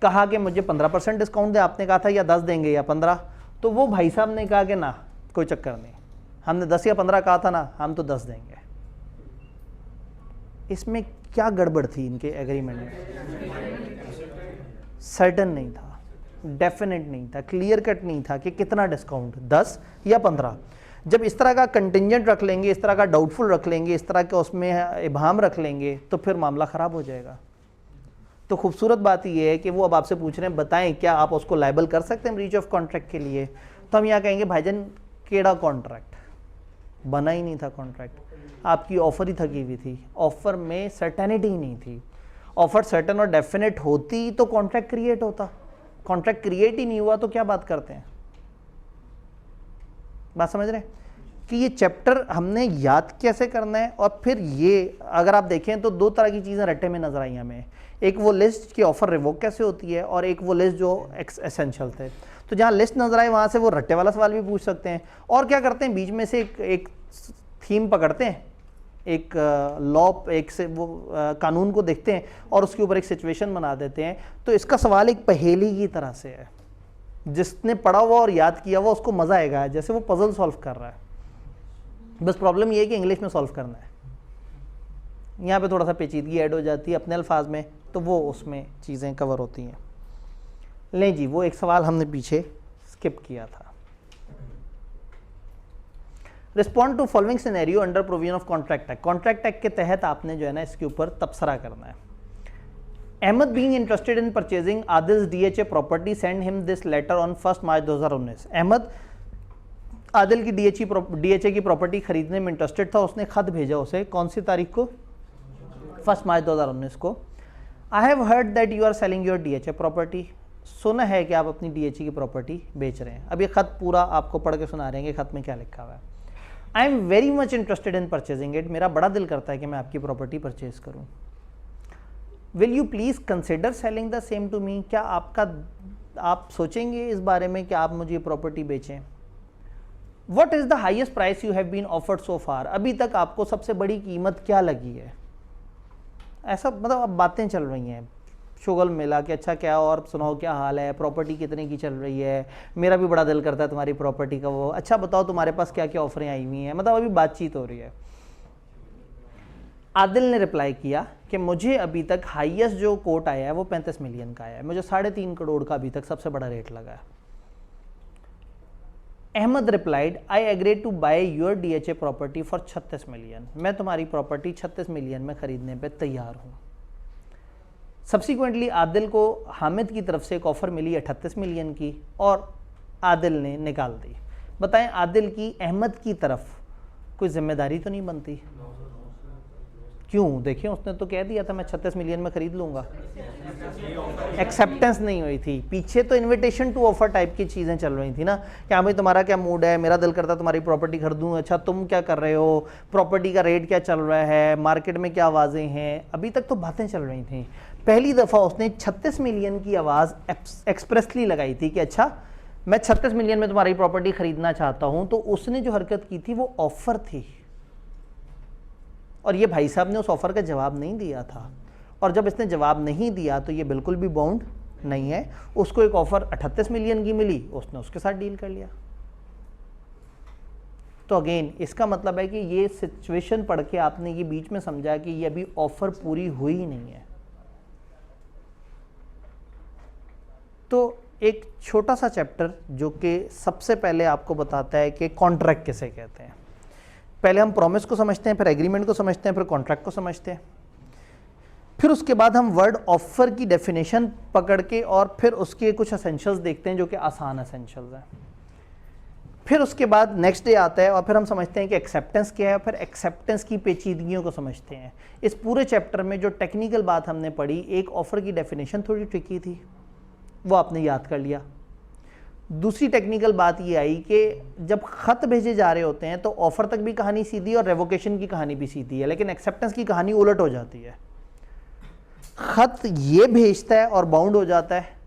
कहा कि मुझे 15% डिस्काउंट दे। आपने कहा था या 10 देंगे या 15, तो वो भाई साहब ने कहा कि ना कोई चक्कर नहीं, हमने 10 या 15 कहा था ना, हम तो 10 देंगे। इसमें क्या गड़बड़ थी इनके एग्रीमेंट में? सर्टन नहीं था, डेफिनेट नहीं था, क्लियर कट नहीं था कि कितना डिस्काउंट, 10 या 15। जब इस तरह का कंटिंजेंट रख लेंगे, इस तरह का डाउटफुल रख लेंगे, इस तरह के उसमें इबाम रख लेंगे, तो फिर मामला ख़राब हो जाएगा। तो खूबसूरत बात यह है कि वो अब आपसे पूछ रहे हैं बताएं क्या आप उसको लायबल कर सकते हैं ब्रीच ऑफ कॉन्ट्रैक्ट के लिए। तो हम यहाँ कहेंगे भाईजान केड़ा कॉन्ट्रैक्ट बना ही नहीं था, कॉन्ट्रैक्ट आपकी ऑफर ही थकी हुई थी, ऑफर में सर्टेनिटी ही नहीं थी। ऑफर सर्टन और डेफिनेट होती तो कॉन्ट्रैक्ट क्रिएट होता, कॉन्ट्रैक्ट क्रिएट ही नहीं हुआ तो क्या बात करते हैं। बात समझ रहे हैं कि ये चैप्टर हमने याद कैसे करना है। और फिर ये अगर आप देखें तो 2 तरह की चीज़ें रट्टे में नजर आई हमें। एक वो लिस्ट की ऑफर रिवोक कैसे होती है, और एक वो लिस्ट जो एसेंशियल थे। तो जहाँ लिस्ट नजर आए वहाँ से वो रट्टे वाला सवाल भी पूछ सकते हैं। और क्या करते हैं, बीच में से एक थीम पकड़ते हैं, एक लॉ, एक से वो कानून को देखते हैं और उसके ऊपर एक सिचुएशन बना देते हैं। तो इसका सवाल एक पहेली की तरह से है, जिसने पढ़ा हुआ और याद किया हुआ उसको मज़ा आएगा, जैसे वो पजल सॉल्व कर रहा है। बस प्रॉब्लम ये है कि इंग्लिश में सॉल्व करना है, यहाँ पे थोड़ा सा पेचीदगी ऐड हो जाती है अपने अल्फाज में, तो वो उसमें चीज़ें कवर होती हैं। लें जी, वो एक सवाल हमने पीछे स्किप किया था। Respond to following scenario under provision of contract act. Contract act के तहत आपने जो है ना इसके ऊपर तबसरा करना है। Ahmed being interested in purchasing Adil's DHA property send him this letter on 1 मार्च 2019। अहमद आदिल की डीएचए की प्रॉपर्टी खरीदने में इंटरेस्टेड था, उसने खत भेजा उसे कौन सी तारीख को, 1 मार्च 2019 को। I have heard that you are selling your DHA property, सुना है कि आप अपनी डीएचए की प्रॉपर्टी बेच रहे हैं। अब ये खत पूरा आपको पढ़ के सुना रहे हैं कि खत में क्या लिखा हुआ है। I am very much interested in purchasing it, मेरा बड़ा दिल करता है कि मैं आपकी प्रॉपर्टी परचेज करूं। Will you please consider selling the same to me, क्या आप सोचेंगे इस बारे में कि आप मुझे प्रॉपर्टी बेचें। What is the highest price you have been offered so far, अभी तक आपको सबसे बड़ी कीमत क्या लगी है। ऐसा मतलब अब बातें चल रही हैं शुगल मिला कि अच्छा क्या और सुनाओ क्या हाल है, प्रॉपर्टी कितने की चल रही है, मेरा भी बड़ा दिल करता है तुम्हारी प्रॉपर्टी का, वो अच्छा बताओ तुम्हारे पास क्या क्या ऑफरें आई हुई हैं, मतलब अभी बातचीत हो रही है। आदिल ने रिप्लाई किया कि मुझे अभी तक हाईएस्ट जो कोट आया है वो 35 मिलियन का आया है, मुझे 3.5 करोड़ का अभी तक सबसे बड़ा रेट लगा है। Ahmed replied I agree to buy your DHA property for 36 million, मैं तुम्हारी प्रॉपर्टी 36 मिलियन में खरीदने पे तैयार हूँ। सब्सिक्वेंटली आदिल को हामिद की तरफ से एक ऑफ़र मिली 38 मिलियन की और आदिल ने निकाल दी। बताएं आदिल की अहमद की तरफ कोई जिम्मेदारी तो नहीं बनती? क्यों, देखिए उसने तो कह दिया था मैं 36 मिलियन में खरीद लूँगा, एक्सेप्टेंस नहीं हुई थी। पीछे तो इनविटेशन टू ऑफर टाइप की चीज़ें चल रही थी ना कि हाँ भाई तुम्हारा क्या मूड है, मेरा दिल करता तुम्हारी प्रॉपर्टी खरीदूँ, अच्छा तुम क्या कर रहे हो, प्रॉपर्टी का रेट क्या चल रहा है, मार्केट में क्या आवाज़ें हैं, अभी तक तो बातें चल रही थी। पहली दफ़ा उसने 36 मिलियन की आवाज़ एक्सप्रेसली लगाई थी कि अच्छा मैं 36 मिलियन में तुम्हारी प्रॉपर्टी खरीदना चाहता हूँ, तो उसने जो हरकत की थी वो ऑफ़र थी और ये भाई साहब ने उस ऑफ़र का जवाब नहीं दिया था, और जब इसने जवाब नहीं दिया तो ये बिल्कुल भी बाउंड नहीं है। उसको एक ऑफ़र 38 मिलियन की मिली, उसने उसके साथ डील कर लिया। तो अगेन इसका मतलब है कि ये सिचुएशन पढ़ के आपने ये बीच में समझा कि ये अभी ऑफ़र पूरी हुई ही नहीं है। तो एक छोटा सा चैप्टर जो कि सबसे पहले आपको बताता है कि कॉन्ट्रैक्ट किसे कहते हैं। पहले हम प्रॉमिस को समझते हैं, फिर एग्रीमेंट को समझते हैं, फिर कॉन्ट्रैक्ट को समझते हैं, फिर उसके बाद हम वर्ड ऑफर की डेफिनेशन पकड़ के और फिर उसके कुछ एसेंशियल्स देखते हैं जो कि आसान एसेंशियल्स हैं। फिर उसके बाद नेक्स्ट डे आता है और फिर हम समझते हैं कि एक्सेप्टेंस क्या है, फिर एक्सेप्टेंस की पेचीदगियों को समझते हैं। इस पूरे चैप्टर में जो टेक्निकल बात हमने पढ़ी, एक ऑफर की डेफिनेशन थोड़ी ट्रिकी थी, वो आपने याद कर लिया। दूसरी टेक्निकल बात ये आई कि जब ख़त भेजे जा रहे होते हैं तो ऑफ़र तक भी कहानी सीधी और रेवोकेशन की कहानी भी सीधी है, लेकिन एक्सेप्टेंस की कहानी उलट हो जाती है। ख़त ये भेजता है और बाउंड हो जाता है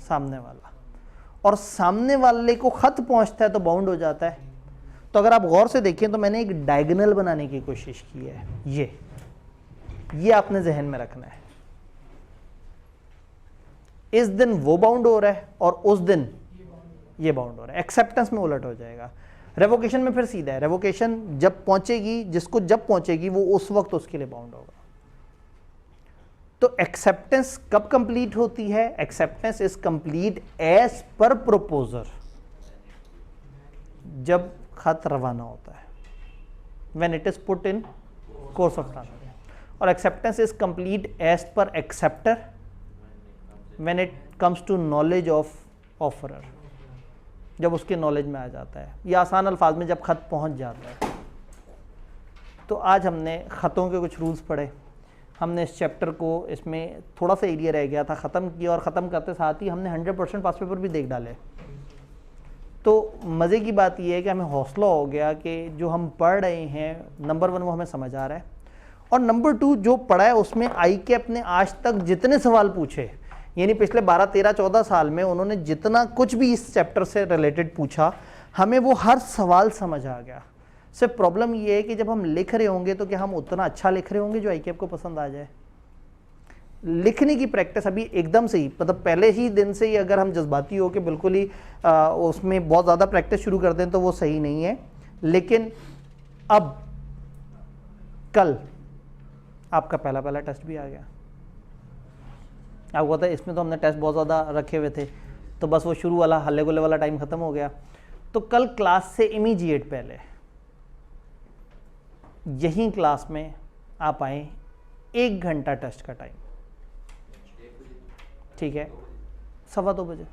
सामने वाला, और सामने वाले को ख़त पहुंचता है तो बाउंड हो जाता है। तो अगर आप गौर से देखें तो मैंने एक डायगोनल बनाने की कोशिश की है, ये आपने जहन में रखना है। इस दिन वो बाउंड हो रहा है और उस दिन ये बाउंड हो रहा है। एक्सेप्टेंस में उलट हो जाएगा। रेवोकेशन में फिर सीधा है, रेवोकेशन जब पहुंचेगी, जिसको जब पहुंचेगी वो उस वक्त उसके लिए बाउंड होगा। तो एक्सेप्टेंस कब कंप्लीट होती है? Acceptance is complete as per प्रोपोजर, जब खत रवाना होता है, when it is put in course of transfer. और acceptance is complete as per acceptor when it comes to knowledge of offerer, जब उसके नॉलेज में आ जाता है, या आसान अल्फाज में जब ख़त पहुंच जाता है। तो आज हमने ख़तों के कुछ रूल्स पढ़े, हमने इस चैप्टर को, इसमें थोड़ा सा एरिया रह गया था, ख़त्म किया, और ख़त्म करते साथ ही हमने 100% पास पेपर भी देख डाले। तो मज़े की बात यह है कि हमें हौसला हो गया कि जो हम पढ़ रहे हैं, नंबर 1 वो हमें समझ आ रहा है, और नंबर 2 जो पढ़ा है उसमें ICAP ने आज तक जितने सवाल पूछे, यानी पिछले 12, 13, 14 साल में उन्होंने जितना कुछ भी इस चैप्टर से रिलेटेड पूछा, हमें वो हर सवाल समझ आ गया। सिर्फ प्रॉब्लम ये है कि जब हम लिख रहे होंगे तो क्या हम उतना अच्छा लिख रहे होंगे जो ICAP को पसंद आ जाए। लिखने की प्रैक्टिस अभी एकदम से ही, मतलब पहले ही दिन से ही अगर हम जज्बाती हो के बिल्कुल ही उसमें बहुत ज़्यादा प्रैक्टिस शुरू कर दें तो वो सही नहीं है। लेकिन अब कल आपका पहला टेस्ट भी आ गया। आपको पता है इसमें तो हमने टेस्ट बहुत ज़्यादा रखे हुए थे, तो बस वो शुरू वाला हल्ले गुल्ले वाला टाइम ख़त्म हो गया। तो कल क्लास से इमीडिएट पहले यहीं क्लास में आप आएँ, 1 घंटा टेस्ट का टाइम, ठीक है, 2:15 बजे।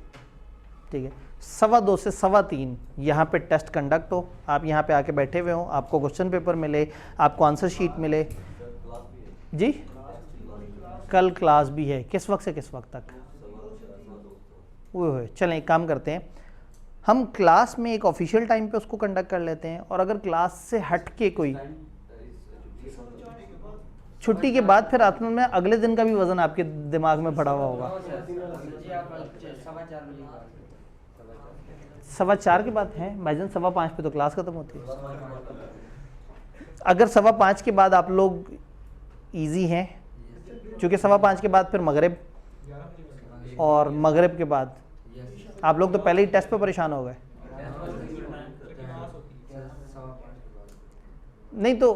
ठीक है, 2:15 से 3:15 यहाँ पे टेस्ट कंडक्ट हो, आप यहाँ पे आके बैठे हुए हो, आपको क्वेश्चन पेपर मिले, आपको आंसर शीट मिले। जी कल क्लास भी है, किस वक्त से किस वक्त तक? वो चलें एक काम करते हैं, हम क्लास में एक ऑफिशियल टाइम पे उसको कंडक्ट कर लेते हैं, और अगर क्लास से हट के कोई छुट्टी के बाद फिर आत्मा में अगले दिन का भी वजन आपके दिमाग में पड़ा हुआ होगा। 4:15 के बाद है भाईजान, 5:15 पे तो क्लास खत्म होती है। अगर 5:15 के बाद आप लोग इजी हैं, क्योंकि 5:15 के बाद फिर मगरिब, और मगरिब के बाद आप लोग तो पहले ही टेस्ट पे परेशान हो गए। नहीं तो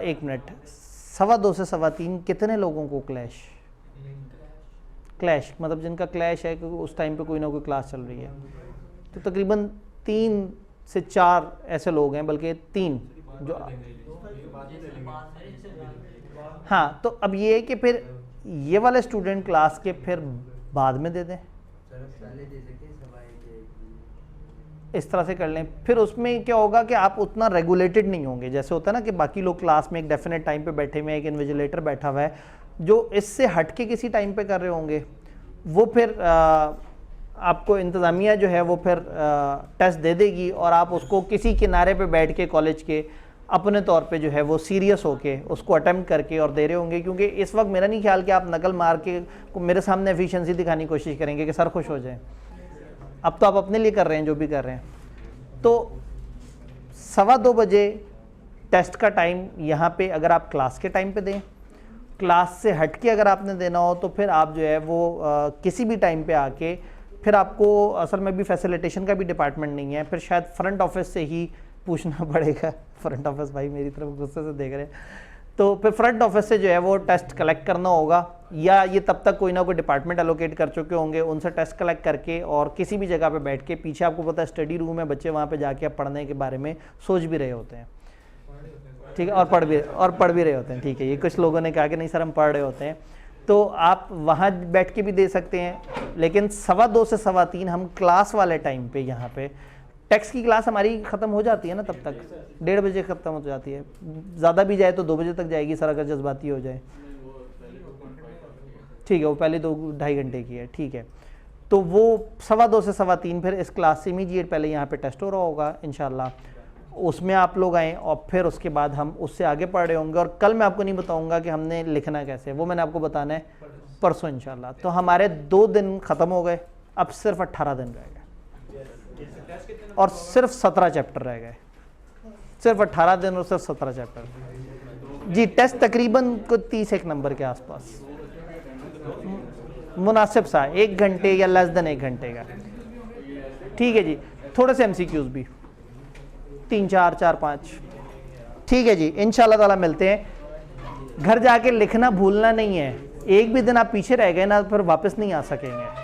1 मिनट, 2:15 से 3:15 कितने लोगों को क्लैश मतलब जिनका क्लैश है कि उस टाइम पे कोई ना कोई क्लास चल रही है, तो तकरीबन 3 से 4 ऐसे लोग हैं, बल्कि 3 जो हाँ। तो अब ये है कि फिर ये वाले स्टूडेंट क्लास के फिर बाद में दे दें, इस तरह से कर लें। फिर उसमें क्या होगा कि आप उतना रेगुलेटेड नहीं होंगे, जैसे होता है ना कि बाकी लोग क्लास में एक डेफिनेट टाइम पे बैठे हुए हैं, एक इन्विजिलेटर बैठा हुआ है जो इससे हट के किसी टाइम पे कर रहे होंगे, वो फिर आपको इंतज़ामिया जो है वो फिर टेस्ट दे देगी, और आप उसको किसी किनारे पे बैठ के कॉलेज के अपने तौर पे जो है वो सीरियस होके उसको अटेम्प्ट करके और दे रहे होंगे। क्योंकि इस वक्त मेरा नहीं ख्याल कि आप नकल मार के मेरे सामने एफिशिएंसी दिखाने की कोशिश करेंगे कि सर खुश हो जाए। अब तो आप अपने लिए कर रहे हैं जो भी कर रहे हैं। तो 2:15 बजे टेस्ट का टाइम यहाँ पे अगर आप क्लास के टाइम पे दें, क्लास से हट के अगर आपने देना हो तो फिर आप जो है वो किसी भी टाइम पे आके, फिर आपको असल में भी फैसिलिटेशन का भी डिपार्टमेंट नहीं है, फिर शायद फ्रंट ऑफिस से ही पूछना पड़ेगा। फ्रंट ऑफिस भाई मेरी तरफ गुस्से से देख रहे हैं, तो फिर फ्रंट ऑफिस से जो है वो टेस्ट कलेक्ट करना होगा, या ये तब तक कोई ना कोई डिपार्टमेंट एलोकेट कर चुके होंगे, उनसे टेस्ट कलेक्ट करके और किसी भी जगह पे बैठ के, पीछे आपको पता है स्टडी रूम है, बच्चे वहाँ पे जाके आप पढ़ने के बारे में सोच भी रहे होते हैं, ठीक है, और पढ़ भी रहे होते हैं, ठीक है। ये कुछ लोगों ने कहा कि नहीं सर हम पढ़ रहे होते हैं, तो आप वहाँ बैठ के भी दे सकते हैं। लेकिन 2:15 से 3:15 हम क्लास वाले टाइम पे यहाँ पे, टेक्स्ट की क्लास हमारी ख़त्म हो जाती है ना, तब तक 1:30 बजे ख़त्म हो जाती है, ज़्यादा भी जाए तो 2 बजे तक जाएगी सर, अगर जज्बाती हो जाए, ठीक है। वो पहले 2-2.5 घंटे की है, ठीक है। तो वो 2:15 से 3:15 फिर इस क्लास से इमीडिएट पहले यहाँ पे टेस्ट हो रहा होगा इंशाल्लाह, उसमें आप लोग आएँ, और फिर उसके बाद हम उससे आगे पढ़ रहे होंगे। और कल मैं आपको नहीं बताऊँगा कि हमने लिखना कैसे, वो मैंने आपको बताना है परसों इंशाल्लाह। तो हमारे 2 दिन ख़त्म हो गए, अब सिर्फ 18 दिन रह गए, और सिर्फ 17 चैप्टर रह गए, सिर्फ 18 दिन और सिर्फ 17 चैप्टर। जी टेस्ट तकरीबन को 31 नंबर के आसपास, मुनासिब सा 1 घंटे या लेस देन 1 घंटे का, ठीक है जी। थोड़े से MCQs भी 3-4, 4-5, ठीक है जी। इंशाल्लाह ताला मिलते हैं। घर जाके लिखना भूलना नहीं है, एक भी दिन आप पीछे रह गए ना फिर वापस नहीं आ सकेंगे।